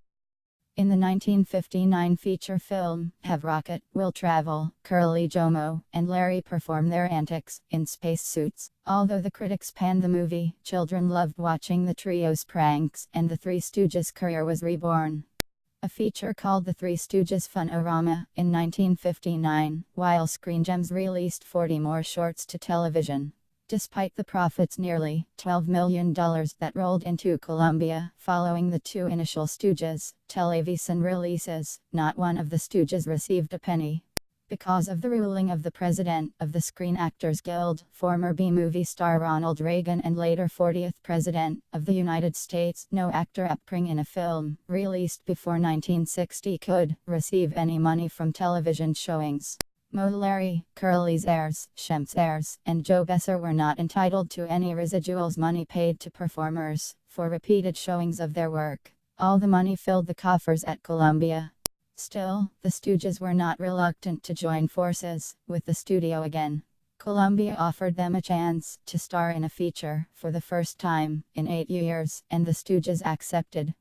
In the 1959 feature film, Have Rocket, Will Travel, Curly Jomo and Larry perform their antics in spacesuits. Although the critics panned the movie, children loved watching the trio's pranks, and the Three Stooges career was reborn. A feature called The Three Stooges Fun-O-Rama in 1959, while Screen Gems released 40 more shorts to television. Despite the profits, nearly $12 million that rolled into Columbia following the 2 initial Stooges television releases, not one of the Stooges received a penny. Because of the ruling of the president of the Screen Actors Guild, former B-movie star Ronald Reagan and later 40th President of the United States, no actor appearing in a film released before 1960 could receive any money from television showings. Mo, Larry, Curly's heirs, Shemp's heirs, and Joe Besser were not entitled to any residuals money paid to performers for repeated showings of their work. All the money filled the coffers at Columbia. Still, the Stooges were not reluctant to join forces with the studio again. Columbia offered them a chance to star in a feature for the first time in 8 years, and the Stooges accepted.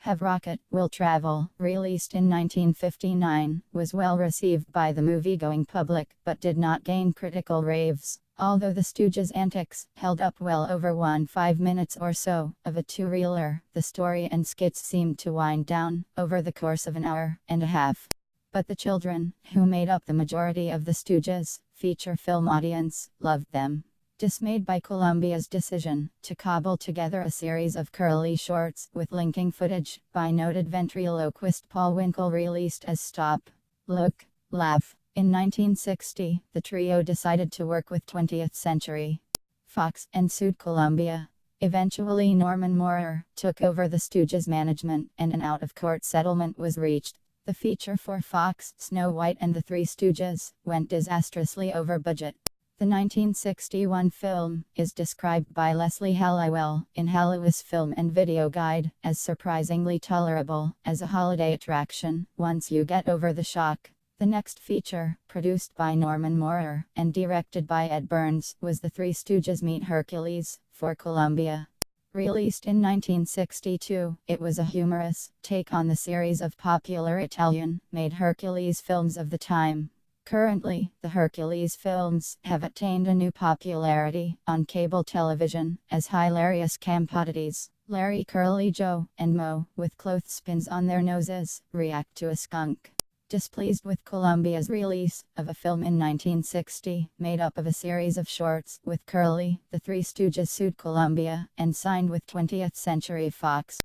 Have Rocket, Will Travel, released in 1959, was well received by the movie-going public, but did not gain critical raves. Although the Stooges' antics held up well over 5 minutes or so of a two-reeler, the story and skits seemed to wind down over the course of an hour and a half. But the children, who made up the majority of the Stooges' feature film audience, loved them. Dismayed by Columbia's decision to cobble together a series of Curly shorts with linking footage by noted ventriloquist Paul Winkle released as Stop, Look, Laugh. In 1960, the trio decided to work with 20th Century Fox and sued Columbia. Eventually, Norman Maurer took over the Stooges management, and an out-of-court settlement was reached. The feature for Fox, Snow White and the Three Stooges, went disastrously over budget. The 1961 film is described by Leslie Halliwell in Halliwell's Film and Video Guide as surprisingly tolerable as a holiday attraction once you get over the shock. The next feature, produced by Norman Maurer and directed by Ed Burns, was The Three Stooges Meet Hercules for Columbia. Released in 1962, it was a humorous take on the series of popular Italian-made Hercules films of the time. Currently, the Hercules films have attained a new popularity on cable television as hilarious camp oddities. Larry, Curly Joe, and Mo, with clothespins on their noses, react to a skunk. Displeased with Columbia's release of a film in 1960, made up of a series of shorts with Curly, the Three Stooges sued Columbia and signed with 20th Century Fox.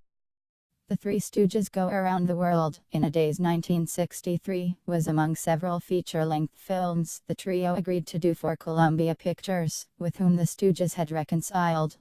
The Three Stooges Go Around the World in a Day's 1963 was among several feature-length films the trio agreed to do for Columbia Pictures, with whom the Stooges had reconciled.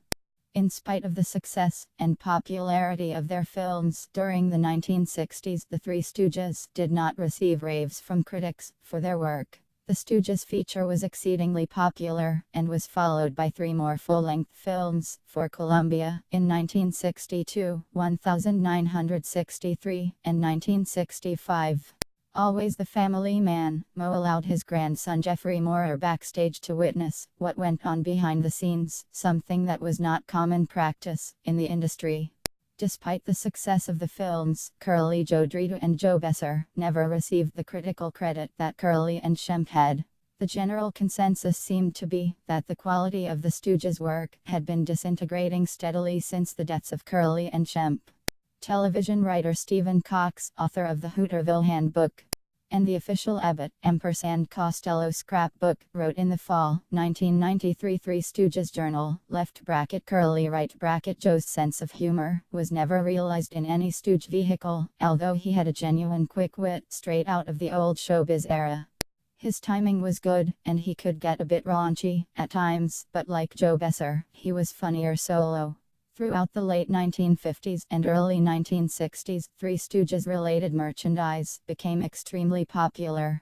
In spite of the success and popularity of their films during the 1960s, the Three Stooges did not receive raves from critics for their work. The Stooges feature was exceedingly popular, and was followed by three more full-length films for Columbia in 1962, 1963, and 1965. Always the family man, Moe allowed his grandson Jeffrey Moorer backstage to witness what went on behind the scenes, something that was not common practice in the industry. Despite the success of the films, Curly Joe Drito and Joe Besser never received the critical credit that Curly and Shemp had. The general consensus seemed to be that the quality of the Stooges' work had been disintegrating steadily since the deaths of Curly and Shemp. Television writer Stephen Cox, author of the Hooterville Handbook and the official Abbott, Empress and Costello scrapbook, wrote in the fall 1993 Three Stooges Journal, left bracket curly right bracket Joe's sense of humor was never realized in any Stooge vehicle, although he had a genuine quick wit straight out of the old showbiz era. His timing was good, and he could get a bit raunchy at times, but like Joe Besser, he was funnier solo. Throughout the late 1950s and early 1960s, Three Stooges-related merchandise became extremely popular.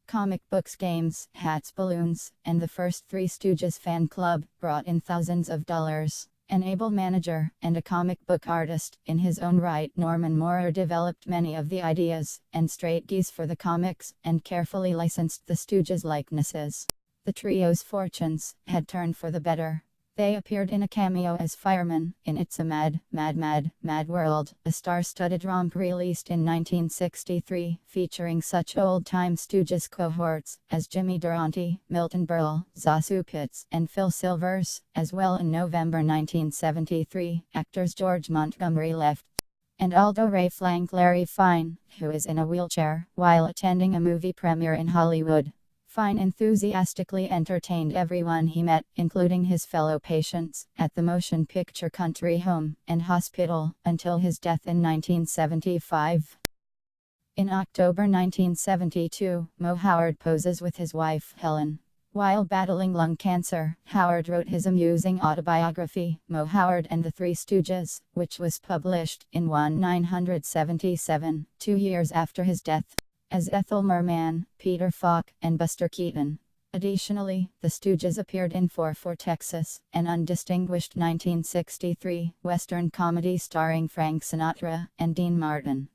Comic books, games, hats, balloons, and the first Three Stooges fan club brought in thousands of dollars. An able manager and a comic book artist in his own right, Norman Moorer developed many of the ideas and strategies for the comics and carefully licensed the Stooges likenesses. The trio's fortunes had turned for the better. They appeared in a cameo as firemen in It's a Mad, Mad, Mad, Mad World, a star-studded romp released in 1963, featuring such old-time Stooges cohorts as Jimmy Durante, Milton Berle, Zazu Pitts, and Phil Silvers. As well, in November 1973, actors George Montgomery left and Aldo Ray flanked Larry Fine, who is in a wheelchair, while attending a movie premiere in Hollywood. Fine enthusiastically entertained everyone he met, including his fellow patients, at the Motion Picture Country Home and Hospital, until his death in 1975. In October 1972, Moe Howard poses with his wife, Helen. While battling lung cancer, Howard wrote his amusing autobiography, Moe Howard and the Three Stooges, which was published in 1977, 2 years after his death, as Ethel Merman, Peter Falk, and Buster Keaton. Additionally, the Stooges appeared in 4 Texas, an undistinguished 1963 Western comedy starring Frank Sinatra and Dean Martin.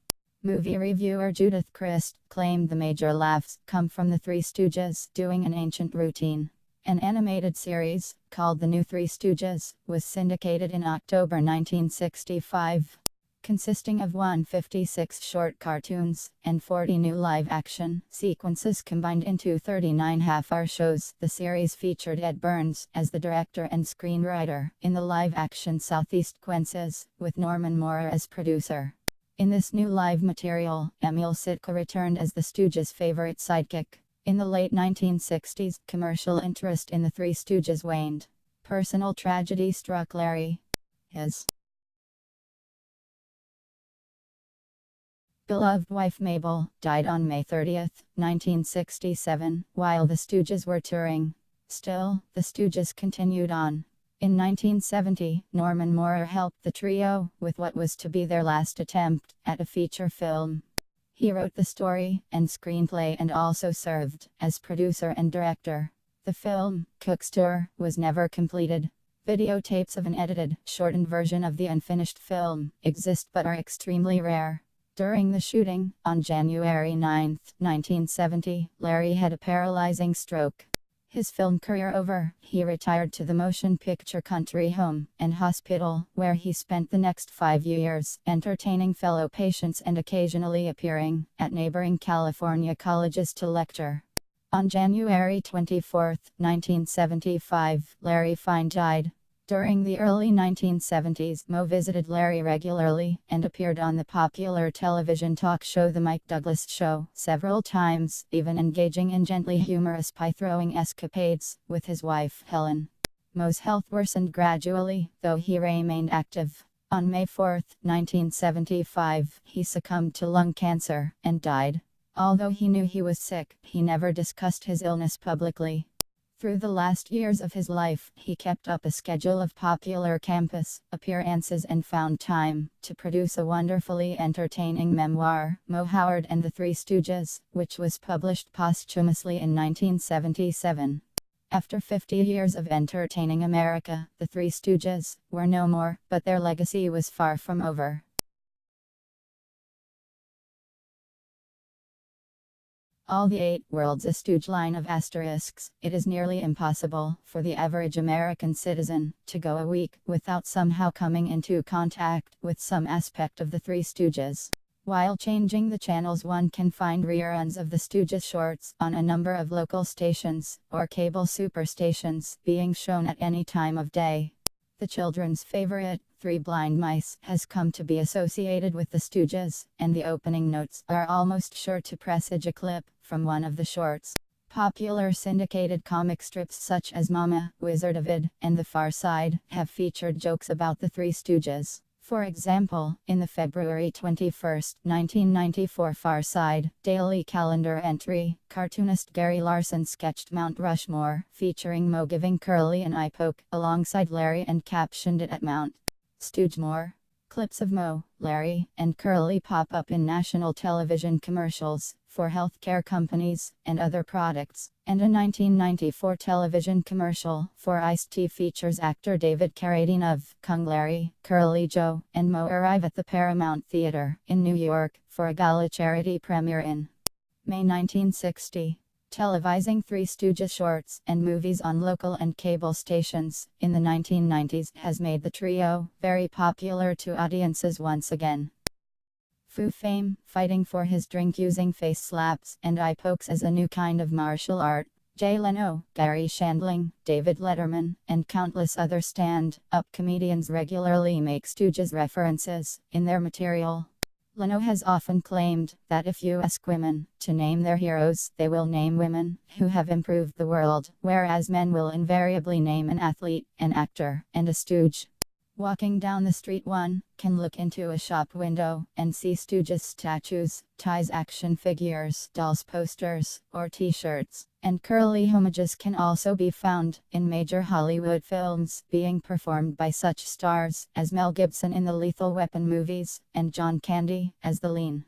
Movie reviewer Judith Crist claimed the major laughs come from the Three Stooges doing an ancient routine. An animated series, called The New Three Stooges, was syndicated in October 1965. Consisting of 156 short cartoons and 40 new live-action sequences combined into 39 half-hour shows. The series featured Ed Burns as the director and screenwriter in the live-action Southeast sequences, with Norman Moorer as producer. In this new live material, Emil Sitka returned as the Stooges' favorite sidekick. In the late 1960s, commercial interest in the Three Stooges waned. Personal tragedy struck Larry. His beloved wife Mabel died on May 30, 1967, while the Stooges were touring. Still, the Stooges continued on. In 1970, Norman Moorer helped the trio with what was to be their last attempt at a feature film. He wrote the story and screenplay and also served as producer and director. The film, Cook's Tour, was never completed. Videotapes of an edited, shortened version of the unfinished film exist but are extremely rare. During the shooting, on January 9, 1970, Larry had a paralyzing stroke. His film career over, he retired to the Motion Picture Country Home and Hospital, where he spent the next 5 years entertaining fellow patients and occasionally appearing at neighboring California colleges to lecture. On January 24, 1975, Larry Fine died. During the early 1970s, Moe visited Larry regularly and appeared on the popular television talk show The Mike Douglas Show several times, even engaging in gently humorous pie-throwing escapades with his wife, Helen. Moe's health worsened gradually, though he remained active. On May 4, 1975, he succumbed to lung cancer and died. Although he knew he was sick, he never discussed his illness publicly. Through the last years of his life, he kept up a schedule of popular campus appearances and found time to produce a wonderfully entertaining memoir, Mo Howard and the Three Stooges, which was published posthumously in 1977. After 50 years of entertaining America, the Three Stooges were no more, but their legacy was far from over. All the 8 worlds a Stooge line of asterisks. It is nearly impossible for the average American citizen to go a week without somehow coming into contact with some aspect of the Three Stooges. While changing the channels, one can find reruns of the Stooges shorts on a number of local stations or cable superstations being shown at any time of day. The children's favorite, Three Blind Mice, has come to be associated with the Stooges, and the opening notes are almost sure to presage a clip from one of the shorts. Popular syndicated comic strips such as Mama, Wizard of Id, and The Far Side have featured jokes about the Three Stooges. For example, in the February 21, 1994 Far Side daily calendar entry, cartoonist Gary Larson sketched Mount Rushmore, featuring Mo giving Curly an eye poke alongside Larry and captioned it at Mount Stoogemore. Clips of Mo, Larry, and Curly pop up in national television commercials for healthcare companies and other products, and a 1994 television commercial for iced tea features actor David Carradine of Kung Larry, Curly Joe, and Mo arrive at the Paramount Theater in New York for a gala charity premiere in May 1960. Televising Three Stooges shorts and movies on local and cable stations in the 1990s has made the trio very popular to audiences once again. Fu fame, fighting for his drink using face slaps and eye pokes as a new kind of martial art. Jay Leno, Gary Shandling, David Letterman, and countless other stand-up comedians regularly make Stooges references in their material. Leno has often claimed that if you ask women to name their heroes, they will name women who have improved the world, whereas men will invariably name an athlete, an actor, and a stooge. Walking down the street, one can look into a shop window and see Stooges statues, ties, action figures, dolls, posters, or t-shirts. And Curly homages can also be found in major Hollywood films, being performed by such stars as Mel Gibson in the Lethal Weapon movies, and John Candy as the lean,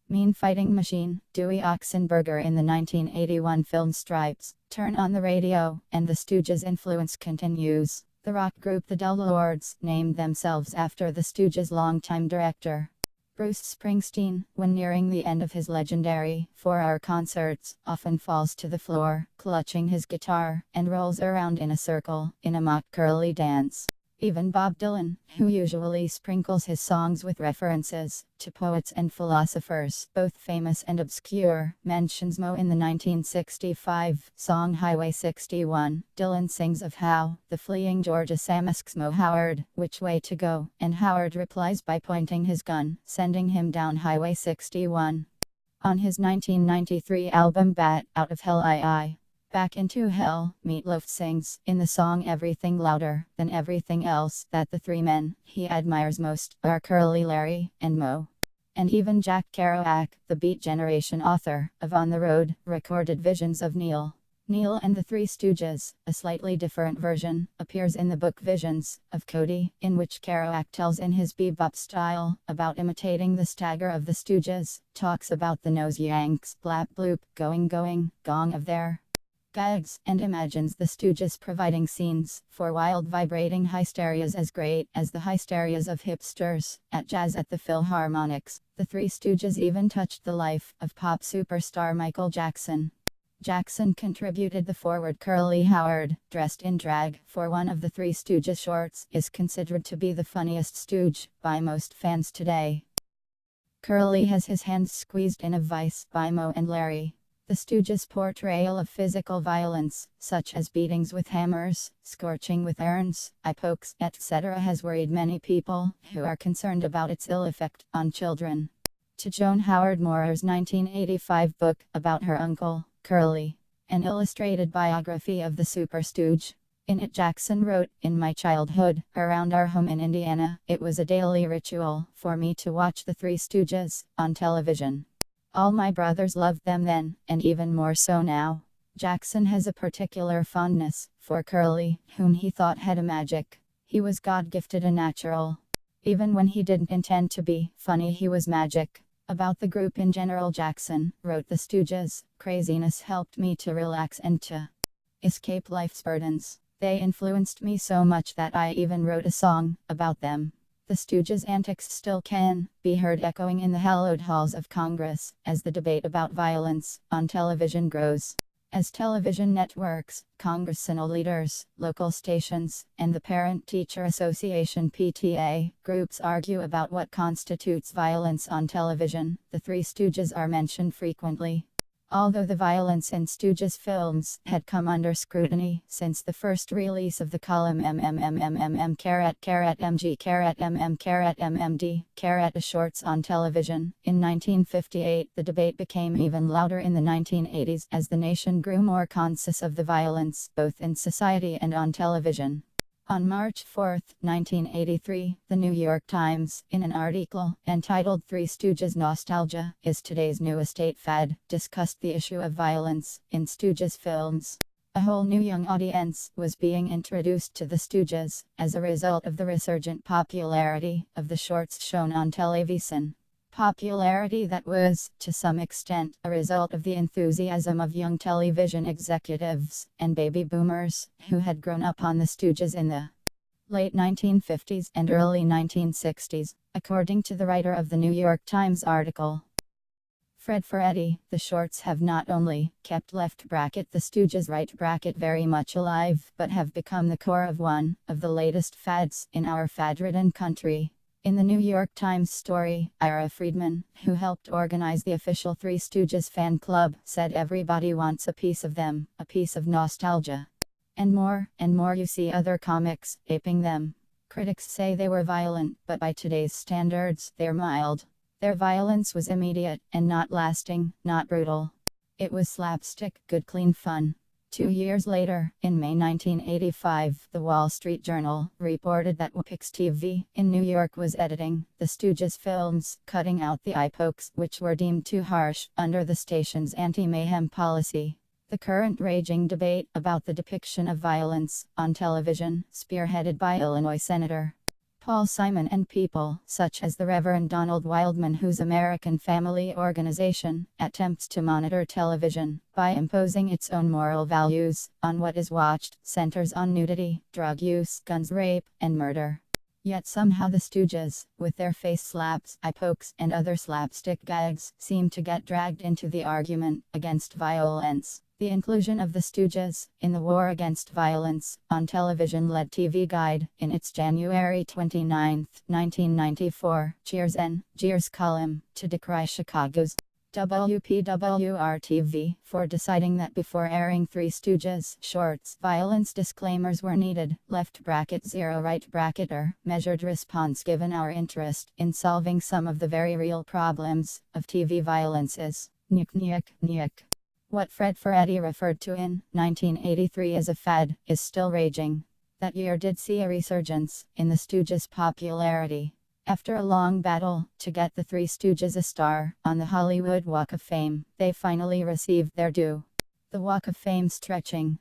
mean fighting machine, Dewey Oxenberger in the 1981 film Stripes. Turn on the radio, and the Stooges' influence continues. The rock group the Del Lords named themselves after the Stooges' longtime director, Bruce Springsteen, when nearing the end of his legendary 4-hour concerts, often falls to the floor, clutching his guitar, and rolls around in a circle, in a mock Curly dance. Even Bob Dylan, who usually sprinkles his songs with references to poets and philosophers, both famous and obscure, mentions Mo in the 1965 song Highway 61. Dylan sings of how the fleeing Georgia Sam asks Mo Howard which way to go, and Howard replies by pointing his gun, sending him down Highway 61. On his 1993 album Bat Out of Hell I. Back into Hell, Meatloaf sings in the song Everything Louder Than Everything Else that the three men he admires most are Curly, Larry, and Mo. And even Jack Kerouac, the Beat Generation author of On the Road, recorded visions of Neil and the Three Stooges. A slightly different version appears in the book Visions of Cody, in which Kerouac tells in his bebop style about imitating the stagger of the Stooges, talks about the nose yanks, blap bloop, going, gong of their gags, and imagines the Stooges providing scenes for wild vibrating hysterias as great as the hysterias of hipsters at jazz at the Philharmonics. The Three Stooges even touched the life of pop superstar Michael Jackson. Jackson contributed the forward Curly Howard, dressed in drag, for one of the Three Stooges shorts, is considered to be the funniest Stooge by most fans today. Curly has his hands squeezed in a vice by Mo and Larry. The Stooges' portrayal of physical violence, such as beatings with hammers, scorching with irons, eye pokes, etc., has worried many people who are concerned about its ill effect on children. To Joan Howard Moore's 1985 book about her uncle, Curly, an illustrated biography of the Super Stooge, In it, Jackson wrote, "In my childhood, around our home in Indiana, it was a daily ritual for me to watch the Three Stooges on television. All my brothers loved them then, and even more so now." Jackson has a particular fondness for Curly, whom he thought had a magic. He was God-gifted and natural. Even when he didn't intend to be funny, he was magic. About the group in general, Jackson wrote, "The Stooges' craziness helped me to relax and to escape life's burdens. They influenced me so much that I even wrote a song about them." The Stooges' antics still can be heard echoing in the hallowed halls of Congress as the debate about violence on television grows. As television networks, congressional leaders, local stations, and the Parent-Teacher Association (PTA) groups argue about what constitutes violence on television, the Three Stooges are mentioned frequently. Although the violence in Stooges films had come under scrutiny since the first release of the column MG shorts on television in 1958, the debate became even louder in the 1980s as the nation grew more conscious of the violence both in society and on television. On March 4, 1983, the New York Times, in an article entitled "Three Stooges Nostalgia is Today's New Estate Fad," discussed the issue of violence in Stooges films. A whole new young audience was being introduced to the Stooges as a result of the resurgent popularity of the shorts shown on television. Popularity that was, to some extent, a result of the enthusiasm of young television executives and baby boomers who had grown up on the Stooges in the late 1950s and early 1960s, according to the writer of the New York Times article. Fred for Eddie, the shorts have not only kept the Stooges right bracket very much alive, but have become the core of one of the latest fads in our fad-ridden country. In the New York Times story, Ira Friedman, who helped organize the official Three Stooges fan club, said everybody wants a piece of them, a piece of nostalgia. And more you see other comics aping them. Critics say they were violent, but by today's standards, they're mild. Their violence was immediate and not lasting, not brutal. It was slapstick, good clean fun. 2 years later, in May 1985, the Wall Street Journal reported that WPIX TV in New York was editing the Stooges films, cutting out the eye pokes, which were deemed too harsh under the station's anti-mayhem policy. The current raging debate about the depiction of violence on television, spearheaded by Illinois Senator Paul Simon and people such as the Reverend Donald Wildman, whose American Family Organization attempts to monitor television by imposing its own moral values on what is watched, centers on nudity, drug use, guns, rape, and murder. Yet somehow the Stooges, with their face slaps, eye pokes, and other slapstick gags, seem to get dragged into the argument against violence. The inclusion of the Stooges in the war against violence on television led TV Guide, in its January 29, 1994, Cheers and Jeers column, to decry Chicago's WPWR-TV for deciding that before airing Three Stooges shorts, violence disclaimers were needed. Left bracket 0 right bracketer, measured response. Given our interest in solving some of the very real problems of TV violence is nyk. What Fred for Eddie referred to in 1983 as a fad is still raging. That year did see a resurgence in the Stooges' popularity. After a long battle to get the Three Stooges a star on the Hollywood Walk of Fame, they finally received their due. The Walk of Fame, stretching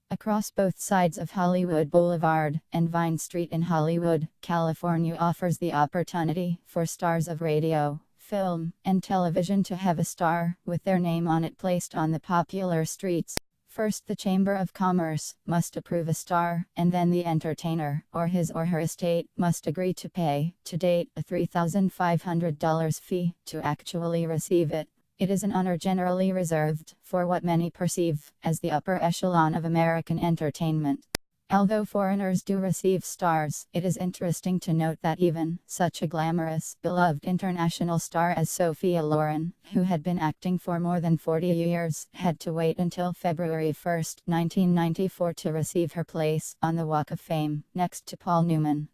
across both sides of Hollywood Boulevard and Vine Street in Hollywood, California, offers the opportunity for stars of radio, film, and television to have a star with their name on it placed on the popular streets. First, the Chamber of Commerce must approve a star, and then the entertainer, or his or her estate, must agree to pay, to date, a $3,500 fee to actually receive it. It is an honor generally reserved for what many perceive as the upper echelon of American entertainment. Although foreigners do receive stars, it is interesting to note that even such a glamorous, beloved international star as Sophia Loren, who had been acting for more than 40 years, had to wait until February 1, 1994 to receive her place on the Walk of Fame, next to Paul Newman.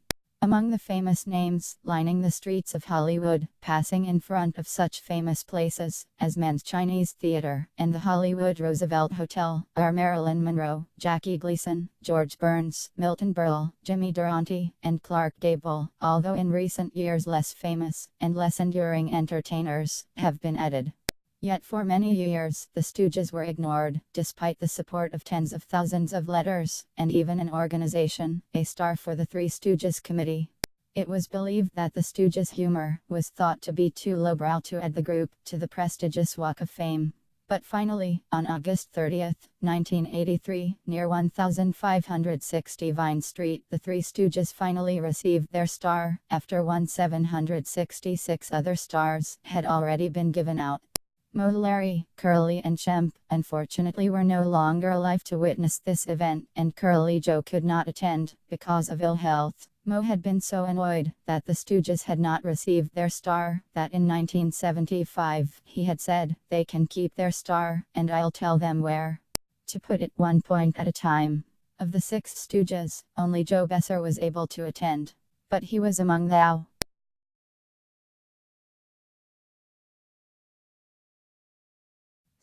Among the famous names lining the streets of Hollywood, passing in front of such famous places as Mann's Chinese Theater and the Hollywood Roosevelt Hotel, are Marilyn Monroe, Jackie Gleason, George Burns, Milton Berle, Jimmy Durante, and Clark Gable, although in recent years less famous and less enduring entertainers have been added. Yet for many years, the Stooges were ignored, despite the support of tens of thousands of letters, and even an organization, a star for the Three Stooges Committee. It was believed that the Stooges' humor was thought to be too lowbrow to add the group to the prestigious Walk of Fame. But finally, on August 30, 1983, near 1560 Vine Street, the Three Stooges finally received their star, after 1766 other stars had already been given out. Moe, Larry, Curly and Shemp, unfortunately were no longer alive to witness this event, and Curly Joe could not attend, because of ill health. Moe had been so annoyed that the Stooges had not received their star, that in 1975, he had said, "They can keep their star, and I'll tell them where to put it one point at a time." Of the 6 Stooges, only Joe Besser was able to attend. But he was among thou.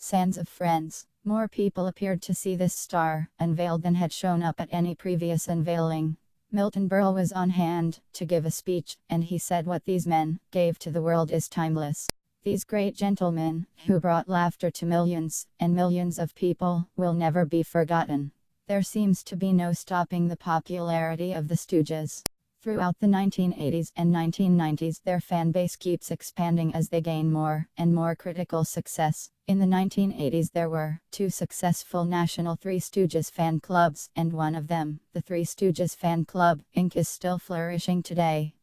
Sands of Friends. More people appeared to see this star unveiled than had shown up at any previous unveiling. Milton Berle was on hand to give a speech, and he said what these men gave to the world is timeless. These great gentlemen, who brought laughter to millions and millions of people, will never be forgotten. There seems to be no stopping the popularity of the Stooges. Throughout the 1980s and 1990s, their fan base keeps expanding as they gain more and more critical success. In the 1980s, there were 2 successful national Three Stooges fan clubs, and one of them, the Three Stooges Fan Club, Inc., is still flourishing today.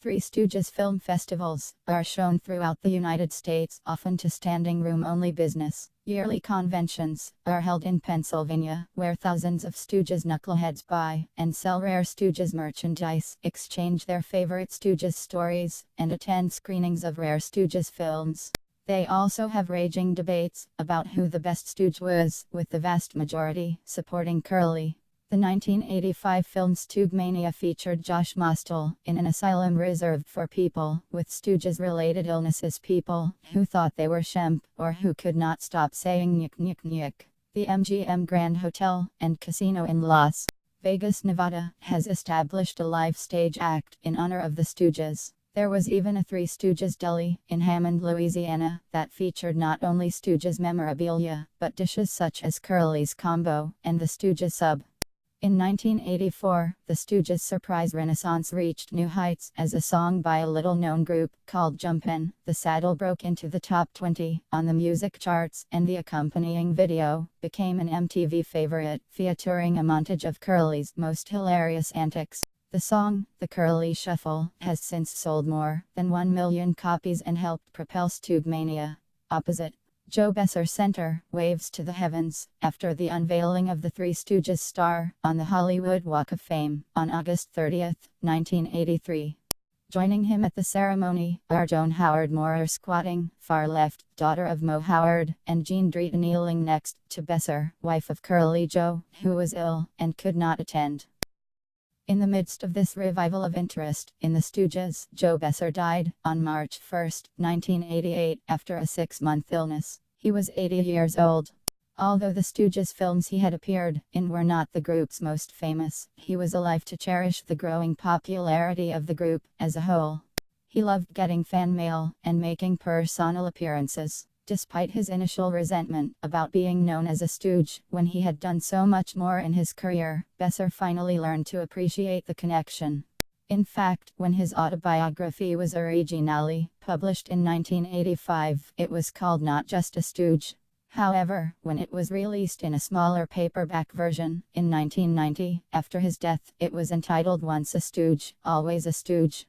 Three Stooges film festivals are shown throughout the United States, often to standing room only business. Yearly conventions are held in Pennsylvania, where thousands of Stooges knuckleheads buy and sell rare Stooges merchandise, exchange their favorite Stooges stories, and attend screenings of rare Stooges films. They also have raging debates about who the best Stooge was, with the vast majority supporting Curly. The 1985 film Stoogemania featured Josh Mostel in an asylum reserved for people with Stooges-related illnesses, people who thought they were Shemp, or who could not stop saying "nyik nyik nyik." The MGM Grand Hotel and Casino in Las Vegas, Nevada, has established a live stage act in honor of the Stooges. There was even a Three Stooges deli in Hammond, Louisiana, that featured not only Stooges memorabilia, but dishes such as Curly's Combo and the Stooges Sub. In 1984, the Stooges' surprise renaissance reached new heights as a song by a little-known group called Jumpin' the Saddle broke into the top 20 on the music charts, and the accompanying video became an MTV favorite, featuring a montage of Curly's most hilarious antics. The song, The Curly Shuffle, has since sold more than 1 million copies and helped propel Stoogemania. Opposite Joe Besser Center waves to the heavens after the unveiling of the Three Stooges star on the Hollywood Walk of Fame on August 30, 1983. Joining him at the ceremony are Joan Howard Moore squatting far left, daughter of Moe Howard, and Jean Drita kneeling next to Besser, wife of Curly Joe, who was ill and could not attend. In the midst of this revival of interest in the Stooges, Joe Besser died on March 1, 1988, after a 6-month illness. He was 80 years old. Although the Stooges films he had appeared in were not the group's most famous, he was alive to cherish the growing popularity of the group as a whole. He loved getting fan mail and making personal appearances. Despite his initial resentment about being known as a Stooge, when he had done so much more in his career, Besser finally learned to appreciate the connection. In fact, when his autobiography was originally published in 1985, it was called Not Just a Stooge. However, when it was released in a smaller paperback version, in 1990, after his death, it was entitled Once a Stooge, Always a Stooge.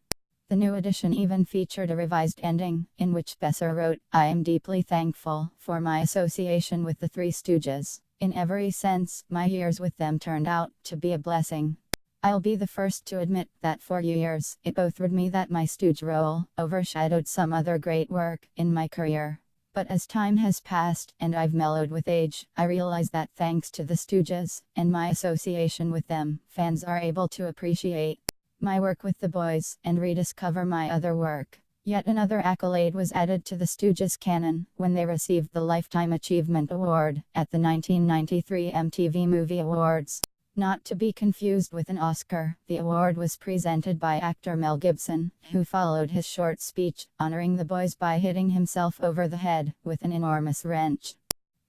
The new edition even featured a revised ending, in which Besser wrote, "I am deeply thankful for my association with the Three Stooges. In every sense, my years with them turned out to be a blessing. I'll be the first to admit that for years, it bothered me that my Stooge role overshadowed some other great work in my career. But as time has passed, and I've mellowed with age, I realize that thanks to the Stooges, and my association with them, fans are able to appreciate my work with the boys and rediscover my other work. Yet another accolade was added to the Stooges canon when they received the Lifetime Achievement Award at the 1993 MTV Movie Awards. Not to be confused with an Oscar, the award was presented by actor Mel Gibson, who followed his short speech, honoring the boys by hitting himself over the head with an enormous wrench.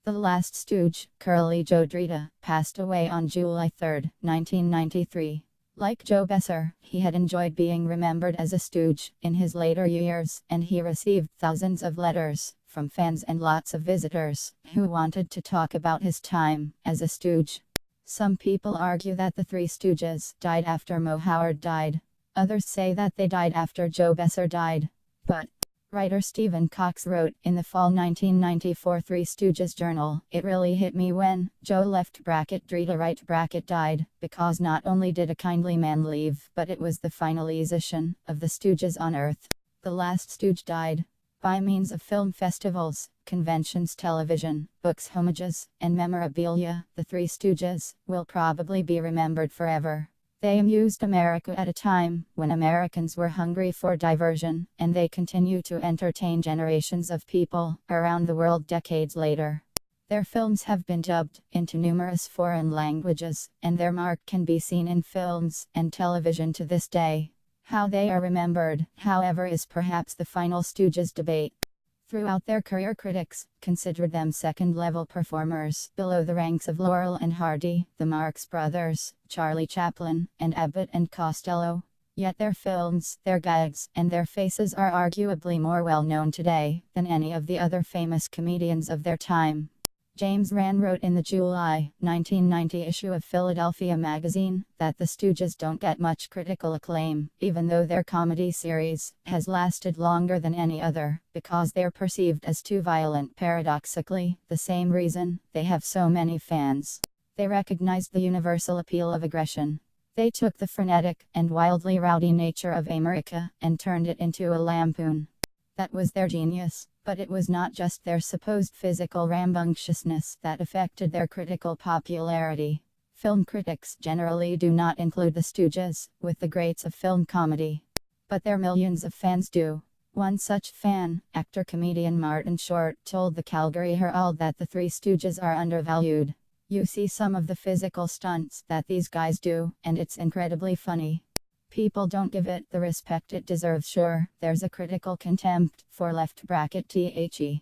The last Stooge, Curly Joe Drita, passed away on July 3, 1993. Like Joe Besser, he had enjoyed being remembered as a Stooge in his later years, and he received thousands of letters from fans and lots of visitors who wanted to talk about his time as a Stooge. Some people argue that the Three Stooges died after Mo Howard died. Others say that they died after Joe Besser died. But writer Stephen Cox wrote in the fall 1994 Three Stooges Journal, "It really hit me when Joe left Drita died, because not only did a kindly man leave, but it was the finalization of the Stooges on Earth. The last Stooge died." By means of film festivals, conventions, television, books, homages, and memorabilia, the Three Stooges will probably be remembered forever. They amused America at a time when Americans were hungry for diversion, and they continue to entertain generations of people around the world decades later. Their films have been dubbed into numerous foreign languages, and their mark can be seen in films and television to this day. How they are remembered, however, is perhaps the final Stooges debate. Throughout their career, critics considered them second-level performers, below the ranks of Laurel and Hardy, the Marx Brothers, Charlie Chaplin, and Abbott and Costello. Yet their films, their gags, and their faces are arguably more well-known today than any of the other famous comedians of their time. James Rand wrote in the July 1990 issue of Philadelphia magazine that the Stooges don't get much critical acclaim, even though their comedy series has lasted longer than any other, because they're perceived as too violent. Paradoxically, the same reason they have so many fans. They recognized the universal appeal of aggression. They took the frenetic and wildly rowdy nature of America and turned it into a lampoon. That was their genius. But it was not just their supposed physical rambunctiousness that affected their critical popularity. Film critics generally do not include the Stooges with the greats of film comedy. But their millions of fans do. One such fan, actor-comedian Martin Short, told the Calgary Herald that the Three Stooges are undervalued. "You see some of the physical stunts that these guys do, and it's incredibly funny. People don't give it the respect it deserves. Sure, there's a critical contempt for the.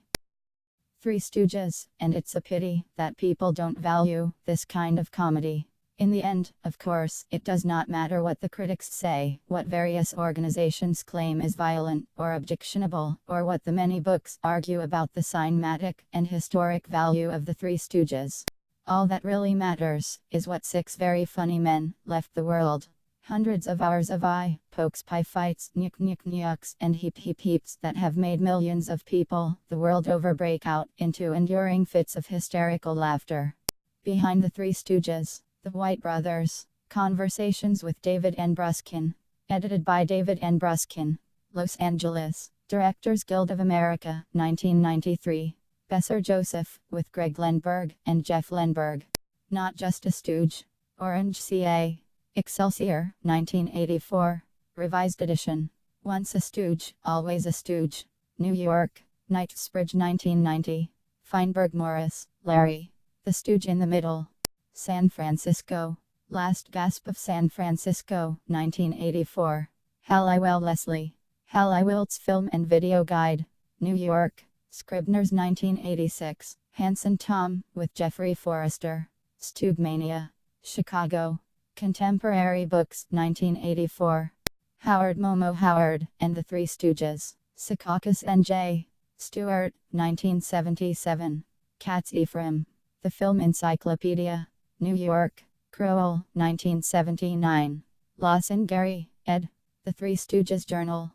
Three Stooges, and it's a pity that people don't value this kind of comedy. In the end, of course, it does not matter what the critics say, what various organizations claim is violent or objectionable, or what the many books argue about the cinematic and historic value of the Three Stooges. All that really matters is what six very funny men left the world. Hundreds of hours of eye pokes, pie fights, nyucks, and heaps that have made millions of people the world over break out into enduring fits of hysterical laughter." Behind the Three Stooges, the White Brothers. Conversations with David N. Bruskin. Edited by David N. Bruskin. Los Angeles. Directors Guild of America, 1993. Besser Joseph, with Greg Lenberg and Jeff Lenberg. Not Just a Stooge. Orange, CA. Excelsior, 1984. Revised edition. Once a Stooge, always a Stooge. New York. Knightsbridge, 1990. Feinberg Morris, Larry. The Stooge in the Middle. San Francisco. Last Gasp of San Francisco, 1984. Halliwell Leslie. Halliwell's Film and Video Guide. New York. Scribner's, 1986. Hanson Tom, with Jeffrey Forrester. Stoogmania. Chicago. Contemporary Books, 1984. Howard Momo Howard and the Three Stooges. Secaucus N.J. Stewart, 1977. Katz Ephraim. The Film Encyclopedia. New York. Crowell, 1979. Lawson Gary, ed. The Three Stooges Journal.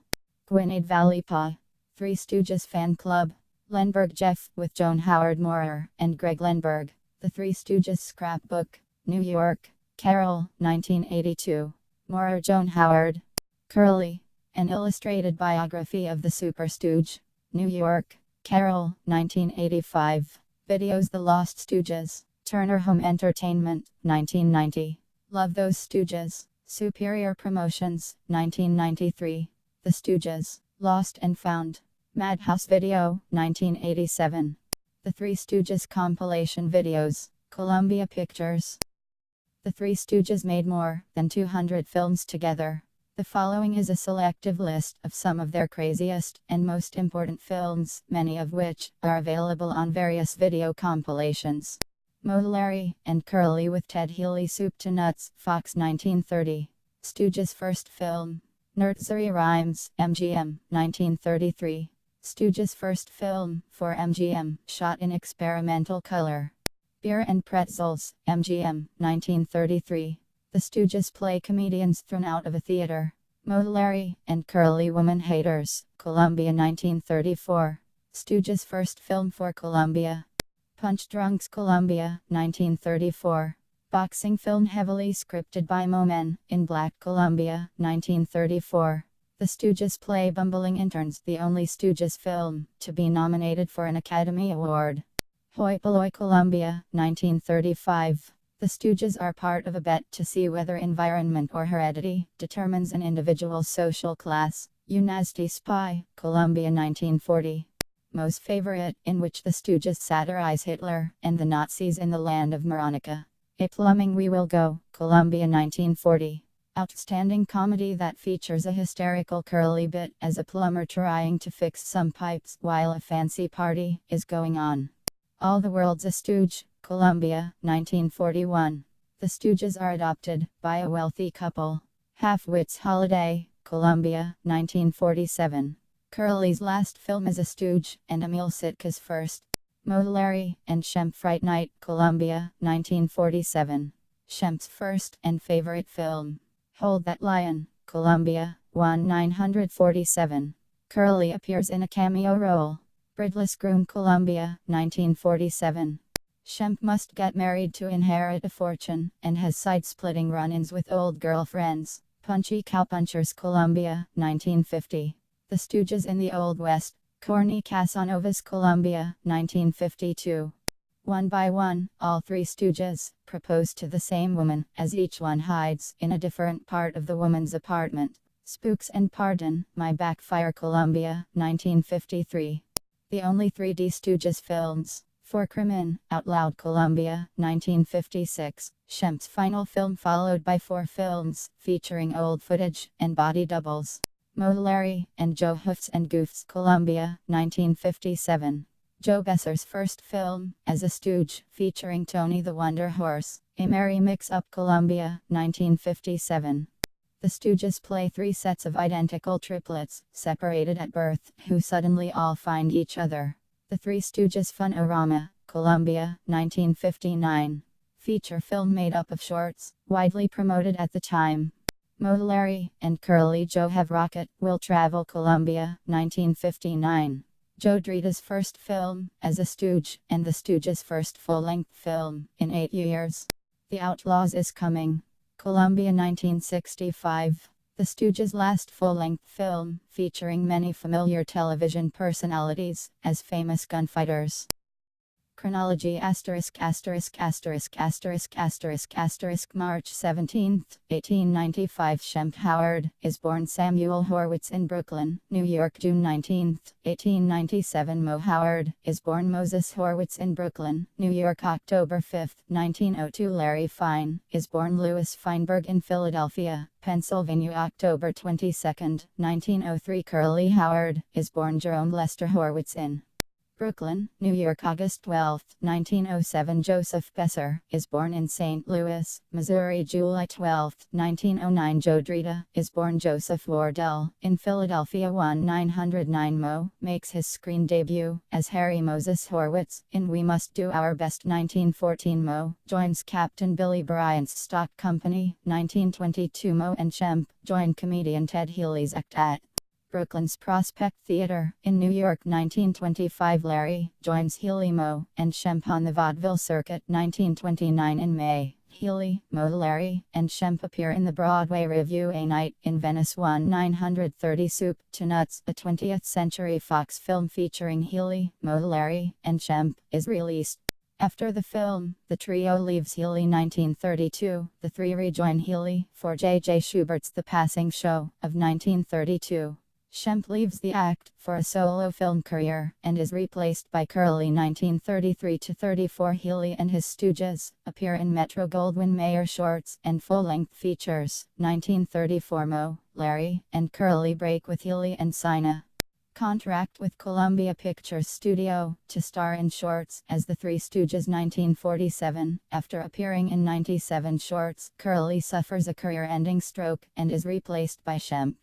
Gwinnett Valley Pa. Three Stooges Fan Club. Lenberg Jeff, with Joan Howard Moorer and Greg Lenberg. The Three Stooges Scrapbook. New York. Carroll, 1982. Moorer Joan Howard. Curly. An Illustrated Biography of the Super Stooge. New York. Carroll, 1985. Videos The Lost Stooges. Turner Home Entertainment, 1990. Love Those Stooges. Superior Promotions, 1993. The Stooges, Lost and Found. Madhouse Video, 1987. The Three Stooges compilation videos, Columbia Pictures. The Three Stooges made more than 200 films together. The following is a selective list of some of their craziest and most important films, many of which are available on various video compilations. Moe, Larry, and Curly with Ted Healy. Soup to Nuts, Fox, 1930. Stooges' first film. Nursery Rhymes, MGM, 1933. Stooges' first film, for MGM, shot in experimental color. Beer and Pretzels, MGM, 1933. The Stooges play comedians thrown out of a theater. Moe, Larry, and Curly Woman Haters, Columbia, 1934. Stooges' first film for Columbia. Punch Drunks, Columbia, 1934. Boxing film heavily scripted by Moe, Men in Black, Columbia, 1934. The Stooges play bumbling interns, the only Stooges film to be nominated for an Academy Award. Hoi Polloi, Columbia, 1935. The Stooges are part of a bet to see whether environment or heredity determines an individual's social class. You Nasty Spy, Columbia, 1940. Moe's Favorite, in which the Stooges satirize Hitler and the Nazis in the land of Veronica. A Plumbing We Will Go, Columbia, 1940. Outstanding comedy that features a hysterical Curly bit as a plumber trying to fix some pipes while a fancy party is going on. All the World's a Stooge, Columbia, 1941. The Stooges are adopted by a wealthy couple. Half-Wits Holiday, Columbia, 1947. Curly's last film as a Stooge, and Emil Sitka's first. Moe, Larry, and Shemp Fright Night, Columbia, 1947. Shemp's first and favorite film. Hold That Lion, Columbia, 1947. Curly appears in a cameo role. Bridless Groom, Columbia, 1947. Shemp must get married to inherit a fortune, and has side-splitting run-ins with old girlfriends. Punchy Cowpunchers, Columbia, 1950. The Stooges in the Old West, Corny Casanovas, Columbia, 1952. One by one, all three Stooges propose to the same woman, as each one hides in a different part of the woman's apartment. Spooks and Pardon My Backfire, Columbia, 1953. The only 3D Stooges films. For Crimin' Out Loud, Columbia, 1956. Shemp's final film, followed by 4 films featuring old footage and body doubles. Moe, Larry, and Joe Hoofs and Goofs, Columbia, 1957. Joe Besser's first film, as a Stooge, featuring Tony the Wonder Horse, A Merry Mix-Up, Columbia, 1957. The Stooges play 3 sets of identical triplets, separated at birth, who suddenly all find each other. The Three Stooges Fun-O-Rama, Columbia, 1959. Feature film made up of shorts, widely promoted at the time. Moe, Larry, and Curly Joe Have Rocket Will Travel, Columbia, 1959. Joe Drita's first film, as a Stooge, and the Stooges' first full-length film, in 8 years. The Outlaws Is Coming, Columbia, 1965. The Stooges' last full-length film, featuring many familiar television personalities, as famous gunfighters. Chronology *********** March 17, 1895. Shemp Howard is born Samuel Horwitz in Brooklyn, New York. June 19, 1897. Moe Howard is born Moses Horwitz in Brooklyn, New York. October 5, 1902. Larry Fine is born Louis Feinberg in Philadelphia, Pennsylvania. October 22, 1903. Curly Howard is born Jerome Lester Horwitz in Brooklyn, New York. August 12, 1907. Joseph Besser is born in St. Louis, Missouri. July 12, 1909. Joe Drita is born Joseph Wardell in Philadelphia. 1909. Moe makes his screen debut as Harry Moses Horwitz in We Must Do Our Best. 1914. Moe joins Captain Billy Bryant's stock company. 1922. Moe and Shemp join comedian Ted Healy's act at Brooklyn's Prospect Theater in New York. 1925. Larry joins Healy, Moe, and Shemp on the vaudeville circuit. 1929. In May, Healy, Moe, Larry, and Shemp appear in the Broadway review A Night in Venice. 1930. Soup to Nuts, a 20th Century Fox film featuring Healy, Moe, Larry, and Shemp, is released. After the film, the trio leaves Healy 1932. The three rejoin Healy for J.J. Schubert's The Passing Show of 1932. Schempp leaves the act for a solo film career and is replaced by Curly 1933-34. Healy and his Stooges appear in Metro-Goldwyn-Mayer shorts and full-length features. 1934 Moe, Larry, and Curly break with Healy and sign a contract with Columbia Pictures Studio to star in shorts as the Three Stooges. 1947. After appearing in 97 shorts, Curly suffers a career-ending stroke and is replaced by Schempp.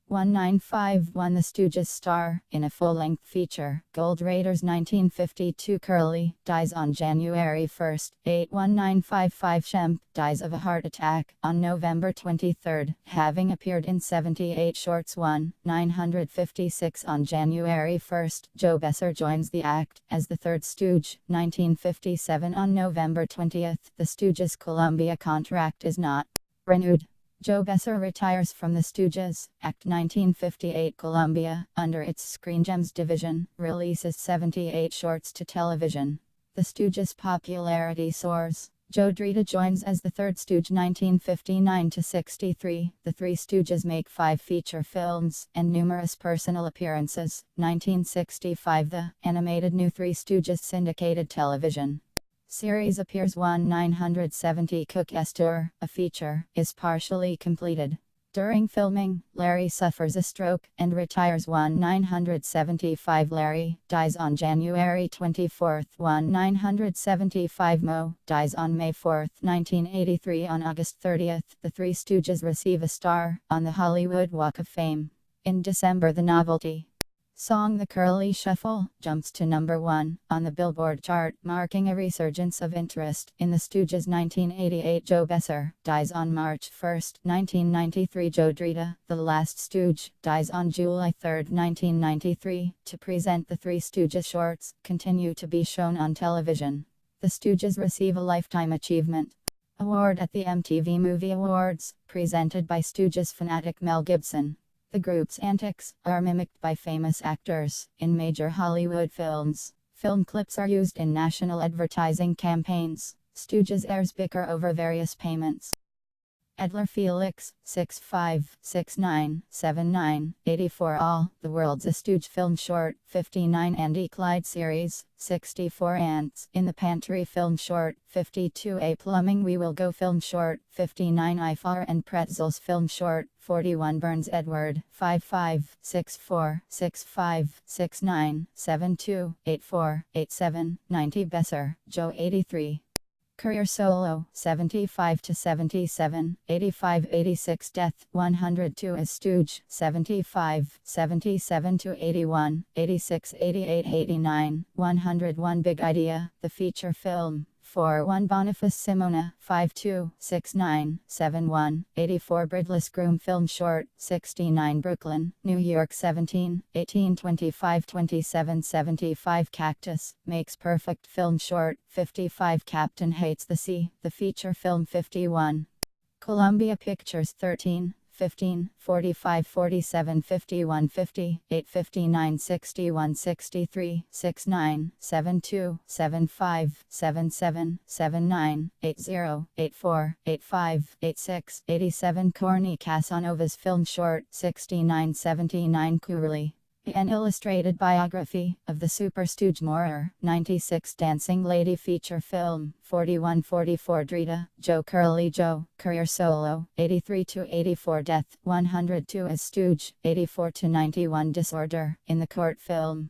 1951 The Stooges star in a full-length feature, Gold Raiders. 1952 Curly dies on January 1, 1955 Schempp dies of a heart attack on November 23, having appeared in 78 shorts. 1956 On January 1, Joe Besser joins the act as the third Stooge. 1957 On November 20, the Stooges' Columbia contract is not renewed. Joe Besser retires from the Stooges. Act 1958 Columbia, under its Screen Gems division, releases 78 shorts to television. The Stooges' popularity soars. Joe Drita joins as the third Stooge. 1959-63. The Three Stooges make 5 feature films and numerous personal appearances. 1965 The animated new Three Stooges syndicated television series appears. 1970 Cook Tour, a feature, is partially completed. During filming, Larry suffers a stroke and retires. 1975 Larry dies on January 24. 1975 Moe dies on May 4, 1983 On August 30, the Three Stooges receive a star on the Hollywood Walk of Fame. In December the novelty song The Curly Shuffle jumps to number 1 on the Billboard chart, marking a resurgence of interest in the Stooges. 1988 Joe Besser dies on March 1, 1993 Joe Drita, the last Stooge, dies on July 3, 1993. To present the Three Stooges shorts continue to be shown on television. The Stooges receive a Lifetime Achievement Award at the MTV Movie Awards, presented by Stooges fanatic Mel Gibson. The group's antics are mimicked by famous actors in major Hollywood films. Film clips are used in national advertising campaigns. Stooges heirs bicker over various payments. Edler Felix, 65697984 All, The World's a Stooge film short, 59 Andy Clyde series, 64 Ants in the Pantry film short, 52 A Plumbing We Will Go film short, 59 Ifar and Pretzels film short, 41 Burns Edward, 55646569728487 90 Besser, Joe 83. Career solo, 75-77, 85-86 Death, 102 as Stooge, 75-77-81, 86-88-89, 101 Big Idea, the feature film. 41 Boniface Simona, 526971, 84 Bridless Groom film short, 69 Brooklyn, New York 17, 1825 2775 Cactus, Makes Perfect film short, 55 Captain Hates the Sea, the feature film 51. Columbia Pictures 13, 15, 45 47 51 50, 8 59 61 63, 69, 72, 75, 77, 79, 80, 84, 85, 86, 87 Corny Casanova's film short, 69 79 Curly. An illustrated biography of the Super Stooge Morer, 96 Dancing Lady feature film, 41 44 Drita, Joe Curly Joe, career solo, 83-84 Death, 102 as Stooge, 84-91 Disorder, in the court film.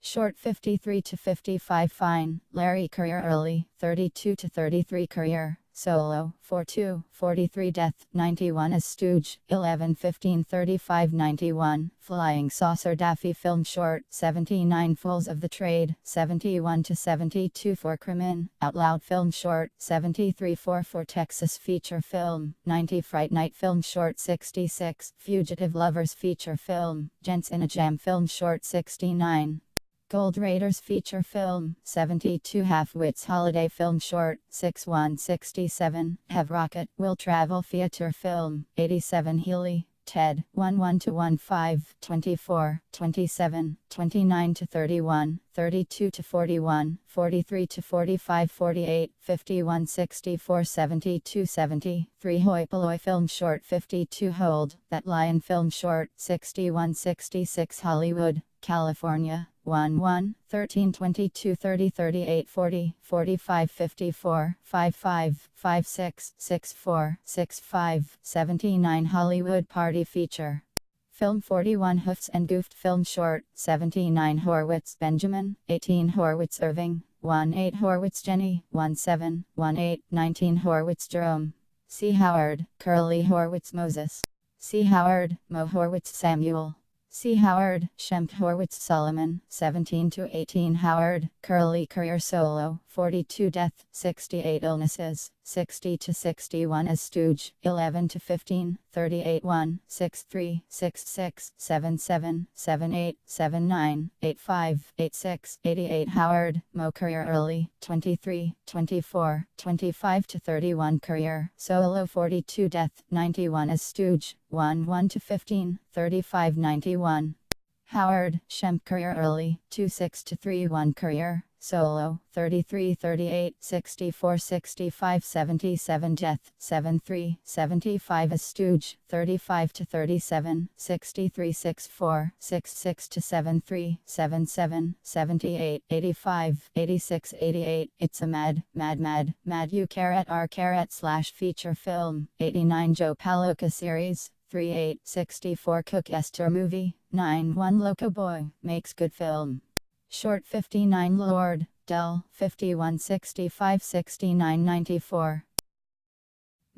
Short 53-55 Fine, Larry career early, 32-33 career. Solo, 42-43 Death, 91 as Stooge, 11-15-35 91, Flying Saucer Daffy film short, 79 Fools of the Trade, 71-72 for Crimin, Out Loud film short, 73-4 for Texas feature film, 90 Fright Night film short 66, Fugitive Lovers feature film, Gents in a Jam film short 69. Gold Raiders feature film, 72 Half-Wits holiday film short, 61-67, Have Rocket, Will Travel theater film, 87 Healy, Ted, 11 to 15, 24, 27, 29 to 31, 32 to 41, 43 to 45, 48, 51, 64, 72, 70, 3 Hoi Polloi film short, 52 Hold, That Lion film short, 61, 66 Hollywood, California, 1 13 22 30 38 40 45 54 55 56 64 65 79 Hollywood Party Feature. Film 41 Hoofs and Goofed film short, 79 Horwitz Benjamin, 18 Horwitz Irving, 18 Horwitz Jenny, 17 18 19 Horwitz Jerome. C. Howard, Curly Horwitz Moses. C. Howard, Mo Horwitz Samuel. C. Howard, Shemp Horwitz Solomon, 17 to 18 Howard, Curly Career Solo, 42 Death, 68 Illnesses, 60 to 61 as Stooge, 11 to 15, 38 1, 63, 66, 77, 78, 79, 85, 86, 88 Howard, Mo Career Early, 23, 24, 25 to 31 Career Solo, 42 Death, 91 as Stooge, 1 to 15, 35 91. Howard, Shemp Career Early, 26 to 31 Career Solo, 33 38 64 65 77 Death, 73 75 as Stooge, 35 to 37 63 64 66 to 73 77 78 85 86 88 It's a Mad U carat R carat / feature film, 89 Joe Palooka series, 38 64 Cook Esther movie, 91 Loco Boy, makes good film. Short 59 Lord, Dell, 51 65 69 94.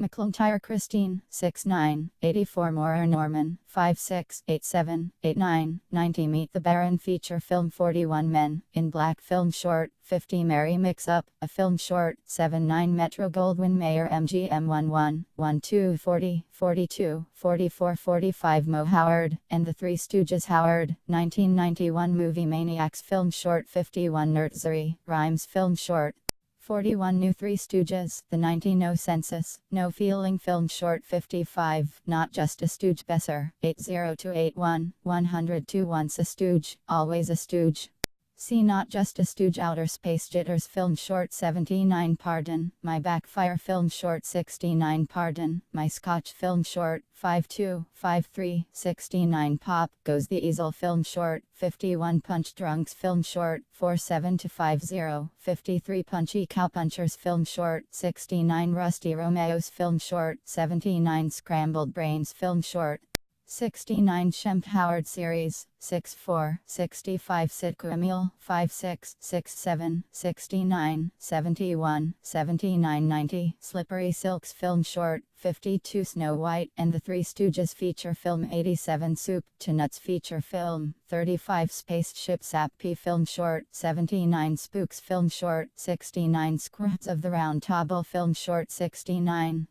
McIntyre Christine, 6'9", 84 Moore Norman, 5'6", 87, 89, 90 Meet the Baron feature film 41 Men in Black film short, 50 Mary Mix Up, a film short, 79 Metro Goldwyn Mayer MGM 11, 12 40, 42, 44 45 Mo Howard, and the Three Stooges Howard, 1991 Movie Maniacs film short 51 Nursery Rhymes film short. 41 New Three Stooges, the 90 No Census, No Feeling film short 55, Not Just a Stooge Besser, 80-81, 102 Once a Stooge, Always a Stooge. See Not Just a Stooge Outer Space Jitters film short 79 Pardon, My Backfire film short 69 Pardon, My Scotch film short 52, 53, 69 Pop Goes the Easel film short 51 Punch Drunks film short 47 to 50, 53 Punchy Cowpunchers film short 69 Rusty Romeo's film short 79 Scrambled Brains film short 69 Shemp Howard series, 64, 65 Sitku Emil, 56, 67, 69, 71, 79 90 Slippery Silks film short, 52 Snow White and the Three Stooges feature film 87 Soup to Nuts feature film, 35 Spaceship Sappy film short, 79 Spooks film short, 69 Squirts of the Round Table film short 69.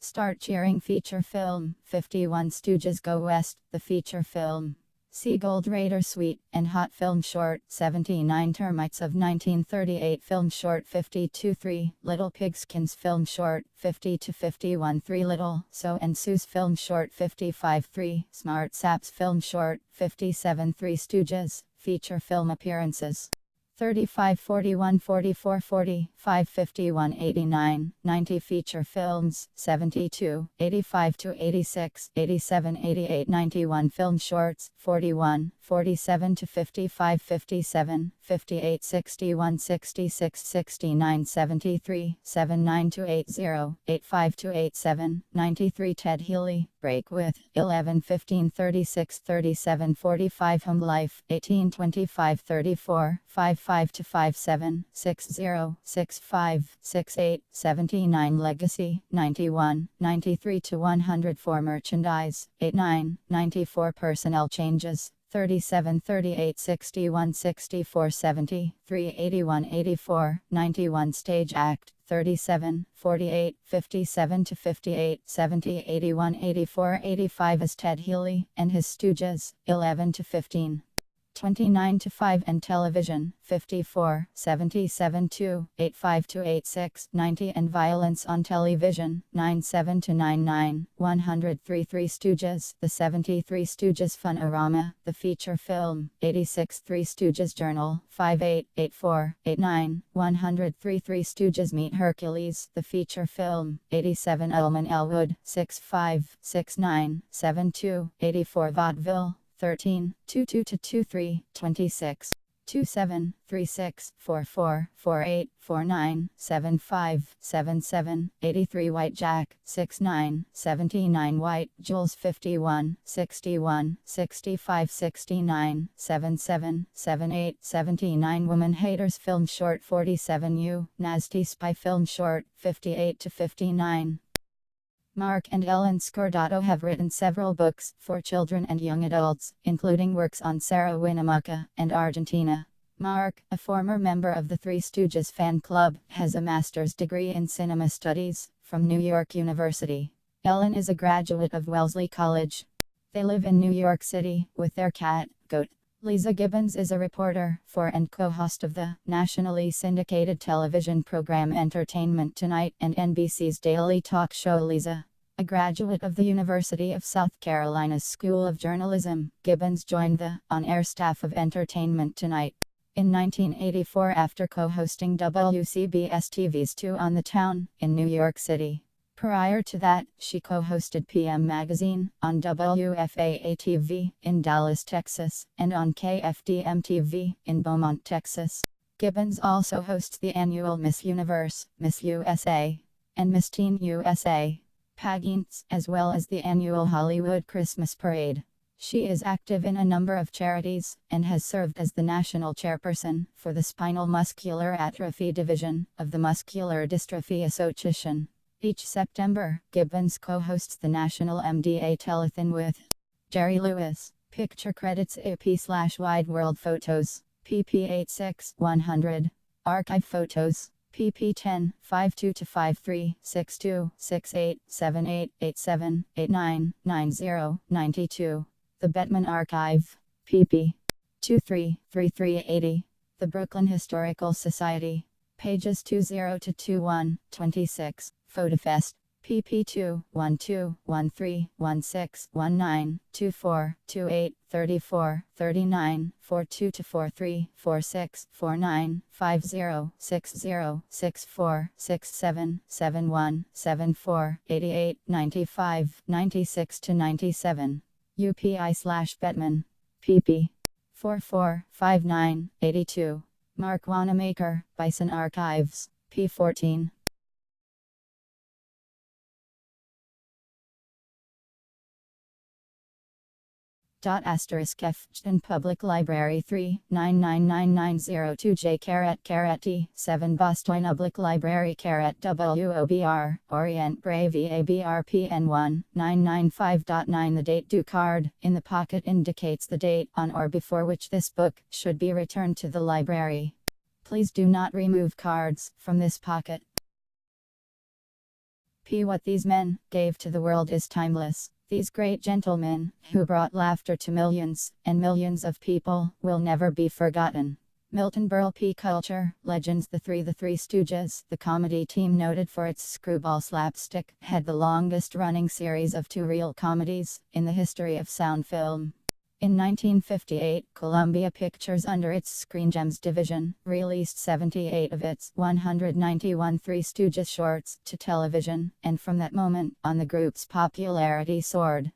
Start Cheering feature film, 51 Stooges Go West, the feature film. See Gold Raider Suite and Hot film short, 79 Termites of 1938 film short 52 3, Little Pigskins film short, 50 to 51 3 Little So and Sue's film short 55 3, Smart Saps film short, 57 3 Stooges, feature film appearances. 35 41 44 40 5 51 89 90 feature films 72 85 to 86 87 88 91 film shorts 41 47 to 55 57 58 61 66 69 73 79 to 80 85 to 87 93 Ted Healy Break with 11 15 36 37 45 Home Life 18 25 34 55 to 57 60 65 68 79 Legacy 91 93 to 104 Merchandise 89 94 Personnel changes 37 38 61 64 70 381 84 91 Stage Act 37 48 57 to 58 70 81 84 85 as Ted Healy and his Stooges 11 to 15 29 to 5 and television 54 77 2 85 to 86 90 and violence on television 97 to 99 103 Three Stooges the 73 Stooges Fun-O-Rama the feature film 86 Three Stooges Journal 58 84 89 103 Three Stooges Meet Hercules the feature film 87 Elman Elwood 65 69 72 84 Vaudeville 13, 22 to 23, 26, 27, 36, 44, 48, 49, 75, 77, 83 White Jack, 69, 79 White, Jules 51, 61, 65, 69, 77, 78, 79 Woman Haters Film Short 47 U, Nasty Spy Film Short, 58 to 59. Mark and Ellen Scordato have written several books for children and young adults, including works on Sarah Winnemucca and Argentina. Mark, a former member of the Three Stooges fan club, has a master's degree in cinema studies from New York University. Ellen is a graduate of Wellesley College. They live in New York City with their cat, Goat. Lisa Gibbons is a reporter for and co-host of the nationally syndicated television program Entertainment Tonight and NBC's daily talk show Lisa. A graduate of the University of South Carolina's School of Journalism, Gibbons joined the on-air staff of Entertainment Tonight in 1984 after co-hosting WCBS-TV's Two on the Town in New York City. Prior to that, she co-hosted PM Magazine on WFAA-TV in Dallas, Texas, and on KFDM-TV in Beaumont, Texas. Gibbons also hosts the annual Miss Universe, Miss USA, and Miss Teen USA pageants, as well as the annual Hollywood Christmas Parade. She is active in a number of charities, and has served as the national chairperson for the Spinal Muscular Atrophy Division of the Muscular Dystrophy Association. Each September, Gibbons co-hosts the National MDA Telethon with Jerry Lewis. Picture credits AP/Wide World Photos, pp 86 100. Archive photos, pp 10 52 to 53 62 68 78 87 89 90 92. The Bettman Archive, pp 23 33 80. The Brooklyn Historical Society, pages 20 to 21 26. PhotoFest, pp 2 12 13 16 19 24 28 34 39 42 to 43 46 49 50 60 64 67 71 74 88 95 96 to 97. UPI/Bettman, pp 44 59 82. Mark Wanamaker, Bison Archives, p14. F Public Library 3 999902 J T 7 Boston Public Library WOBR Orient Brave ABRPN 1 995.9. The date due card in the pocket indicates the date on or before which this book should be returned to the library. Please do not remove cards from this pocket. What these men gave to the world is timeless. These great gentlemen, who brought laughter to millions and millions of people, will never be forgotten. Milton Berle. Culture, Legends. The Three Stooges, the comedy team noted for its screwball slapstick, had the longest running series of two reel comedies in the history of sound film. In 1958, Columbia Pictures, under its Screen Gems division, released 78 of its 191 Three Stooges shorts to television, and from that moment on the group's popularity soared.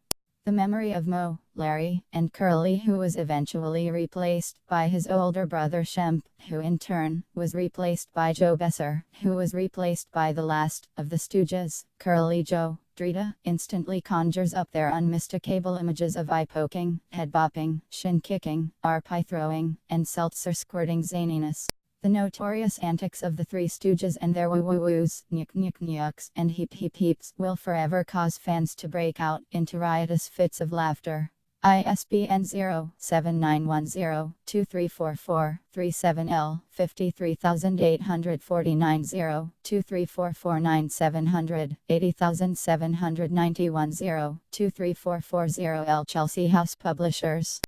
The memory of Moe, Larry, and Curly, who was eventually replaced by his older brother Shemp, who in turn was replaced by Joe Besser, who was replaced by the last of the Stooges, Curly Joe. Drita, instantly conjures up their unmistakable images of eye-poking, head-bopping, shin-kicking, arm-pie throwing, and seltzer-squirting zaniness. The notorious antics of the Three Stooges and their woo-woo-woos, nyuk-nyuk-nyuks, and heep-heep-heeps will forever cause fans to break out into riotous fits of laughter. ISBN 0-7910-2344-37L, 53849 0-23449 80791 0-23440L. Chelsea House Publishers.